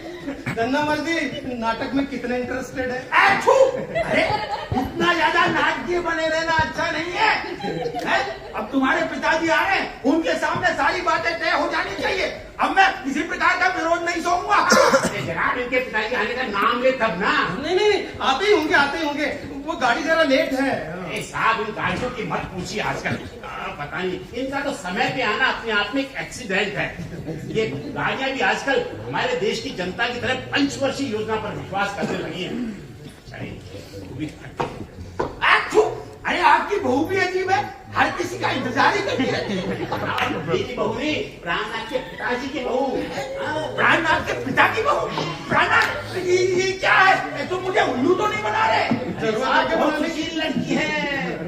धन्ना मर्जी नाटक में कितने इंटरेस्टेड है। अरे इतना ज्यादा नाटकीय बने रहना अच्छा नहीं है? अब तुम्हारे पिताजी आ रहे हैं, उनके सामने सारी बातें तय हो जानी चाहिए। अब मैं किसी प्रकार का विरोध नहीं सोऊंगा। अरे जनाब, इनके पिताजी आने का नाम ले तब ना। नहीं नहीं, आते ही होंगे, आते ही होंगे। वो गाड़ी जरा लेट है। अरे साहब, इन गाड़ियों की मत पूछिए आजकल। पता नहीं, इनका तो समय पे आना अपने आप में एक एक्सीडेंट है। ये गाड़ियां भी आजकल हमारे देश की जनता की तरह पंचवर्षीय योजना पर विश्वास करने लगी हैं। अरे आपकी बहू भी अजीब है, हर किसी का इंतजार ही करती रहती है। मेरी बहू नहीं, प्राणनाथ के पिताजी की बहू। प्राणनाथ के पिता की बहू? प्राणनाथ, ये क्या है? तुम मुझे उल्लू तो नहीं बना रहे? बहुत हसीन लड़की है,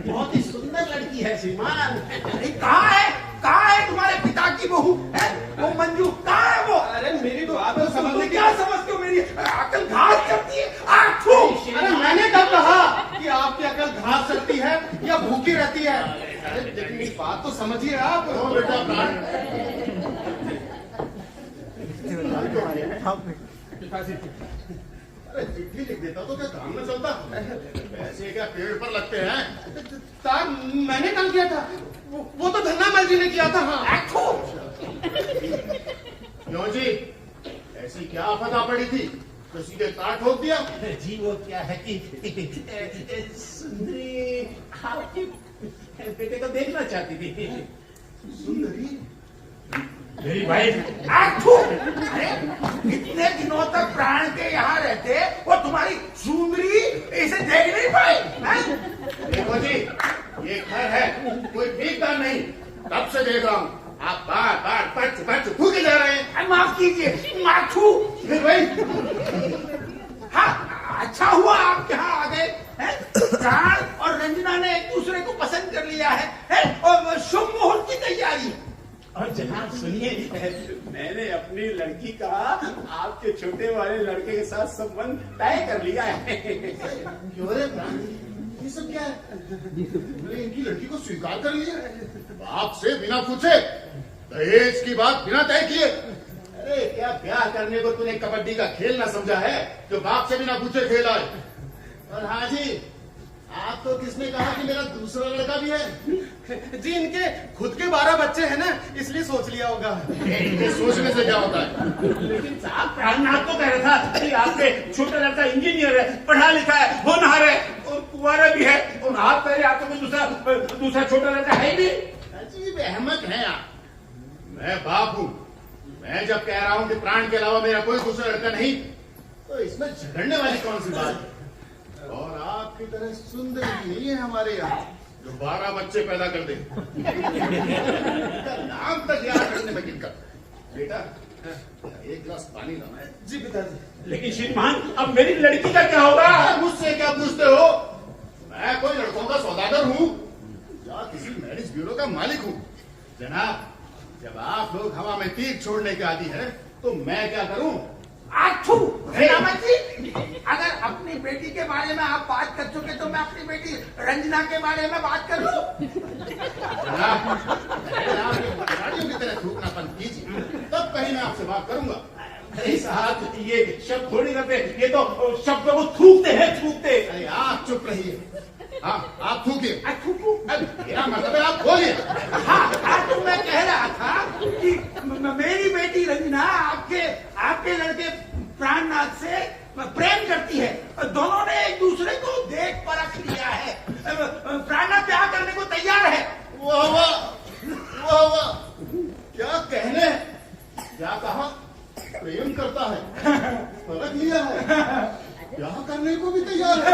बहुत ही सुंदर लड़की है श्रीमान। अरे कहाँ है तुम्हारे पिता की बहू? वो मंजू कहाँ है वो? अरे मेरी बात तो समझने की। क्या समझते हो? मेरी अकल घास करती है। अरे मैंने कब कहा कि आपकी अकल घास चलती है या भूखी रहती है? अरे लेकिन मेरी बात तो समझिए आप। अरे चिट्ठी लिख देता तो क्या काम न चलता? पैसे क्या पेड़ पर लगते हैं? साहब मैंने कल किया था, वो तो धन्ना मर्जी ने किया था। हाँ क्यों जी, ऐसी क्या आपदा पड़ी थी? किसी के काट ठोक दिया? जी वो क्या है कि सुंदरी आपके बेटे को देखना चाहती थी। सुंदरी? मेरी वाइफ। अरे इतने दिनों तक प्राण के यहाँ रहते, वो तुम्हारी सुंदरी इसे देख नहीं पाई? देखो जी, ये घर है, कोई ठेकेदार नहीं। तब से देख रहा हूँ आप बार बार थूके जा रहे हैं। माफ कीजिए, माथू। फिर भाई, हाँ, अच्छा हुआ आप यहाँ आ गए। प्राण और रंजना ने एक दूसरे को पसंद कर लिया है और शुभ मुहूर्त की तैयारी। और जनाब सुनिए, मैंने अपनी लड़की का आपके छोटे वाले लड़के के साथ संबंध तय कर लिया है। क्यों रे प्राण, ये सब क्या है? बोले इनकी लड़की को स्वीकार कर लिया, बाप से बिना पूछे। दहेज की बात बिना तय किए। अरे क्या ब्याह करने को तूने कबड्डी का खेल ना समझा है जो बाप से बिना पूछे खेल आए? और हाँ जी, आपको किसने कहा कि मेरा दूसरा लड़का भी है? जी इनके खुद के 12 बच्चे हैं ना, इसलिए सोच लिया होगा। इनके सोचने से क्या होता है? लेकिन साहब प्राणनाथ तो कह रहा था कि आपके छोटा लड़का इंजीनियर है, पढ़ा लिखा है, होनहार है और कुंवारा भी है, और आप कह रहे आपको कोई दूसरा छोटा लड़का है भी। अजीब अहमक है आप। मैं बाप हूं, मैं जब कह रहा हूं कि प्राण के अलावा मेरा कोई दूसरा लड़का नहीं, तो इसमें झगड़ने वाली कौन सी बात है? और आपकी तरह सुंदर भी नहीं है हमारे यहाँ जो 12 बच्चे पैदा कर दे। नाम तक याद रखने में किनका? बेटा एक गिलास पानी लाना है। जी पिताजी। लेकिन श्रीमान अब मेरी लड़की का क्या होगा? मुझसे क्या पूछते हो? मैं कोई लड़कों का सौदागर हूँ या किसी मैरिज ब्यूरो का मालिक हूँ? जनाब, जब आप लोग हवा में तीर छोड़ने के आदी है तो मैं क्या करूँ? आठू रामन जी, अगर अपनी बेटी के बारे में आप बात कर चुके तो मैं अपनी बेटी रंजना के बारे में बात कर लूं। जनाब, आप खिलाड़ियों की तरह थूकनापन कीजिए, तब कहीं मैं आपसे बात करूंगा। अरे साहब ये शब्द थोड़ी करते, ये तो शब्दों को थूकते हैं, थूकते। अरे आप चुप रहिए। हाँ आप थूकिए। थूकू? मेरा मतलब है आप बोलिए। हाँ तो मैं कह रहा था कि मेरी बेटी रंजना आपके लड़के प्राणनाथ से प्रेम करती है। दोनों ने एक दूसरे को देख परख लिया है। प्राणनाथ ब्याह करने को तैयार है। वाह वाह वाह वाह, क्या कहने, क्या कहा? प्रेम करता है, परख लिया है, ब्याह करने को भी तैयार है।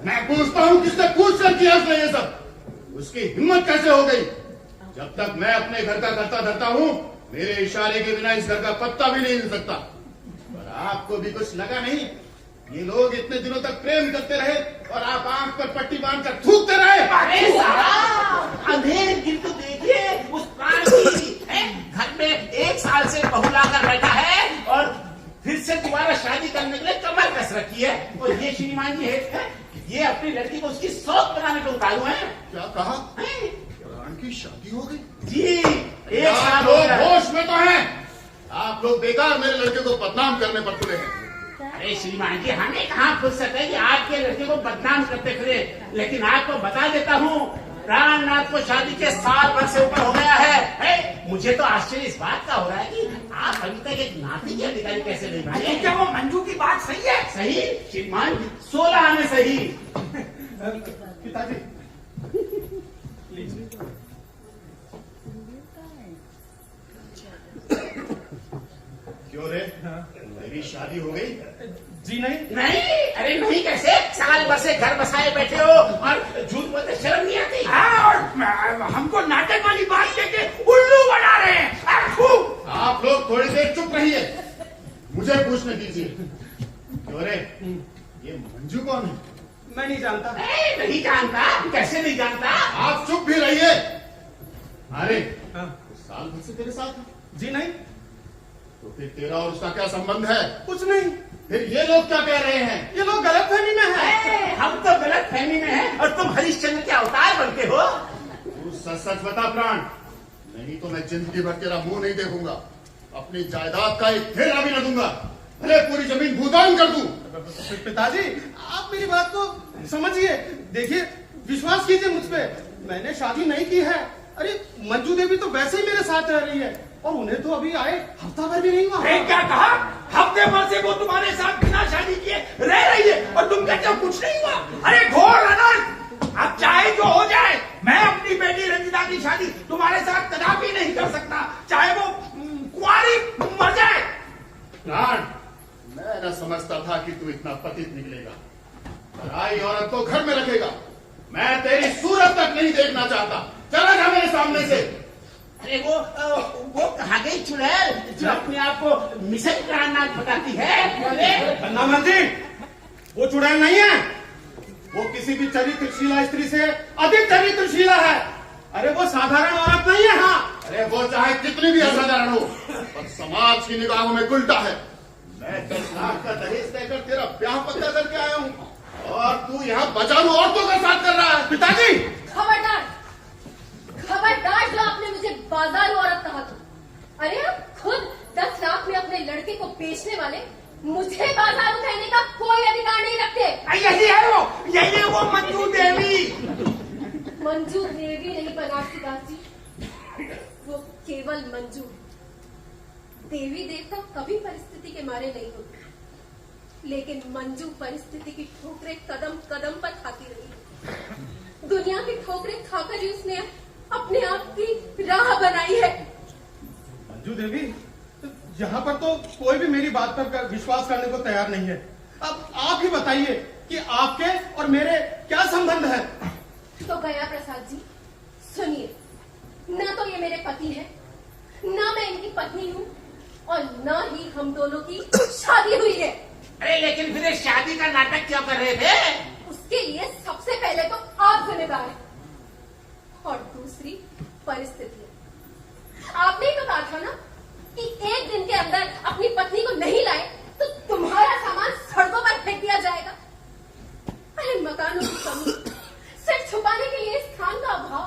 मैं पूछता हूँ किससे पूछ कर किया उसने ये सब? उसकी हिम्मत कैसे हो गई? जब तक मैं अपने घर का करता धरता हूँ, मेरे इशारे के बिना इस घर का पत्ता भी नहीं हिल सकता। पर आपको भी कुछ लगा नहीं? ये लोग इतने दिनों तक प्रेम करते रहे और आप आंख पर पट्टी बांधकर थूकते रहे। अरे साहब अंधेर गिर तो देखिए, उस प्राण की घर में 1 साल से बहू लाकर बैठा है और फिर से दोबारा शादी करने के लिए कमर कस रखी है। और ये श्रीमान जी है, ये अपनी लड़की को उसकी शौक बनाने को उतारू है। क्या कहा? प्राण की शादी हो गई? जी 1 साल हो लोग गया। होश में तो हैं। आप लोग बेकार मेरे लड़के को बदनाम करने पर तुले हैं। अरे श्रीमान जी हमें कहाँ फुर्सत है कि आपके लड़के को बदनाम करते फिरे। लेकिन आपको बता देता हूँ, प्राणनाथ को शादी के 1 साल भर से ऊपर हो गया है। मुझे तो आश्चर्य इस बात का हो रहा है कि आप अभी तक एक नाती की अधिकारी कैसे नहीं भाई? क्या वो मंजू की बात सही है? सही श्रीमान, 16 आने सही। पिताजी क्यों रे, मेरी शादी हो गई? जी नहीं। नहीं, अरे नहीं कैसे? 1 साल भर से घर बसाए बैठे हो और झूठ बोलते शर्म नहीं आती? और हमको नाटक वाली बात लेके उल्लू बना रहे हैं। आप लोग थोड़ी देर चुप रहिए, मुझे पूछने दीजिए। क्यों रे, ये मंजू कौन है? मैं नहीं जानता। नहीं जानता? कैसे नहीं जानता? आप चुप भी रहिए। अरे हाँ। साल भर से तेरे साथ है? जी नहीं। तो फिर तेरा और उसका क्या संबंध है? कुछ नहीं। फिर ये लोग क्या कह रहे हैं? ये लोग गलतफहमी में हैं। हम तो गलत फहमी में हैं और तुम हरिश्चंद्र के अवतार बनते हो। तू सच सच बता प्राण, नहीं तो मैं जिंदगी भर तेरा मुंह नहीं देखूंगा। अपनी जायदाद का एक ठेला भी न दूंगा, भले पूरी जमीन भूदान कर दूं। पिताजी आप मेरी बात को समझिए, देखिए विश्वास कीजिए मुझ पे, मैंने शादी नहीं की है। अरे मंजू देवी तो वैसे ही मेरे साथ रह रही है और उन्हें तो अभी आए हफ्ता भर भी नहीं हुआ। क्या कहा? हफ्ते भर से वो तुम्हारे साथ बिना शादी किए रह रही है और तुम कहते हो कुछ नहीं हुआ? अरे घोर अनर्थ! अब चाहे जो हो जाए, मैं अपनी बेटी रंजिता की शादी तुम्हारे साथ कदापि नहीं कर सकता, चाहे वो कुंवारी मर जाए। प्राण, मैं न समझता था कि तू इतना पतित निकलेगा, पराई औरत को घर में रखेगा। मैं तेरी सूरत तक नहीं देखना चाहता, चला जा मेरे सामने से। अरे वो कहाँ गई चुड़ैल जो अपने आप को मिशन प्राणनाथ बताती है? बोले नामन जी, वो चुड़ैल नहीं है, वो किसी भी चरित्रशीला स्त्री से अधिक चरित्रशीला है। अरे वो साधारण औरत नहीं है। हाँ, अरे वो चाहे कितनी भी असाधारण हो, पर समाज की निगाहों में उल्टा है। मैं 10 लाख का दहेज देकर तेरा ब्याह पक्का करके आया हूँ और तू यहाँ बचारू औरतों का साथ कर रहा है। पिताजी खबरदार, खबरदार जो आपने मुझे बाजारू औरत कहा था। बाजार उठाने का कोई अधिकार नहीं रखते। यही है वो मंजू देवी। मंजू देवी नहीं बनारसी दास जी, वो केवल मंजू है। देवी देवता कभी परिस्थिति के मारे नहीं होते, लेकिन मंजू परिस्थिति की ठोकरें कदम कदम पर खाती रही। दुनिया की ठोकरें खाकर ही उसने अपने आप की राह बनाई है। मंजू देवी, यहाँ पर तो कोई भी मेरी बात पर विश्वास करने को तैयार नहीं है। अब आप ही बताइए कि आपके और मेरे क्या संबंध है। तो गया प्रसाद जी, सुनिए, न तो ये मेरे पति है, न मैं इनकी पत्नी हूँ, और न ही हम दोनों की शादी हुई है। अरे लेकिन फिर ये शादी का नाटक क्यों कर रहे थे? उसके लिए सबसे पहले तो आप जिम्मेदार हैं, और दूसरी परिस्थितियां। आपने ही तो कहा था ना कि एक दिन के अंदर अपनी पत्नी को नहीं लाए तो तुम्हारा सामान सड़कों पर फेंक दिया जाएगा। अरे मकानों की कमी, सिर्फ छुपाने के लिए स्थान का अभाव,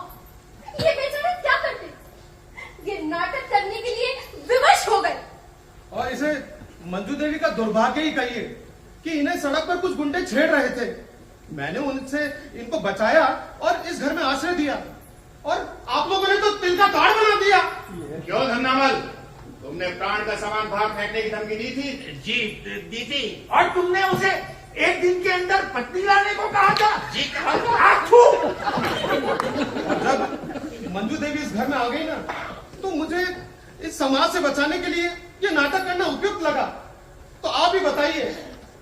ये बेचारे क्या करते? ये नाटक करने के लिए विवश हो गए। और इसे मंजू देवी का दुर्भाग्य ही कहिए कि इन्हें सड़क पर कुछ गुंडे छेड़ रहे थे। मैंने उनसे इनको बचाया और इस घर में आश्रय दिया, और आप लोगों ने तो तिल का ताड़ बना दिया। क्यों धन्नामल, तुमने प्राण का सामान बाहर फेंकने की धमकी दी थी? जी दी थी। और तुमने उसे एक दिन के अंदर पत्नी लाने को कहा था? जी कहा था। और जब मंजू देवी इस घर में आ गई ना, तो मुझे इस समाज से बचाने के लिए ये नाटक करना उपयुक्त लगा। तो आप ही बताइए,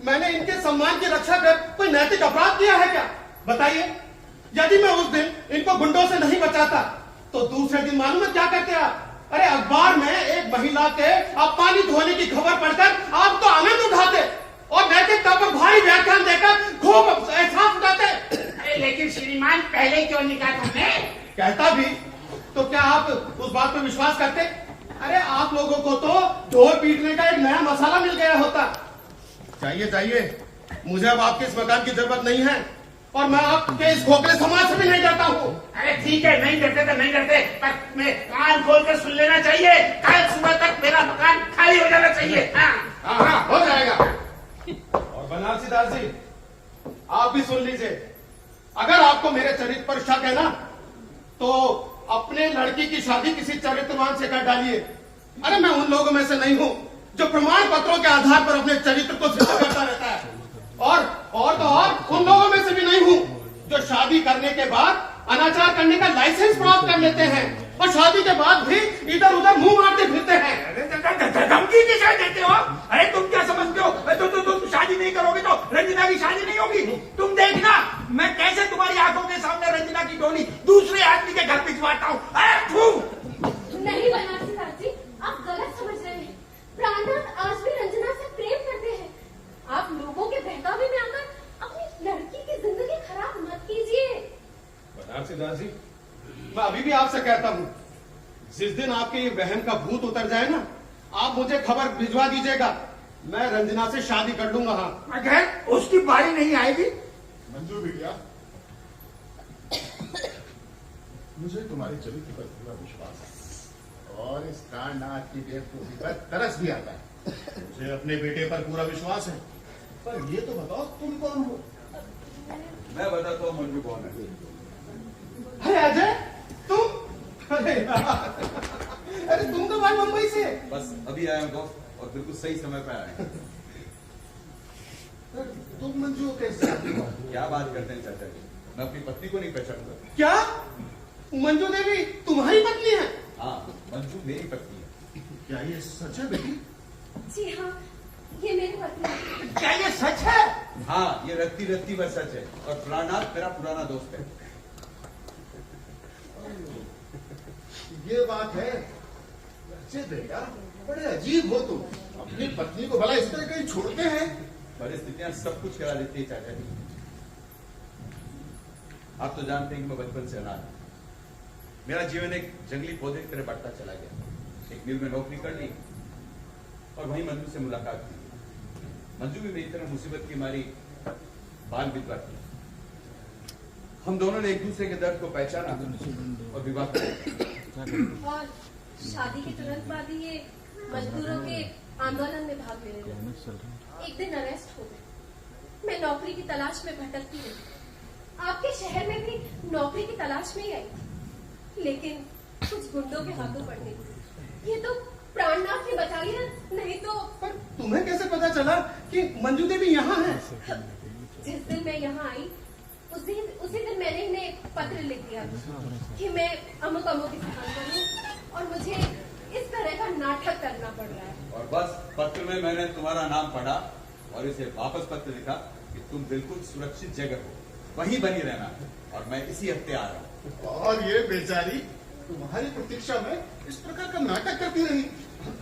मैंने इनके सम्मान की रक्षा कर कोई नैतिक अपराध किया है क्या? बताइए। यदि मैं उस दिन इनको गुंडों से नहीं बचाता तो दूसरे दिन मालूम है क्या करते आप? अरे अखबार में एक महिला के अपमानित होने की खबर पढ़कर आप तो आनंद उठाते और नैतिकता पर भारी व्याख्यान देकर खूब एहसास उठाते। अरे लेकिन श्रीमान पहले क्यों नहीं कहा तुमने? कहता भी तो क्या आप उस बात पर विश्वास करते? अरे आप लोगों को तो ढोल पीटने का एक नया मसाला मिल गया होता। जाइए जाइए, मुझे अब आपके इस मकान की जरूरत नहीं है, और मैं आपके इस खोखले समाज से भी नहीं डरता हूँ। अरे ठीक है, नहीं डरते तो नहीं डरते, पर मैं कान खोलकर सुन लेना चाहिए। कल सुबह तक मेरा मकान खाली हो जाना चाहिए। हाँ, हो जाएगा। और बनारसी दास जी, आप भी सुन लीजिए। अगर आपको मेरे चरित्र पर शक है ना, तो अपने लड़की की शादी किसी चरित्रवान से कर डालिए। अरे मैं उन लोगों में से नहीं हूँ जो प्रमाण पत्रों के आधार पर अपने चरित्र को सिद्ध करता रहता है, और तो और उन लोगों में से भी नहीं हूँ जो शादी करने के बाद अनाचार करने का लाइसेंस प्राप्त कर लेते हैं और शादी के बाद भी इधर उधर मुंह मारते फिरते हैं। धमकी किसे देते हो? अरे तुम क्या समझते हो? तुम शादी नहीं करोगे तो रंजना की शादी नहीं होगी। तुम देखना मैं कैसे तुम्हारी आंखों के सामने रंजना की डोली दूसरे आदमी के घर भिजवाता हूँ। नहीं बनारसी दास जी, आप गलत समझ रहे हैं। प्राणनाथ आज भी रंजना से प्रेम करते हैं। आप लोगों के बहकावे में आकर अपनी लड़की की जिंदगी खराब मत कीजिए। बनारसी दास जी, मैं अभी भी आपसे कहता हूँ, जिस दिन आपके ये वहम का भूत उतर जाए ना, आप मुझे खबर भिजवा दीजिएगा। मैं रंजना से शादी कर लूंगा। हाँ, अगर उसकी बारी नहीं आएगी। मंजू बिटिया, मुझे तुम्हारे चरित्र पर पूरा विश्वास है, और इस प्राणनाथ की बेवकूफी पर तरस भी आता है। मुझे अपने बेटे पर पूरा विश्वास है, पर ये तो बताओ तुम कौन हो? मैं बताता हूँ मंजू कौन है। अरे अजय, तुम? अरे यार, अरे तुम तो भाई मुंबई से। बस अभी आया हूँ दोस्त, और बिल्कुल सही समय पे आया। तुम मंजू कैसे? क्या बात करते हैं चाचा जी, मैं अपनी पत्नी को नहीं पहचानता। क्या मंजू देवी तुम्हारी पत्नी है? हाँ, मंजू मेरी पत्नी है। क्या ये सच है बेटी? जी हाँ, ये मेरी पत्नी है। क्या ये सच है? हाँ, ये रत्ती रत्ती बस सच है, और प्राणनाथ मेरा पुराना दोस्त है। ये बात है। अच्छे बेटा, बड़े अजीब हो तुम। अपनी पत्नी को भला इस तरह कहीं छोड़ते हैं? परिस्थितियां सब कुछ करा देती है चाचा जी। आप तो जानते हैं कि मैं बचपन से अनाथ हूं। मेरा जीवन एक जंगली पौधे की तरह बढ़ता चला गया। एक मिल में नौकरी कर ली और वहीं मंजू से मुलाकात की। मंजू भी मेरी तरह मुसीबत की मारी बाल विधवा थी। हम दोनों ने एक दूसरे के दर्द को पहचाना और विवाह कर लिया। और शादी के तुरंत बाद ही ये मजदूरों के आंदोलन में भाग ले रहे हैं। एक दिन अरेस्ट हो गए। मैं नौकरी की तलाश में भटकती रही। आपके शहर में भी नौकरी की तलाश में ही आई थी, लेकिन कुछ गुंडों के हाथों पड़ गई। ये तो प्राणनाथ ने बचा लिया, नहीं तो। पर तुम्हें कैसे पता चला कि मंजू देवी यहाँ है? जिस दिन मैं यहाँ आई उसी दिन मैंने इन्हें पत्र लिख दिया कि मैं अमुक अमुक स्थान पर हूँ और मुझे इस तरह का नाटक करना पड़ रहा है। और बस पत्र में मैंने तुम्हारा नाम पढ़ा और इसे वापस पत्र लिखा कि तुम बिल्कुल सुरक्षित जगह हो, वहीं बनी रहना, और मैं इसी हफ्ते आ रहा हूँ। और ये बेचारी तुम्हारी प्रतीक्षा में इस प्रकार का नाटक करती रही।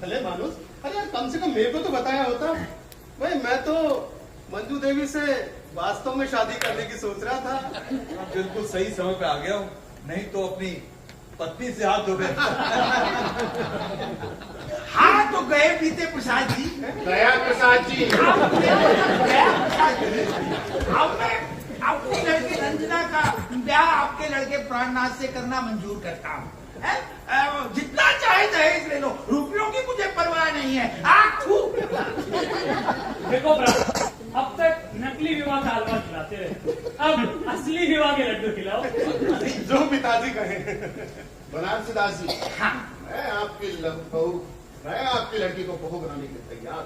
भले मानुस, अरे यार कम से कम मेरे को तो बताया होता। भाई मैं तो मंजू देवी से वास्तव में शादी करने की सोच रहा था। बिल्कुल सही समय पे आ गया हूँ, नहीं तो अपनी पत्नी से हाथ धो गए। हाँ तो गए बीते प्रसाद जी। दया प्रसाद जी, अब मैं अपने लड़के रंजना का ब्याह आपके लड़के प्राणनाथ से करना मंजूर करता हूँ। जितना चाहे दहेज ले लो, रुपयों की मुझे परवाह नहीं है। देखो ब्रह्म, अब तक नकली विवाह का हलवा खिलाते रहे, अब असली विवाह के लड्डू खिलाओ। जो पिताजी कहे। बनारसी दास जी, मैं आपकी मैं आपकी लड़की को बहू बनाने के लिए तैयार,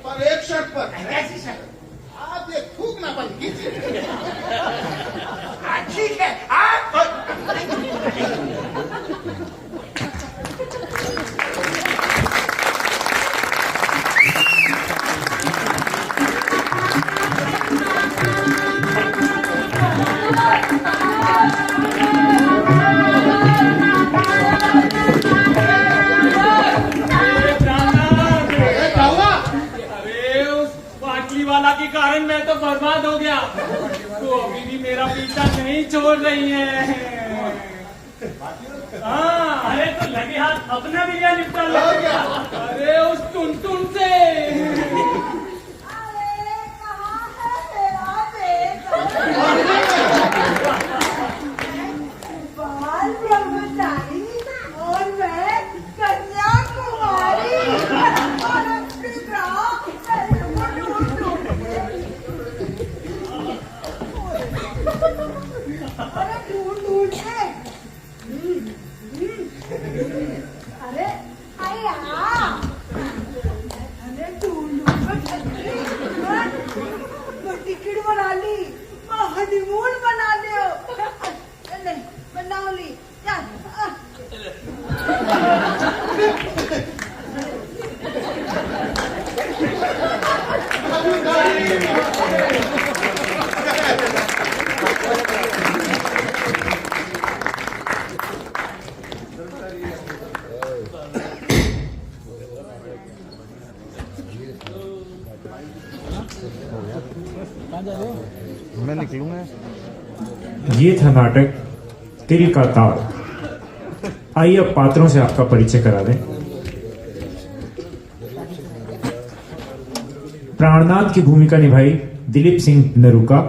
पर एक शर्त पर। कैसी शर्त? आप ये थूकना बंद कीजिए। ठीक है, आप के कारण मैं तो बर्बाद हो गया, तो अभी भी मेरा पीछा नहीं छोड़ रही है। हाँ, अरे तो लगे हाथ अपना भी लिया निपटा लो। अरे उस टुनटुन से। अरे कहाँ है मेरा बेटा? बाल ब्रह्मचारी और मैं कन्याकुमारी, और अपने ग्राम अरे ढूंढ के अरे अरे ढूंढ टिकट बना ली, हनीमून बना लियो। नहीं बना ली मैं निकलूंगा। ये था नाटक तिल का ताड़। आइए अब पात्रों से आपका परिचय करा दें। प्राणनाथ की भूमिका निभाई दिलीप सिंह नरूका।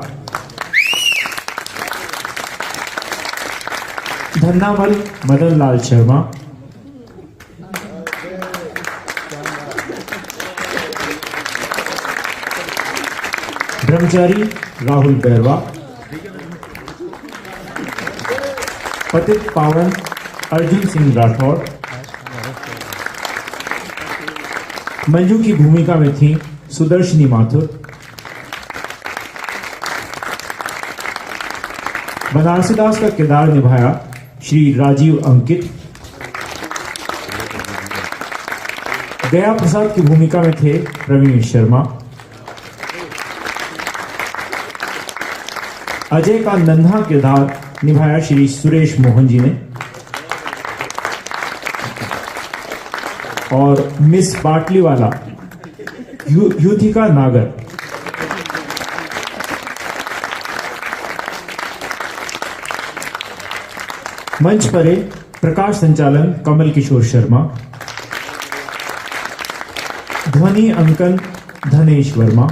धन्नामल मदन लाल शर्मा। ब्रह्मचारी राहुल बैरवा। पतित पावन अर्जुन सिंह राठौर। मंजू की भूमिका में थी सुदर्शनी माथुर। बनारसी दास का किरदार निभाया श्री राजीव अंकित। गया प्रसाद की भूमिका में थे प्रवीण शर्मा। अजय का नन्हा किरदार निभाया श्री सुरेश मोहन जी ने। और मिस बाटलीवाला युथिका नागर। मंच पर प्रकाश संचालन कमल किशोर शर्मा। ध्वनि अंकन धनेश वर्मा।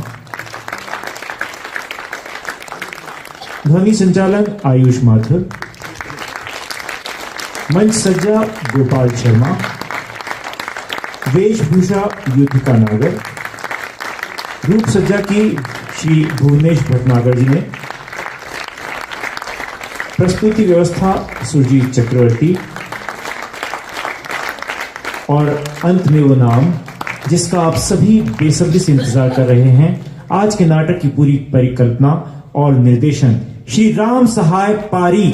ध्वनि संचालन आयुष माथुर। मंच सज्जा गोपाल शर्मा। वेशभूषा युधिका नागर। रूप सज्जा की श्री भुवनेश भटनागर जी ने, प्रस्तुति व्यवस्था सुरजीत चक्रवर्ती, और अंत में वो नाम जिसका आप सभी बेसब्री से इंतजार कर रहे हैं, आज के नाटक की पूरी परिकल्पना और निर्देशन श्री राम सहाय पारी।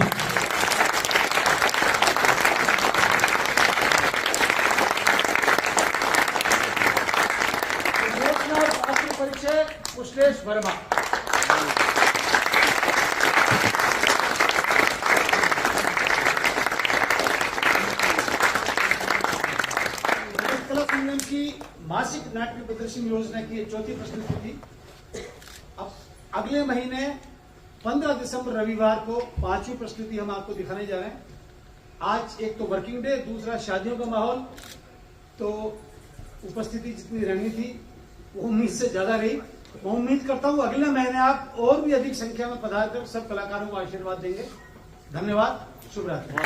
परिचय कुशलेश वर्मा। कला संगम की मासिक नाट्य प्रदर्शन योजना की चौथी प्रस्तुति थी। अब अगले महीने 15 दिसंबर रविवार को 5वीं प्रस्तुति हम आपको दिखाने जा रहे हैं। आज एक तो वर्किंग डे, दूसरा शादियों का माहौल, तो उपस्थिति जितनी रहनी थी वो उम्मीद से ज्यादा रही। मैं उम्मीद करता हूँ अगले महीने आप और भी अधिक संख्या में पधार कर सब कलाकारों को आशीर्वाद देंगे। धन्यवाद, शुभ रात्रि।